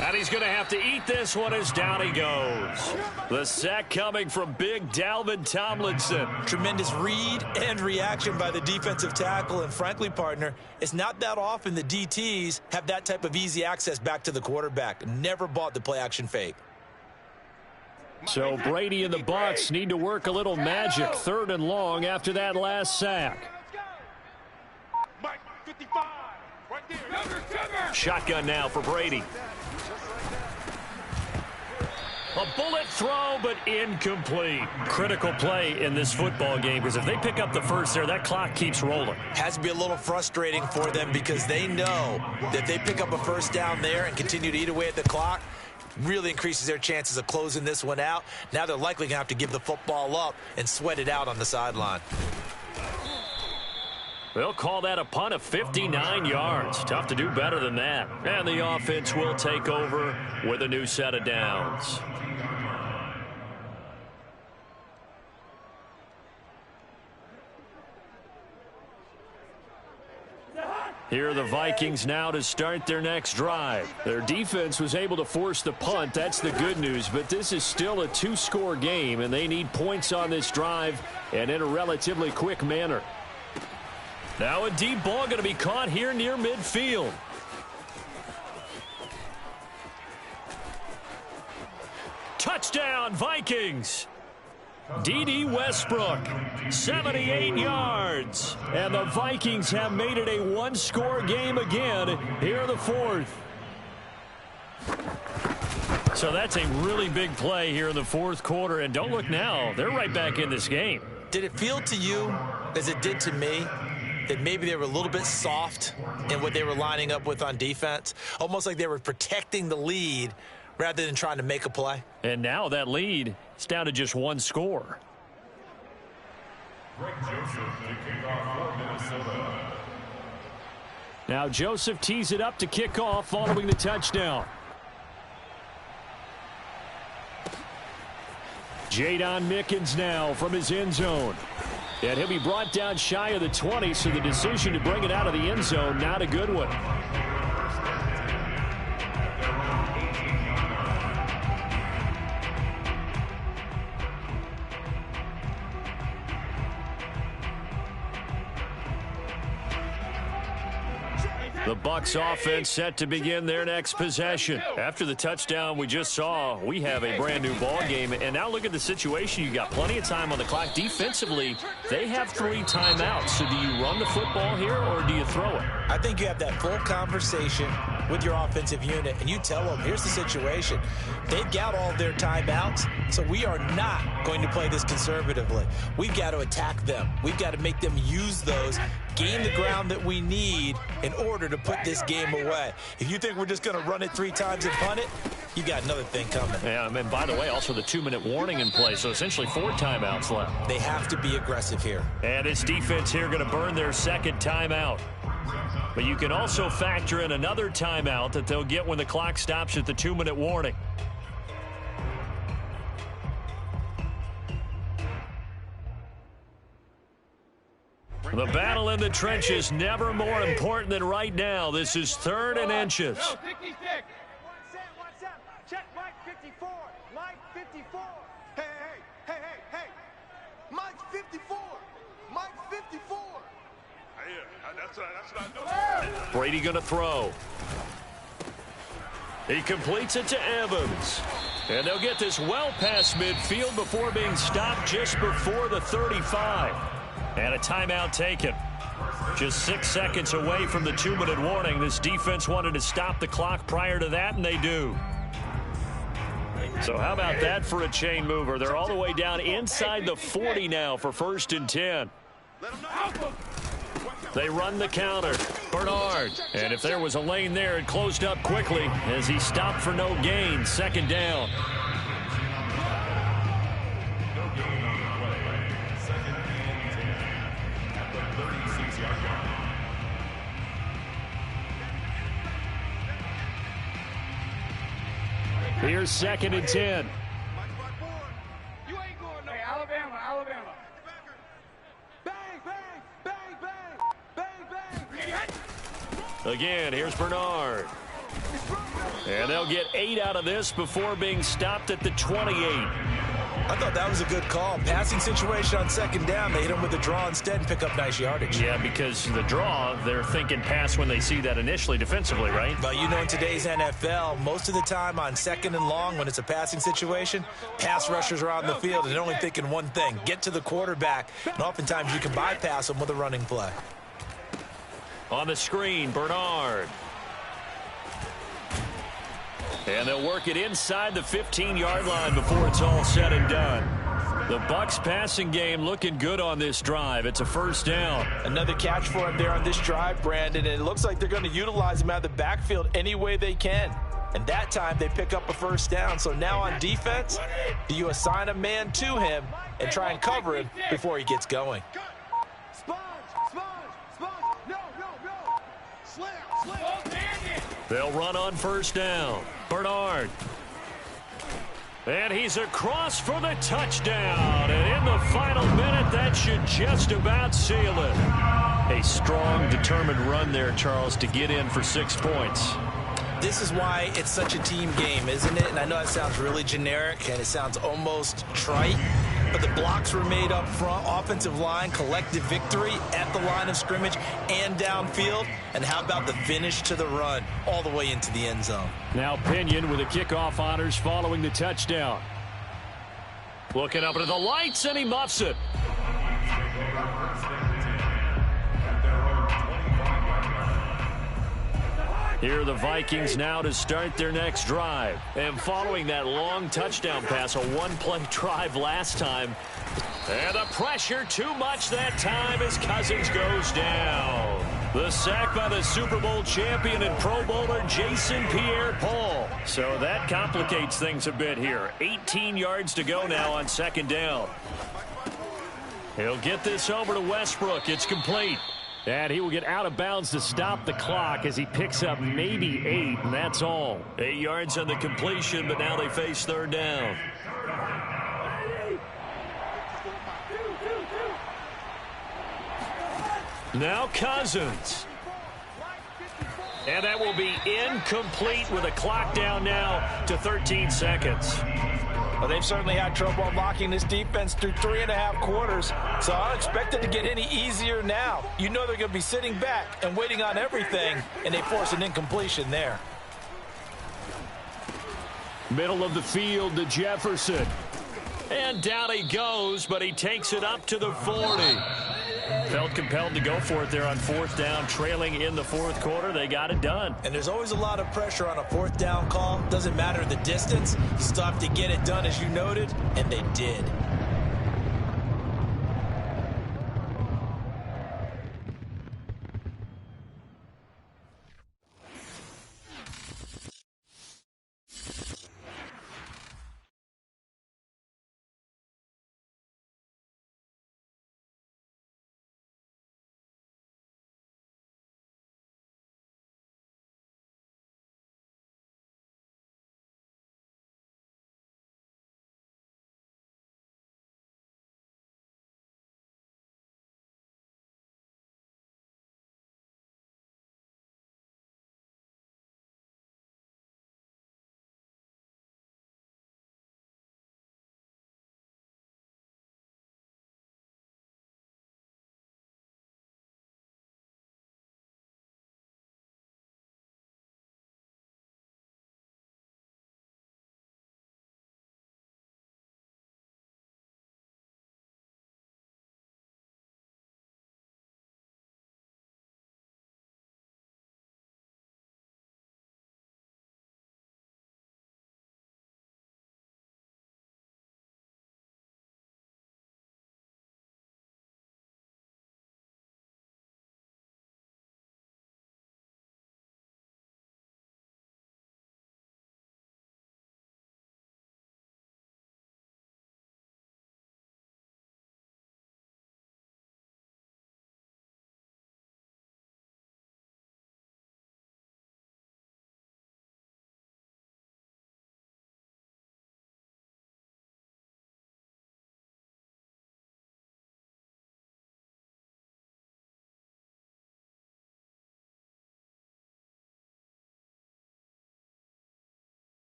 And he's going to have to eat this one as down he goes. The sack coming from big Dalvin Tomlinson.
Tremendous read and reaction by the defensive tackle. And frankly, partner, it's not that often the DTs have that type of easy access back to the quarterback. Never bought the play action fake.
So Brady and the Bucs need to work a little magic. 3rd and long after that last sack.
Mike 55. Right there.
Shotgun now for Brady. A bullet throw, but incomplete. Critical play in this football game, because if they pick up the first there, that clock keeps rolling.
Has to be a little frustrating for them because they know that they pick up a first down there and continue to eat away at the clock, really increases their chances of closing this one out. Now they're likely going to have to give the football up and sweat it out on the sideline.
They'll call that a punt of 59 yards. Tough to do better than that. And the offense will take over with a new set of downs. Here are the Vikings now to start their next drive. Their defense was able to force the punt. That's the good news. But this is still a two-score game, and they need points on this drive and in a relatively quick manner. Now a deep ball going to be caught here near midfield. Touchdown, Vikings. D.D. Westbrook, 78 yards. And the Vikings have made it a one-score game again here in the fourth. So that's a really big play here in the fourth quarter. And don't look now, they're right back in this game.
Did it feel to you, as it did to me, that maybe they were a little bit soft in what they were lining up with on defense? Almost like they were protecting the lead rather than trying to make a play.
And now that lead is down to just one score.
Greg Joseph to kick off for Minnesota.
Now Joseph tees it up to kick off following the touchdown. Jadon Mickens now from his end zone. And he'll be brought down shy of the 20, so the decision to bring it out of the end zone, not a good one. The Bucs offense set to begin their next possession. After the touchdown we just saw, we have a brand new ball game. And now look at the situation. You got plenty of time on the clock. Defensively, they have 3 timeouts. So do you run the football here or do you throw it?
I think you have that full conversation with your offensive unit, and you tell them, here's the situation. They've got all of their timeouts, so we are not going to play this conservatively. We've got to attack them. We've got to make them use those, gain the ground that we need in order to put this game away. If you think we're just going to run it 3 times and punt it, you got another thing coming.
Yeah, and by the way, also the 2-minute warning in play, so essentially 4 timeouts left.
They have to be aggressive here.
And this defense here going to burn their second timeout. But you can also factor in another timeout that they'll get when the clock stops at the 2-minute warning. The battle in the trenches, never more important than right now. This is 3rd and inches.
Check Mike 54. Mike 54. Hey. Mike 54. Mike 54.
That's what I know.
Brady going to throw. He completes it to Evans. And they'll get this well past midfield before being stopped just before the 35. And a timeout taken. Just 6 seconds away from the 2-minute warning. This defense wanted to stop the clock prior to that, and they do. So how about that for a chain mover? They're all the way down inside the 40 now for 1st and 10. They run the counter. Bernard. And if there was a lane there, it closed up quickly as he stopped for no gain. 2nd down.
No gain on the play. 2nd and 10 at the 36-yard line.
Here's 2nd and 10.
You ain't going no. Hey, Alabama. Bang, bang, bang, bang, bang, bang.
Again, here's Bernard. And they'll get 8 out of this before being stopped at the 28.
I thought that was a good call. Passing situation on 2nd down. They hit him with the draw instead and pick up nice yardage.
Yeah, because the draw, they're thinking pass when they see that initially defensively, right?
But you know, in today's NFL, most of the time on 2nd and long, when it's a passing situation, pass rushers are on the field and they're only thinking one thing, get to the quarterback. And oftentimes you can bypass them with a running play.
On the screen, Bernard. And they'll work it inside the 15-yard line before it's all said and done. The Bucs passing game looking good on this drive. It's a first down.
Another catch for him there on this drive, Brandon, and it looks like they're going to utilize him out of the backfield any way they can. And that time they pick up a first down. So now on defense, do you assign a man to him and try and cover him before he gets going?
Sponge, sponge, sponge. No, no, no. Slam, slam.
They'll run on first down. Bernard. And he's across for the touchdown. And in the final minute, that should just about seal it. A strong, determined run there, Charles, to get in for 6 points.
This is why it's such a team game, isn't it? And I know that sounds really generic and it sounds almost trite, but the blocks were made up front, offensive line, collective victory at the line of scrimmage and downfield. And how about the finish to the run all the way into the end zone?
Now Pinion with the kickoff honors following the touchdown. Looking up into the lights, and he muffs it. Here are the Vikings now to start their next drive. And following that long touchdown pass, a one-play drive last time. And the pressure too much that time as Cousins goes down. The sack by the Super Bowl champion and Pro Bowler Jason Pierre-Paul. So that complicates things a bit here. 18 yards to go now on second down. He'll get this over to Westbrook. It's complete. And he will get out of bounds to stop the clock as he picks up maybe 8, and that's all. 8 yards on the completion, but now they face third down. Now Cousins. And that will be incomplete with a clock down now to 13 seconds.
Well, they've certainly had trouble unlocking this defense through 3.5 quarters, so I don't expect it to get any easier now. You know they're going to be sitting back and waiting on everything, and they force an incompletion there.
Middle of the field to Jefferson. And down he goes, but he takes it up to the 40. Felt compelled to go for it there on fourth down, trailing in the fourth quarter. They got it done.
And there's always a lot of pressure on a fourth down call. Doesn't matter the distance. You still have to get it done, as you noted, and they did.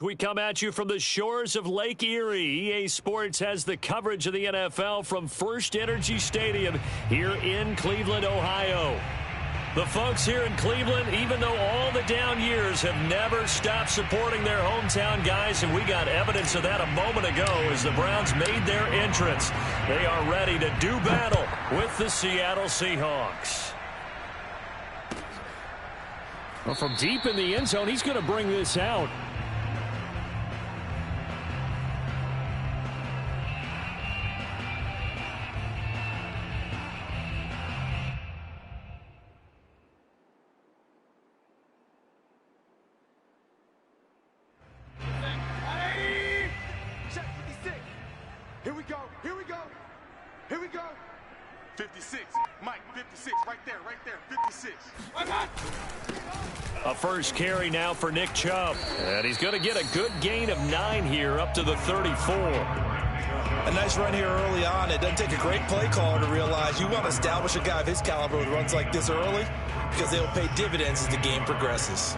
We come at you from the shores of Lake Erie. EA Sports has the coverage of the NFL from First Energy Stadium here in Cleveland, Ohio. The folks here in Cleveland, even though all the down years, have never stopped supporting their hometown guys, and we got evidence of that a moment ago as the Browns made their entrance. They are ready to do battle with the Seattle Seahawks. Well, from deep in the end zone, he's going to bring this out.
Check 56. Here we go. Here we go. Here we go. 56. Mike, 56. Right there. 56.
A first carry now for Nick Chubb. And he's going to get a good gain of 9 here up to the 34.
A nice run here early on. It doesn't take a great play caller to realize you want to establish a guy of his caliber with runs like this early because they'll pay dividends as the game progresses.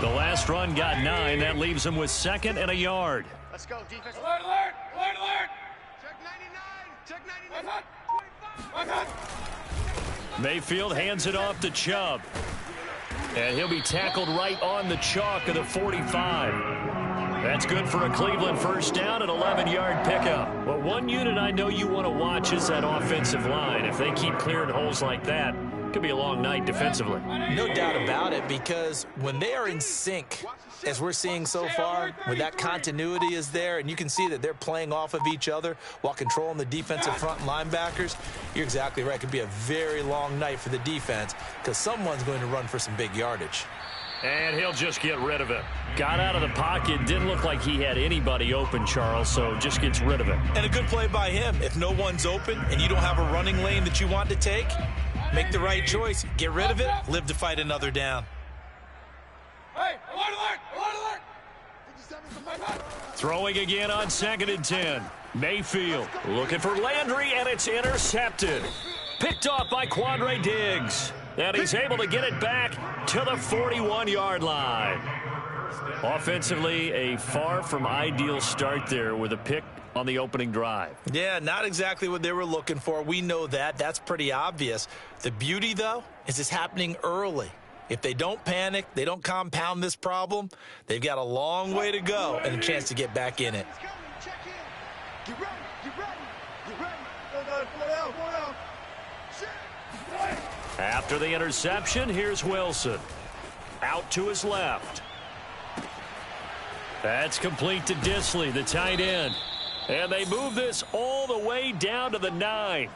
The last run got 9. That leaves him with 2nd and a yard.
Let's go, defense.
Alert, alert, alert, alert.
Check 99. Check 99. 25.
Mayfield hands it off to Chubb. And he'll be tackled right on the chalk of the 45. That's good for a Cleveland first down and 11-yard pickup. Well, one unit I know you want to watch is that offensive line. If they keep clearing holes like that, it could be a long night defensively.
No doubt about it, because when they are in sync, as we're seeing so far, when that continuity is there and you can see that they're playing off of each other while controlling the defensive front and linebackers, you're exactly right. It could be a very long night for the defense because someone's going to run for some big yardage.
And he'll just get rid of it. Got out of the pocket. Didn't look like he had anybody open, Charles, so just gets rid of it.
And a good play by him. If no one's open and you don't have a running lane that you want to take, make the right choice. Get rid of it. Live to fight another down.
Hey, alert, alert, alert, alert.
Throwing again on 2nd and 10. Mayfield looking for Landry, and it's intercepted. Picked off by Quandre Diggs. And he's able to get it back to the 41-yard line. Offensively, a far from ideal start there with a pick on the opening drive.
Yeah, not exactly what they were looking for. We know that. That's pretty obvious. The beauty, though, is it's happening early. If they don't panic, they don't compound this problem, they've got a long way to go and a chance to get back in it.
Check in. Get ready. Get ready. Get ready. Go down. Go down.
After the interception, here's Wilson. Out to his left. That's complete to Disley, the tight end. And they move this all the way down to the 9.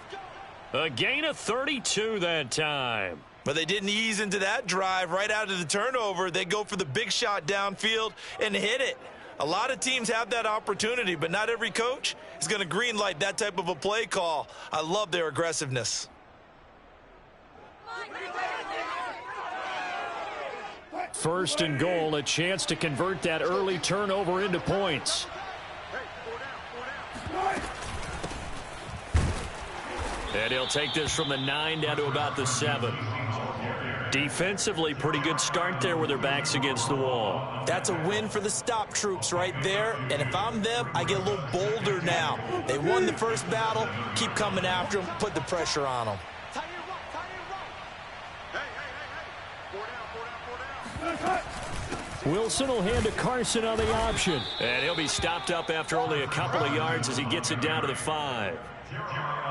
A gain of 32 that time.
But they didn't ease into that drive right out of the turnover. They go for the big shot downfield and hit it. A lot of teams have that opportunity, but not every coach is going to green light that type of a play call. I love their aggressiveness.
First and goal, a chance to convert that early turnover into points. And he'll take this from the 9 down to about the 7. Defensively, pretty good start there with their backs against the wall.
That's a win for the stop troops right there. And if I'm them, I get a little bolder now. They won the first battle. Keep coming after them. Put the pressure on them.
Wilson will hand to Carson on the option. And he'll be stopped up after only a couple of yards as he gets it down to the 5.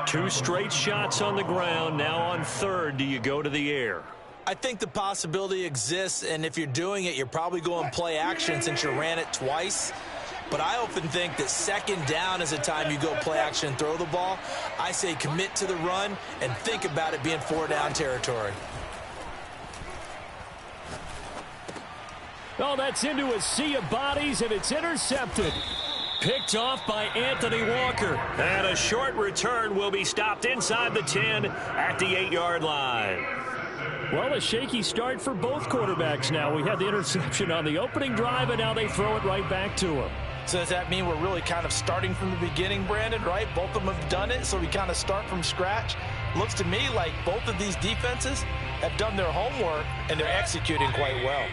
2 straight shots on the ground. Now on 3rd, do you go to the air?
I think the possibility exists, and if you're doing it, you're probably going play action since you ran it twice. But I often think that 2nd down is the time you go play action and throw the ball. I say commit to the run and think about it being 4-down territory.
Oh, that's into a sea of bodies, and it's intercepted. Picked off by Anthony Walker. And a short return will be stopped inside the 10 at the 8-yard line. Well, a shaky start for both quarterbacks now. We had the interception on the opening drive, and now they throw it right back to him.
So does that mean we're really kind of starting from the beginning, Brandon, right? Both of them have done it, so we kind of start from scratch. Looks to me like both of these defenses have done their homework, and they're executing quite well.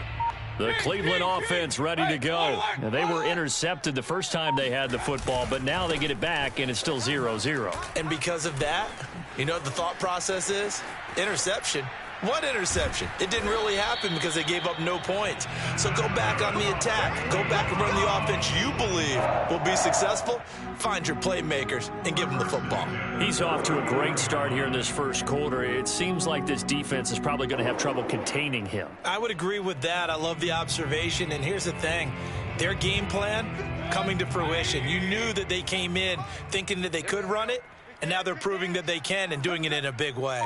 The Cleveland offense ready to go. Now, they were intercepted the first time they had the football, but now they get it back, and it's still 0-0.
And because of that, you know what the thought process is? Interception. What interception? It didn't really happen because they gave up no points. So go back on the attack. Go back and run the offense you believe will be successful. Find your playmakers and give them the football.
He's off to a great start here in this first quarter. It seems like this defense is probably going to have trouble containing him.
I would agree with that. I love the observation. And here's the thing. Their game plan coming to fruition. You knew that they came in thinking that they could run it, and now they're proving that they can and doing it in a big way.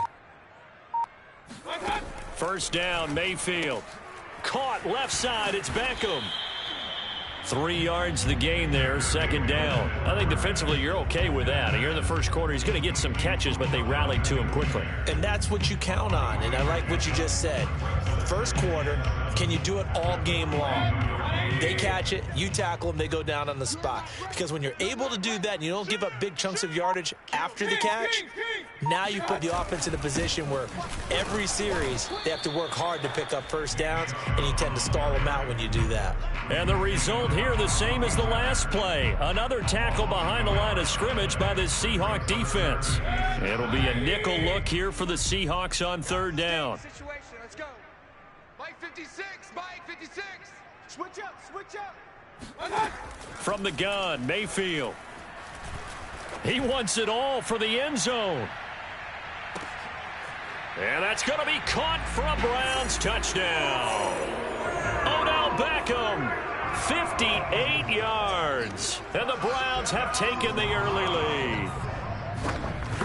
First down, Mayfield. Caught left side, it's Beckham. 3 yards the gain there, second down. I think defensively you're okay with that. Here in the first quarter, he's going to get some catches, but they rallied to him quickly.
And that's what you count on, and I like what you just said. First quarter, can you do it all game long? They catch it, you tackle them, they go down on the spot. Because when you're able to do that and you don't give up big chunks of yardage after the catch, now you put the offense in a position where every series they have to work hard to pick up first downs, and you tend to stall them out when you do that.
And the result here the same as the last play. Another tackle behind the line of scrimmage by the Seahawk defense. It'll be a nickel look here for the Seahawks on third down.
Let's go. Mike 56, Mike 56. Switch up, switch up.
From the gun, Mayfield. He wants it all for the end zone. And that's going to be caught for a Browns touchdown. Odell Beckham, 58 yards. And the Browns have taken the early lead.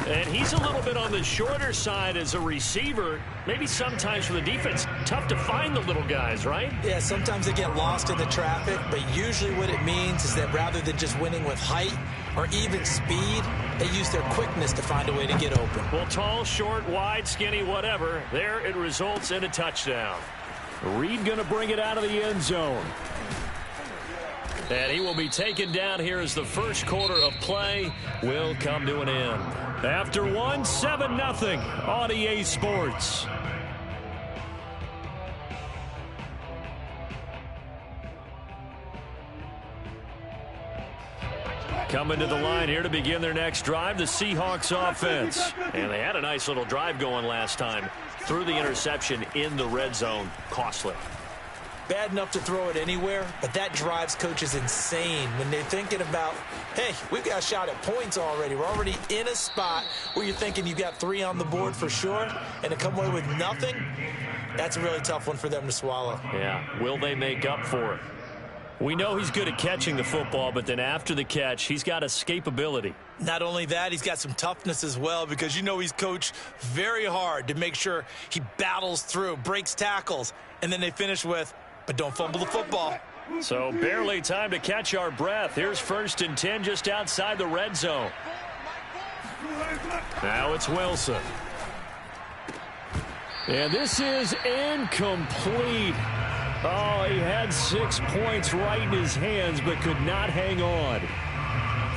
And he's a little bit on the shorter side as a receiver. Maybe sometimes for the defense, tough to find the little guys, right?
Yeah, sometimes they get lost in the traffic, but usually what it means is that rather than just winning with height or even speed, they use their quickness to find a way to get open.
Well, tall, short, wide, skinny, whatever, there it results in a touchdown. Reed going to bring it out of the end zone. And he will be taken down here as the first quarter of play will come to an end. After one, 7-0 on EA Sports. Coming to the line here to begin their next drive, the Seahawks offense. And they had a nice little drive going last time. Threw the interception in the red zone. Costly.
Bad enough to throw it anywhere, but that drives coaches insane when they're thinking about, hey, we've got a shot at points already. We're already in a spot where you're thinking you've got 3 on the board for sure, and to come away with nothing, that's a really tough one for them to swallow.
Yeah, will they make up for it? We know he's good at catching the football, but then after the catch, he's got escapability.
Not only that, he's got some toughness as well, because you know he's coached very hard to make sure he battles through, breaks tackles, and then they finish with, but don't fumble the football.
So barely time to catch our breath. Here's 1st and 10 just outside the red zone. Now it's Wilson. And this is incomplete. Oh, he had 6 points right in his hands, but could not hang on.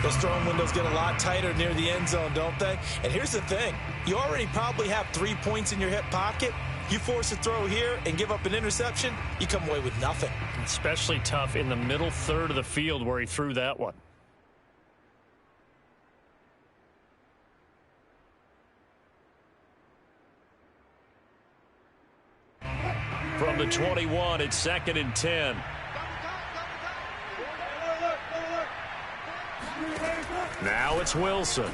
Those throwing windows get a lot tighter near the end zone, don't they? And here's the thing. You already probably have 3 points in your hip pocket. You force a throw here and give up an interception, you come away with nothing.
Especially tough in the middle third of the field where he threw that one. From the 21, it's 2nd and 10. Now it's Wilson.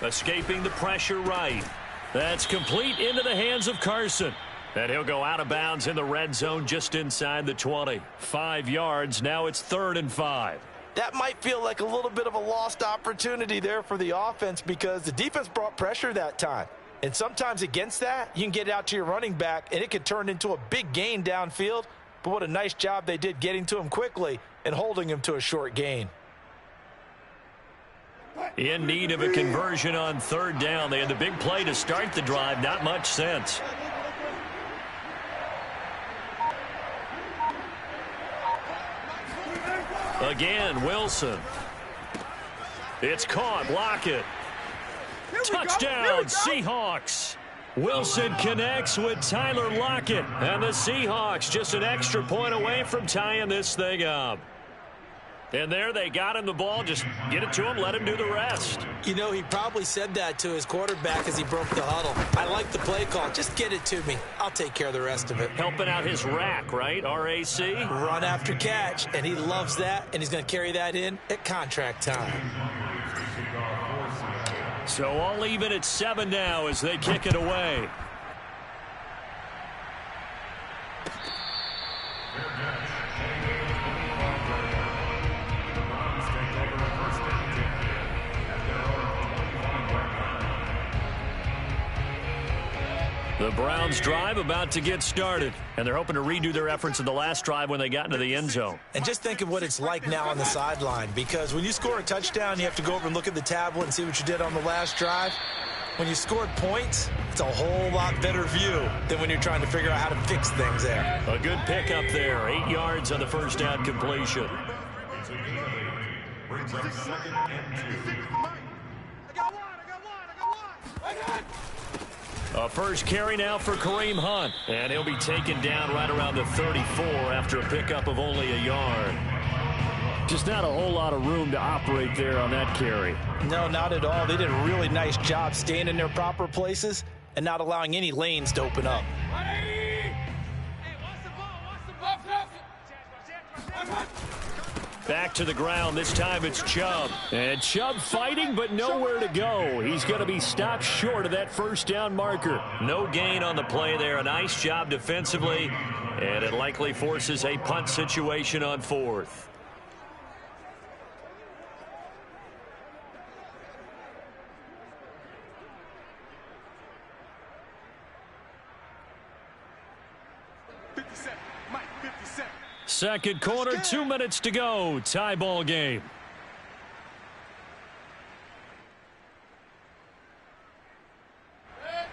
Escaping the pressure right. That's complete into the hands of Carson. And he'll go out of bounds in the red zone just inside the 20. 5 yards. Now it's 3rd and 5.
That might feel like a little bit of a lost opportunity there for the offense because the defense brought pressure that time. And sometimes against that, you can get out to your running back, and it could turn into a big gain downfield. But what a nice job they did getting to him quickly and holding him to a short gain.
In need of a conversion on 3rd down. They had the big play to start the drive. Not much sense. Again, Wilson. It's caught. Lockett. Touchdown, Seahawks.
Wilson connects with Tyler Lockett. And the Seahawks just an extra point away from tying this thing up. And there they got him the ball. Just get it to him, let him do the rest.
You know, he probably said that to his quarterback as he broke the huddle. I like the play call. Just get it to me. I'll take care of the rest of it.
Helping out his rack, right? RAC?
Run after catch, and he loves that, and he's going to carry that in at contract time.
So all even at 7 now as they kick it away. The Browns drive about to get started, and they're hoping to redo their efforts in the last drive when they got into the end zone.
And just think of what it's like now on the sideline, because when you score a touchdown, you have to go over and look at the tablet and see what you did on the last drive. When you scored points, it's a whole lot better view than when you're trying to figure out how to fix things there.
A good pickup there. 8 yards on the first down completion.
Brings up 2nd and 2.
A first carry now for Kareem Hunt. And he'll be taken down right around the 34 after a pickup of only a yard.
Just not a whole lot of room to operate there on that carry.
No, not at all. They did a really nice job staying in their proper places and not allowing any lanes to open up.
Back to the ground. This time it's Chubb.
And Chubb fighting, but nowhere to go. He's going to be stopped short of that first down marker.
No gain on the play there. A nice job defensively. And it likely forces a punt situation on 4th. Second quarter, 2 minutes to go. Tie ball game.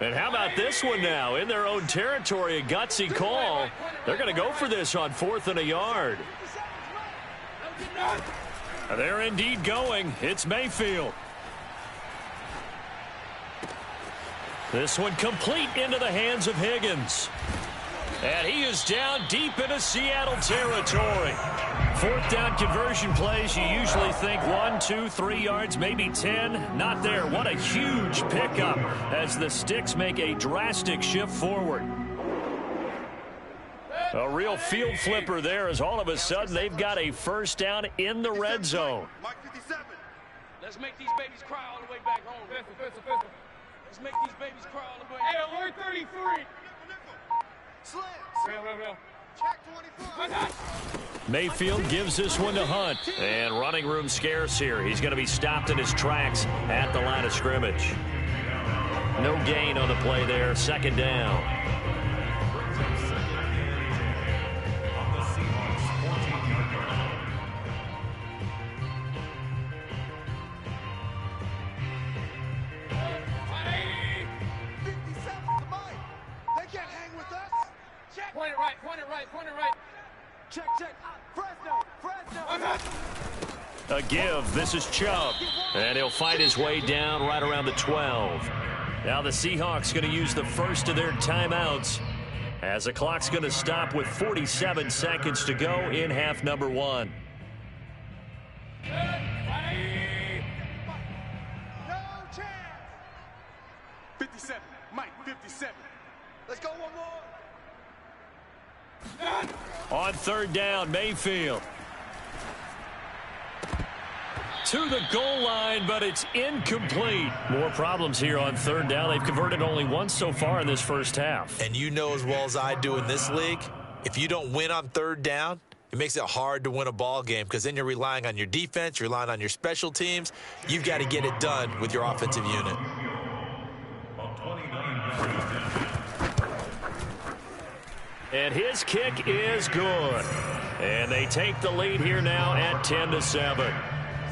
And how about this one now? In their own territory, a gutsy call. They're going to go for this on 4th and a yard. They're indeed going. It's Mayfield. This one complete into the hands of Higgins. And he is down deep into Seattle territory. 4th down conversion plays, you usually think 1, 2, 3 yards, maybe 10. Not there. What a huge pickup as the Sticks make a drastic shift forward. A real field flipper there as all of a sudden they've got a first down in the red zone.
Let's make these babies cry all the way back home. Let's make these babies cry all the way. Hey, alert 33.
Mayfield gives this one to Hunt. And running room scarce here. He's going to be stopped in his tracks at the line of scrimmage. No gain on the play there. 2nd down. A give. This is Chubb. And he'll fight his way down right around the 12. Now the Seahawks going to use the first of their timeouts as the clock's going to stop with 47 seconds to go in half number 1.
No chance.
57. Mike, 57. Let's go one more.
On 3rd down, Mayfield. To the goal line, but it's incomplete. More problems here on 3rd down. They've converted only once so far in this first half.
And you know as well as I do in this league, if you don't win on 3rd down, it makes it hard to win a ball game because then you're relying on your defense, you're relying on your special teams. You've got to get it done with your offensive unit.
And his kick is good. And they take the lead here now at 10-7.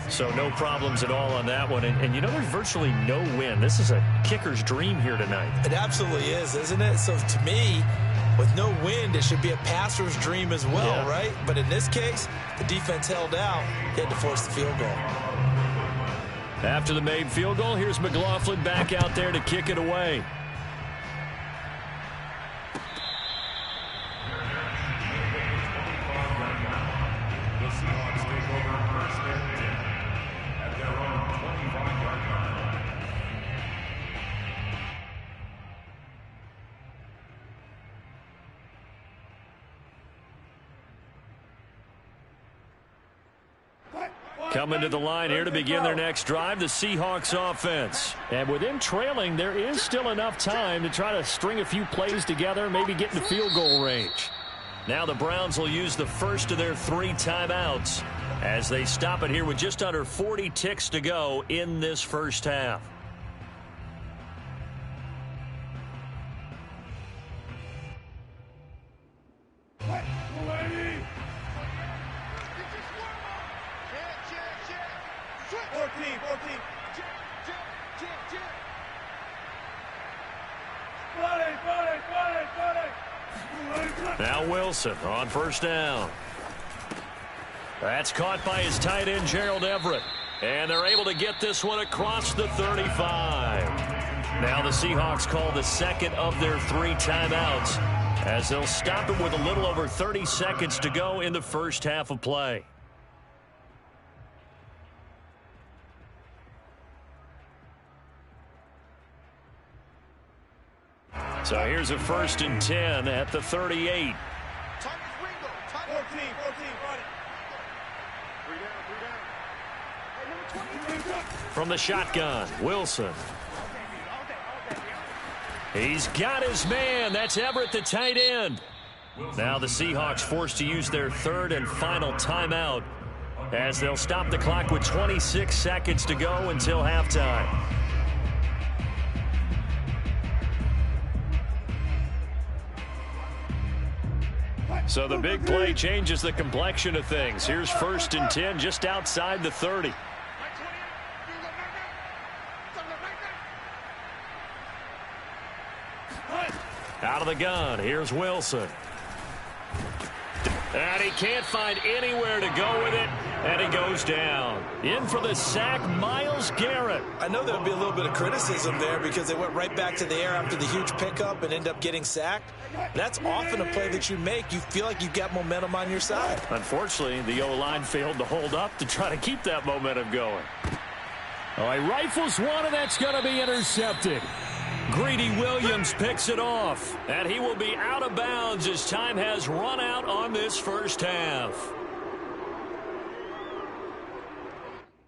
So no problems at all on that one. And you know, there's virtually no win. This is a kicker's dream here tonight.
It absolutely is, isn't it? So to me, with no wind, it should be a passer's dream as well, right? But in this case, the defense held out. They had to force the field goal.
After the made field goal, here's McLaughlin back out there to kick it away.
Coming to the line here to begin their next drive, the Seahawks offense. And with them trailing, there is still enough time to try to string a few plays together, maybe get into field goal range. Now the Browns will use the first of their 3 timeouts as they stop it here with just under 40 ticks to go in this first half. Now Wilson on first down. That's caught by his tight end, Gerald Everett. And they're able to get this one across the 35. Now the Seahawks call the second of their 3 timeouts as they'll stop it with a little over 30 seconds to go in the first half of play. So here's a 1st and 10 at the 38. From the shotgun, Wilson. He's got his man. That's Everett, the tight end. Now the Seahawks forced to use their 3rd and final timeout as they'll stop the clock with 26 seconds to go until halftime. So the big play changes the complexion of things. Here's 1st and 10 just outside the 30. Out of the gun, here's Wilson. And he can't find anywhere to go with it, and he goes down. In for the sack, Myles Garrett.
I know there'll be a little bit of criticism there because they went right back to the air after the huge pickup and end up getting sacked. That's often a play that you make. You feel like you've got momentum on your side.
Unfortunately, the O-line failed to hold up to try to keep that momentum going. All right, rifles one, and that's going to be intercepted. Greedy Williams picks it off, and he will be out of bounds as time has run out on this first half.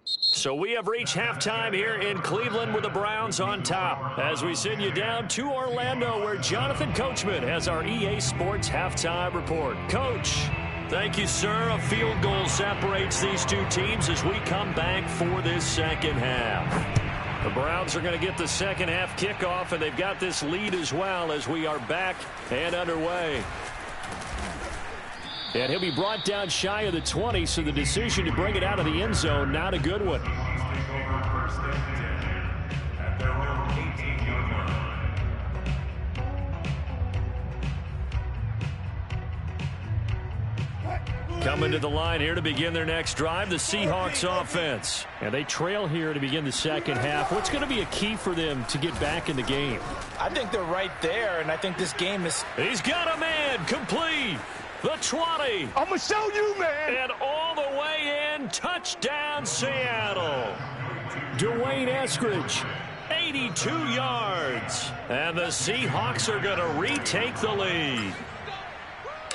So we have reached halftime here in Cleveland with the Browns on top as we send you down to Orlando where Jonathan Coachman has our EA Sports halftime report. Coach, thank you, sir. A field goal separates these 2 teams as we come back for this second half. The Browns are going to get the second half kickoff, and they've got this lead as well as we are back and underway. And he'll be brought down shy of the 20, so the decision to bring it out of the end zone, not a good one. Coming to the line here to begin their next drive, the Seahawks offense. And they trail here to begin the second half. What's going to be a key for them to get back in the game?
I think they're right there, and I think this game is...
He's got a man, complete. The 20.
I'm going to show you, man.
And all the way in, touchdown Seattle. Dwayne Eskridge, 82 yards. And the Seahawks are going to retake the lead.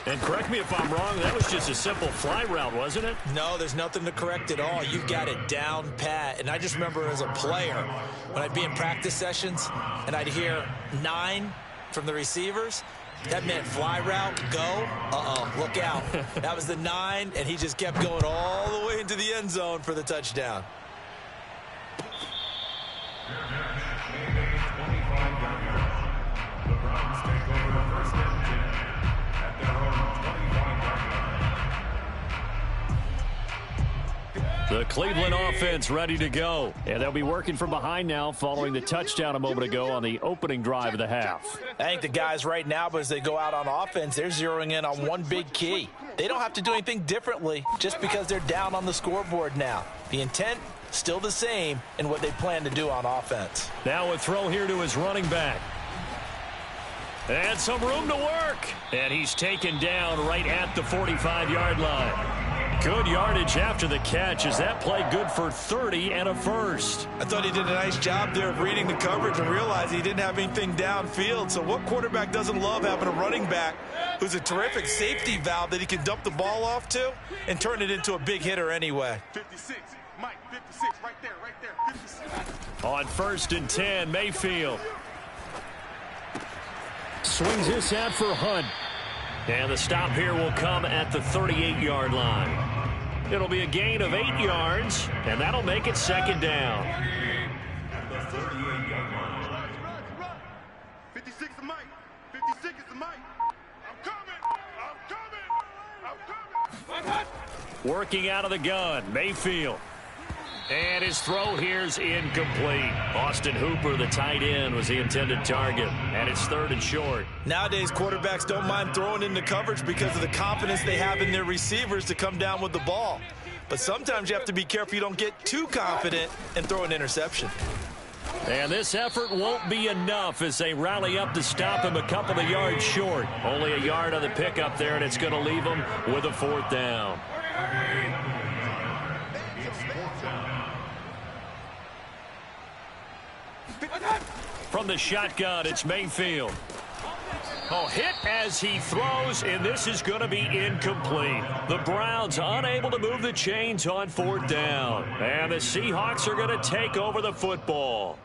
And correct me if I'm wrong, that was just a simple fly route, wasn't it?
No, there's nothing to correct at all. You got it down pat. And I just remember as a player, when I'd be in practice sessions and I'd hear 9 from the receivers, that meant fly route, go, look out. That was the 9, and he just kept going all the way into the end zone for the touchdown.
The Cleveland offense ready to go. And they'll be working from behind now following the touchdown a moment ago on the opening drive of the half.
I think the guys right now, as they go out on offense, they're zeroing in on one big key. They don't have to do anything differently just because they're down on the scoreboard now. The intent, still the same in what they plan to do on offense.
Now a throw here to his running back. And some room to work. And he's taken down right at the 45-yard line. Good yardage after the catch. Is that play good for 30 and a first?
I thought he did a nice job there of reading the coverage and realized he didn't have anything downfield. So what quarterback doesn't love having a running back who's a terrific safety valve that he can dump the ball off to and turn it into a big hitter anyway?
56, Mike, 56, right there, 56.
On 1st and 10, Mayfield. Swings this out for Hunt. And the stop here will come at the 38-yard line. It'll be a gain of 8 yards, and that'll make it 2nd down.
At the 38-yard line.
56 is Mike. 56 is Mike. I'm coming. I'm coming.
Working out of the gun, Mayfield. And his throw here's incomplete. Austin Hooper, the tight end, was the intended target. And it's 3rd and short.
Nowadays, quarterbacks don't mind throwing into coverage because of the confidence they have in their receivers to come down with the ball. But sometimes you have to be careful you don't get too confident and throw an interception.
And this effort won't be enough as they rally up to stop him a couple of yards short. Only a yard on the pickup there, and it's going to leave him with a 4th down. From the shotgun, it's Mayfield. Oh, hit as he throws, and this is going to be incomplete. The Browns unable to move the chains on 4th down. And the Seahawks are going to take over the football.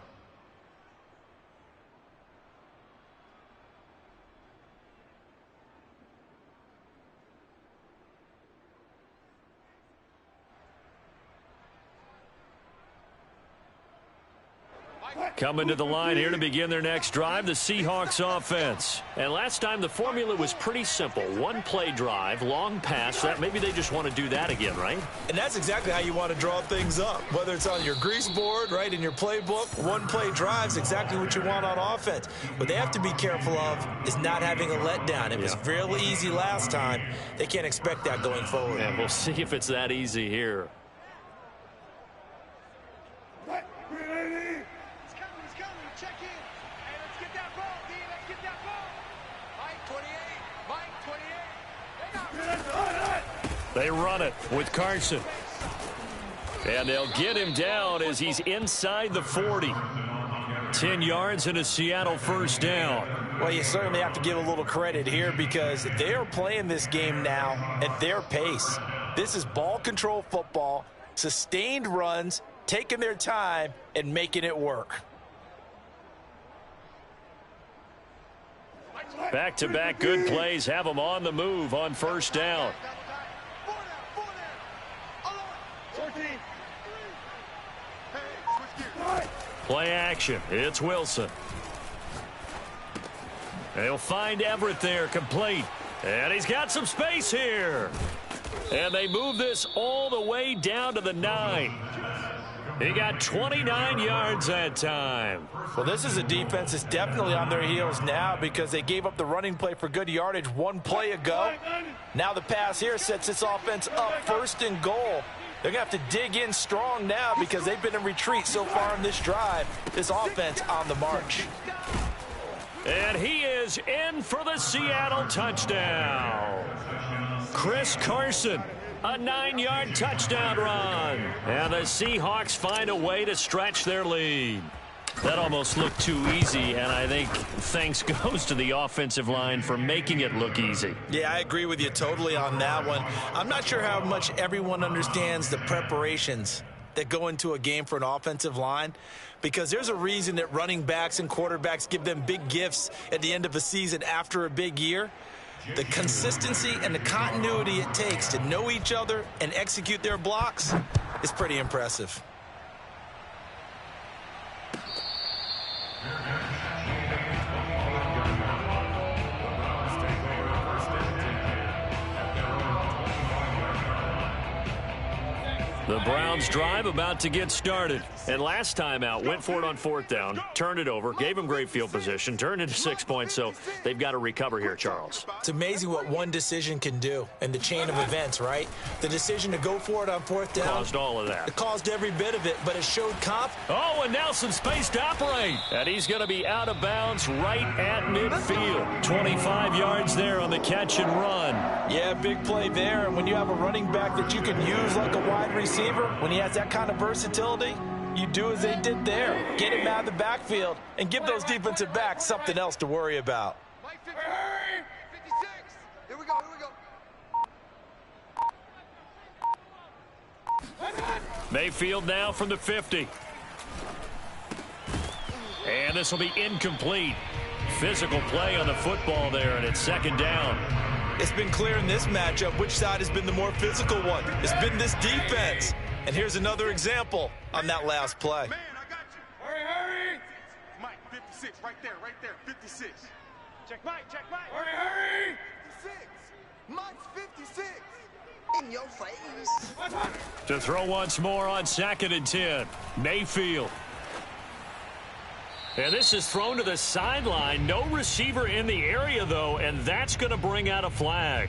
Coming to the line here to begin their next drive, the Seahawks offense. And last time the formula was pretty simple. 1-play drive, long pass. That maybe they just want to do that again, right?
And that's exactly how you want to draw things up. Whether it's on your grease board, right, in your playbook, 1-play drive's exactly what you want on offense. What they have to be careful of is not having a letdown. It was fairly easy last time. They can't expect that going forward.
And we'll see if it's that easy here. They run it with Carson. And they'll get him down as he's inside the 40. 10 yards and a Seattle 1st down.
Well, you certainly have to give a little credit here because they are playing this game now at their pace. This is ball control football, sustained runs, taking their time, and making it work.
Back-to-back good plays have them on the move on 1st down. Play action. It's Wilson. They'll find Everett there, complete. And he's got some space here. And they move this all the way down to the 9. He got 29 yards that time.
Well, this is a defense that's definitely on their heels now because they gave up the running play for good yardage 1 play ago. Now the pass here sets this offense up 1st and goal. They're going to have to dig in strong now because they've been in retreat so far in this drive. This offense on the march.
And he is in for the Seattle touchdown. Chris Carson, a 9-yard touchdown run. And the Seahawks find a way to stretch their lead. That almost looked too easy, and I think thanks goes to the offensive line for making it look easy.
Yeah, I agree with you totally on that one. I'm not sure how much everyone understands the preparations that go into a game for an offensive line, because there's a reason that running backs and quarterbacks give them big gifts at the end of a season after a big year. The consistency and the continuity it takes to know each other and execute their blocks is pretty impressive.
The Browns drive about to get started. And last time out, went for it on 4th down, turned it over, gave them great field position, turned into 6 points, so they've got to recover here, Charles.
It's amazing what one decision can do in the chain of events, right? The decision to go for it on 4th down.
Caused all of that.
It caused every bit of it, but it showed
Oh, and Nelson space to operate. And he's going to be out of bounds right at midfield. 25 yards there on the catch and run.
Yeah, big play there. And when you have a running back that you can use like a wide receiver, when he has that kind of versatility, you do as they did there. Get him out of the backfield and give those defensive backs something else to worry about.
56. Here we go, here we go.
Mayfield now from the 50. And this will be incomplete. Physical play on the football there, and it's second down.
It's been clear in this matchup which side has been the more physical one. It's been this defense. And here's another example on that last play.
Man, I got you. Hurry, hurry. Mike, 56, right there, 56.
Check Mike, check Mike.
Hurry, hurry.
56. Mike's 56. In your face.
To throw once more on 2nd and 10. Mayfield. And this is thrown to the sideline. No receiver in the area, though, and that's going to bring out a flag.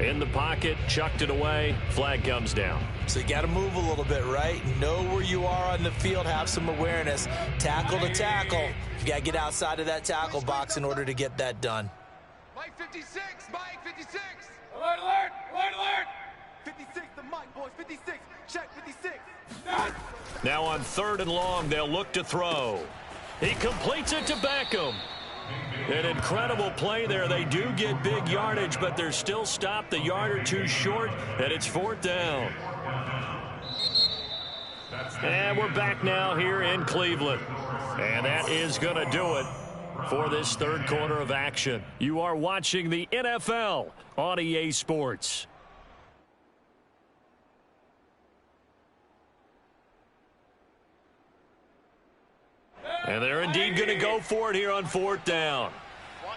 In the pocket, chucked it away. Flag comes down.
So you got to move a little bit, right? Know where you are on the field. Have some awareness. Tackle to tackle. You got to get outside of that tackle box in order to get that done.
Mike 56, Mike 56.
Alert, alert, alert, alert.
56 to Mike, boys. 56. Check 56.
Now on 3rd and long, they'll look to throw. He completes it to Beckham. An incredible play there. They do get big yardage, but they're still stopped a yard or two short, and it's 4th down. And we're back now here in Cleveland. And that is going to do it for this 3rd quarter of action. You are watching the NFL on EA Sports. And they're indeed going to go for it here on 4th down.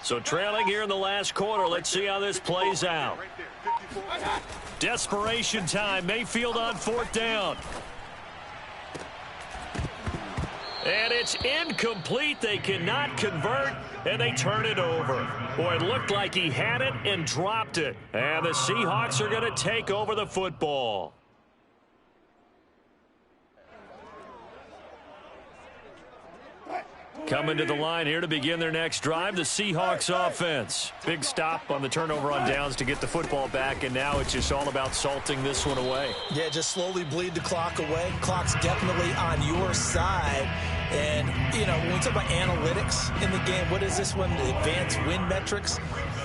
So trailing here in the last quarter. Let's see how this plays out. Desperation time. Mayfield on 4th down. And it's incomplete. They cannot convert, and they turn it over. Boy, it looked like he had it and dropped it. And the Seahawks are going to take over the football. Coming to the line here to begin their next drive, the Seahawks offense. Big stop on the turnover on downs to get the football back, and now it's just all about salting this one away.
Yeah, just slowly bleed the clock away. Clock's definitely on your side. And, you know, when we talk about analytics in the game, what is this one? The advanced win metrics?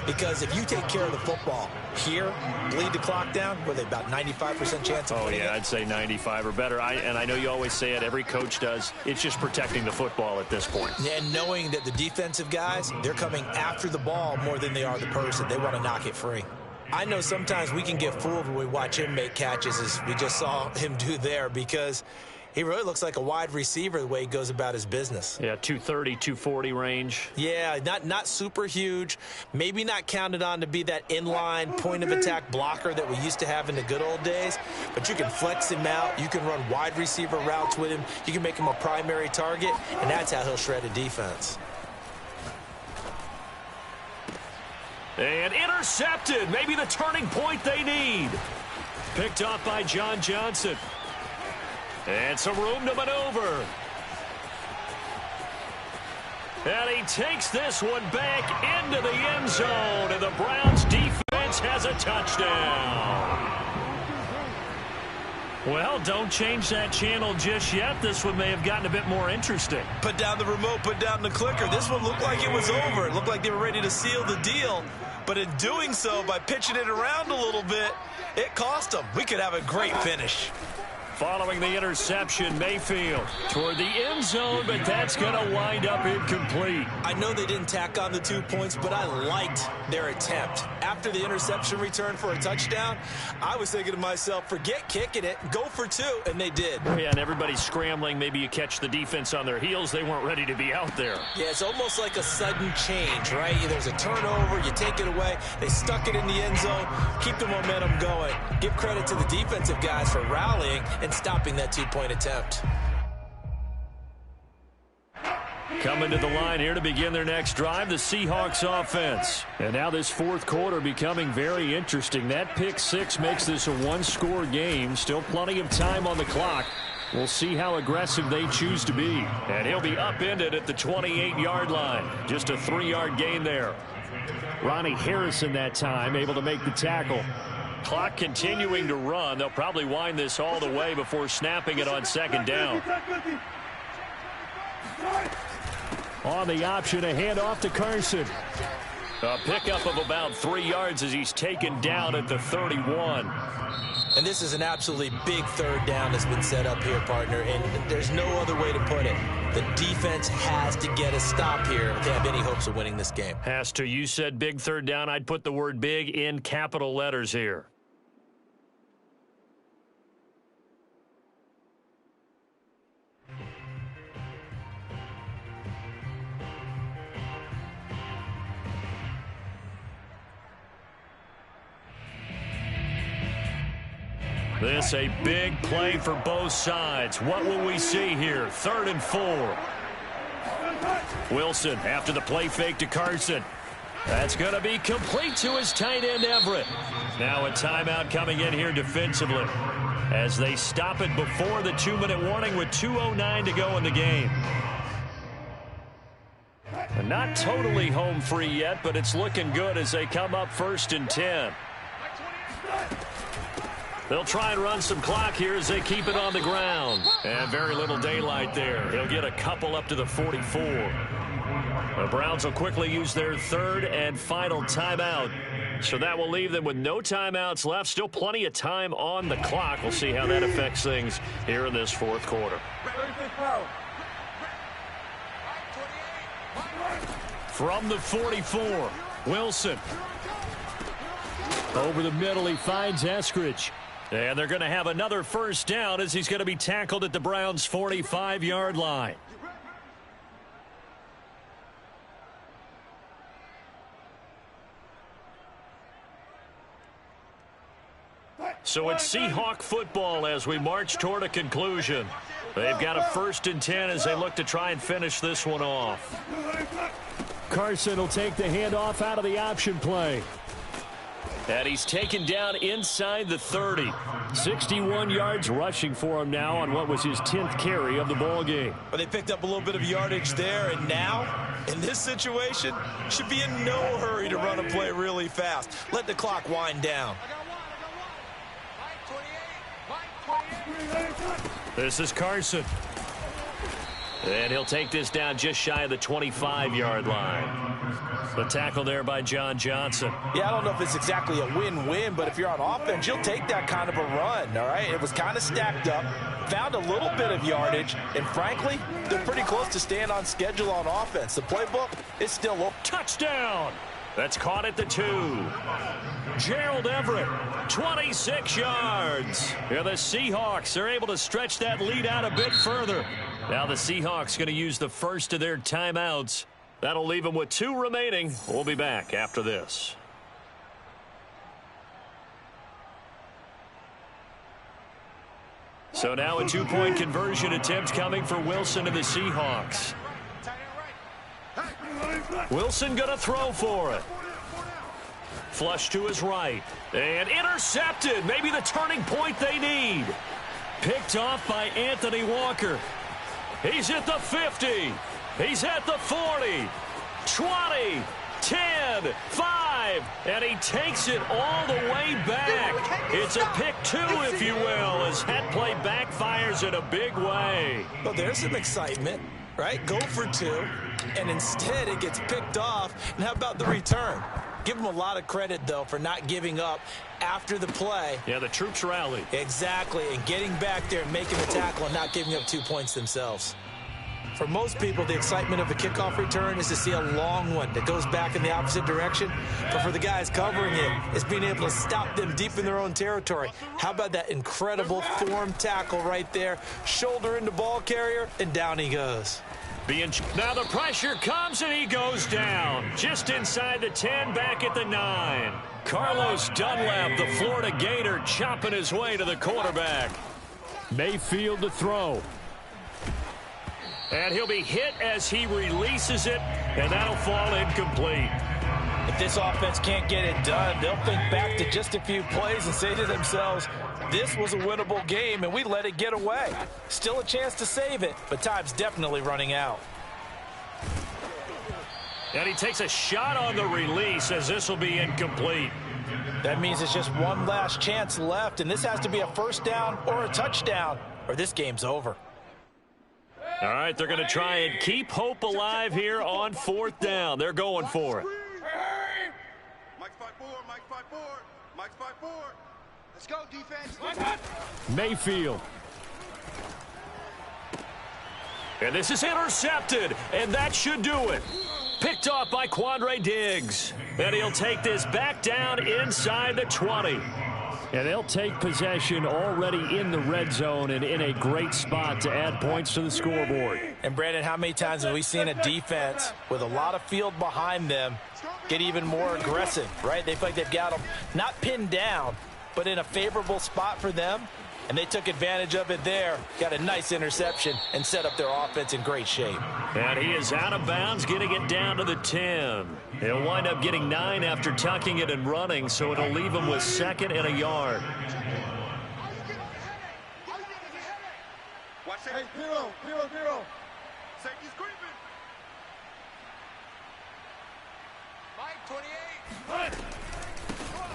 Because if you take care of the football here, bleed the clock down, were they about 95% chance of winning it?
I'd say 95 or better. And I know you always say it, every coach does. It's just protecting the football at this point.
And knowing that the defensive guys, they're coming after the ball more than they are the person. They want to knock it free. I know sometimes we can get fooled when we watch him make catches, as we just saw him do there, because he really looks like a wide receiver the way he goes about his business.
Yeah, 230, 240 range.
Yeah, not super huge. Maybe not counted on to be that inline point-of-attack blocker that we used to have in the good old days. But you can flex him out. You can run wide receiver routes with him. You can make him a primary target, and that's how he'll shred a defense.
And intercepted. Maybe the turning point they need. Picked off by John Johnson. And some room to maneuver. And he takes this one back into the end zone. And the Browns defense has a touchdown. Well, don't change that channel just yet. This one may have gotten a bit more interesting.
Put down the remote, put down the clicker. This one looked like it was over. It looked like they were ready to seal the deal. But in doing so, by pitching it around a little bit, it cost them. We could have a great finish.
Following the interception, Mayfield toward the end zone, but that's going to wind up incomplete.
I know they didn't tack on the 2 points, but I liked their attempt. After the interception return for a touchdown, I was thinking to myself, forget kicking it, go for 2, and they did.
Yeah, and everybody's scrambling. Maybe you catch the defense on their heels. They weren't ready to be out there.
Yeah, it's almost like a sudden change, right? There's a turnover, you take it away, they stuck it in the end zone, keep the momentum going. Give credit to the defensive guys for rallying and stopping that 2-point attempt.
Coming to the line here to begin their next drive, the Seahawks offense. And now this 4th quarter becoming very interesting. That pick 6 makes this a 1-score game. Still plenty of time on the clock. We'll see how aggressive they choose to be. And he'll be upended at the 28-yard line. Just a 3-yard gain there. Ronnie Harrison that time able to make the tackle. Clock continuing to run. They'll probably wind this all the way before snapping it on 2nd down. On the option, a handoff to Carson. A pickup of about 3 yards as he's taken down at the 31.
And this is an absolutely big third down that's been set up here, partner, and there's no other way to put it. The defense has to get a stop here if they have any hopes of winning this game.
Has to. You said big third down. I'd put the word big in capital letters here. This a big play for both sides. What will we see here? 3rd and 4. Wilson after the play fake to Carson. That's going to be complete to his tight end, Everett. Now a timeout coming in here defensively as they stop it before the 2-minute warning with 2:09 to go in the game. Not totally home free yet, but it's looking good as they come up 1st and 10. They'll try and run some clock here as they keep it on the ground. And very little daylight there. He'll get a couple up to the 44. The Browns will quickly use their 3rd and final timeout. So that will leave them with no timeouts left. Still plenty of time on the clock. We'll see how that affects things here in this 4th quarter. From the 44, Wilson. Over the middle, he finds Eskridge. And they're going to have another first down as he's going to be tackled at the Browns' 45-yard line. So it's Seahawk football as we march toward a conclusion. They've got a 1st and 10 as they look to try and finish this one off. Carson will take the handoff out of the option play. And he's taken down inside the 30. 61 yards rushing for him now on what was his 10th carry of the ball game.
Well, they picked up a little bit of yardage there, and now, in this situation, should be in no hurry to run a play really fast. Let the clock wind down.
This is Carson. And he'll take this down just shy of the 25-yard line. The tackle there by John Johnson.
Yeah, I don't know if it's exactly a win-win, but if you're on offense, you'll take that kind of a run, all right? It was kind of stacked up, found a little bit of yardage, and frankly, they're pretty close to staying on schedule on offense. The playbook is still open.
Touchdown! That's caught at the 2. Gerald Everett, 26 yards. And the Seahawks are able to stretch that lead out a bit further. Now the Seahawks going to use the first of their timeouts. That'll leave them with 2 remaining. We'll be back after this. So now a 2-point conversion attempt coming for Wilson and the Seahawks. Wilson going to throw for it. Flush to his right. And intercepted. Maybe the turning point they need. Picked off by Anthony Walker. He's at the 50. He's at the 40. 20. 10. 5. And he takes it all the way back. It's a pick 2, if you will, as that play backfires in a big way.
Well, there's some excitement, right? Go for 2. And instead it gets picked off. And how about the return? Give them a lot of credit, though, for not giving up after the play.
Yeah, the troops rallied.
Exactly, and getting back there and making the tackle and not giving up 2 points themselves. For most people, the excitement of a kickoff return is to see a long one that goes back in the opposite direction. But for the guys covering it, it's being able to stop them deep in their own territory. How about that incredible form tackle right there? Shoulder into ball carrier, and down he goes.
Now the pressure comes and he goes down. Just inside the 10, back at the 9. Carlos Dunlap, the Florida Gator, chopping his way to the quarterback. Mayfield to throw. And he'll be hit as he releases it, and that'll fall incomplete.
If this offense can't get it done, they'll think back to just a few plays and say to themselves, this was a winnable game, and we let it get away. Still a chance to save it, but time's definitely running out.
And he takes a shot on the release as this will be incomplete.
That means it's just one last chance left, and this has to be a first down or a touchdown, or this game's over.
All right, they're going to try and keep hope alive here on 4th down. They're going for it.
Mike's 5-4, Mike's 5-4, Mike's 5-4.
Let's go, defense.
Mayfield.
And this is intercepted, and that should do it. Picked off by Quandre Diggs. And he'll take this back down inside the 20.
And they'll take possession already in the red zone and in a great spot to add points to the scoreboard.
And, Brandon, how many times have we seen a defense with a lot of field behind them get even more aggressive, right? They feel like they've got them not pinned down, but in a favorable spot for them. And they took advantage of it there, got a nice interception, and set up their offense in great shape.
And he is out of bounds, getting it down to the 10. He'll wind up getting 9 after tucking it and running, so it'll leave him with 2nd and a yard.
Watch it. Hey, zero. Safety's creeping.
Mike, 28.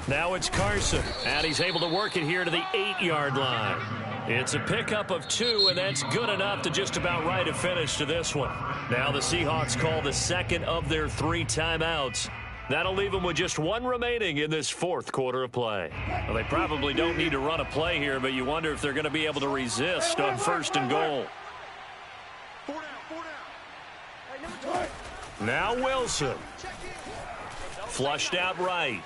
Now it's Carson, and he's able to work it here to the 8-yard line. It's a pickup of 2, and that's good enough to just about write a finish to this one. Now the Seahawks call the 2nd of their 3 timeouts. That'll leave them with just 1 remaining in this 4th quarter of play. Well, they probably don't need to run a play here, but you wonder if they're going to be able to resist on 1st and goal.
4 down.
Now Wilson. Flushed out right.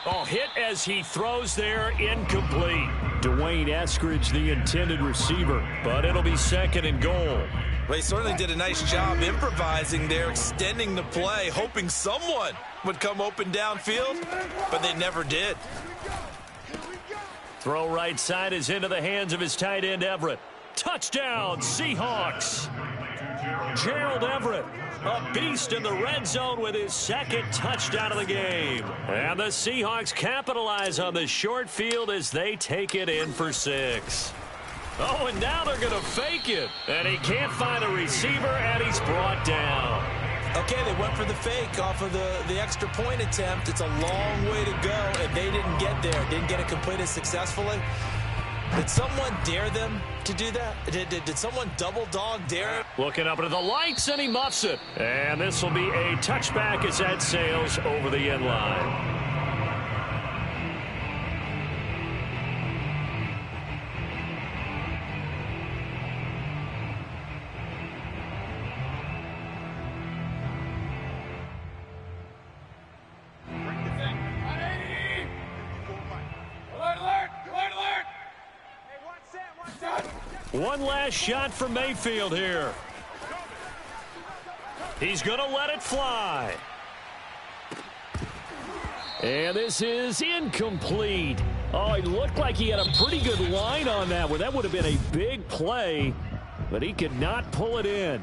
Oh, hit as he throws there, incomplete.
Dwayne Eskridge, the intended receiver, but it'll be 2nd and goal.
Well, he certainly did a nice job improvising there, extending the play, hoping someone would come open downfield, but they never did.
Throw right side is into the hands of his tight end, Everett. Touchdown, Seahawks. Gerald Everett, a beast in the red zone with his 2nd touchdown of the game. And the Seahawks capitalize on the short field as they take it in for 6. Oh, and now they're going to fake it. And he can't find a receiver, and he's brought down.
Okay, they went for the fake off of the extra point attempt. It's a long way to go, and they didn't get there. Didn't get it completed successfully. Did someone dare them to do that? Did someone double dog dare it?
Looking up into the lights, and he muffs it. And this will be a touchback as that sails over the end line. One last shot for Mayfield here. He's going to let it fly.
And this is incomplete. Oh, it looked like he had a pretty good line on that one. That would have been a big play, but he could not pull it in.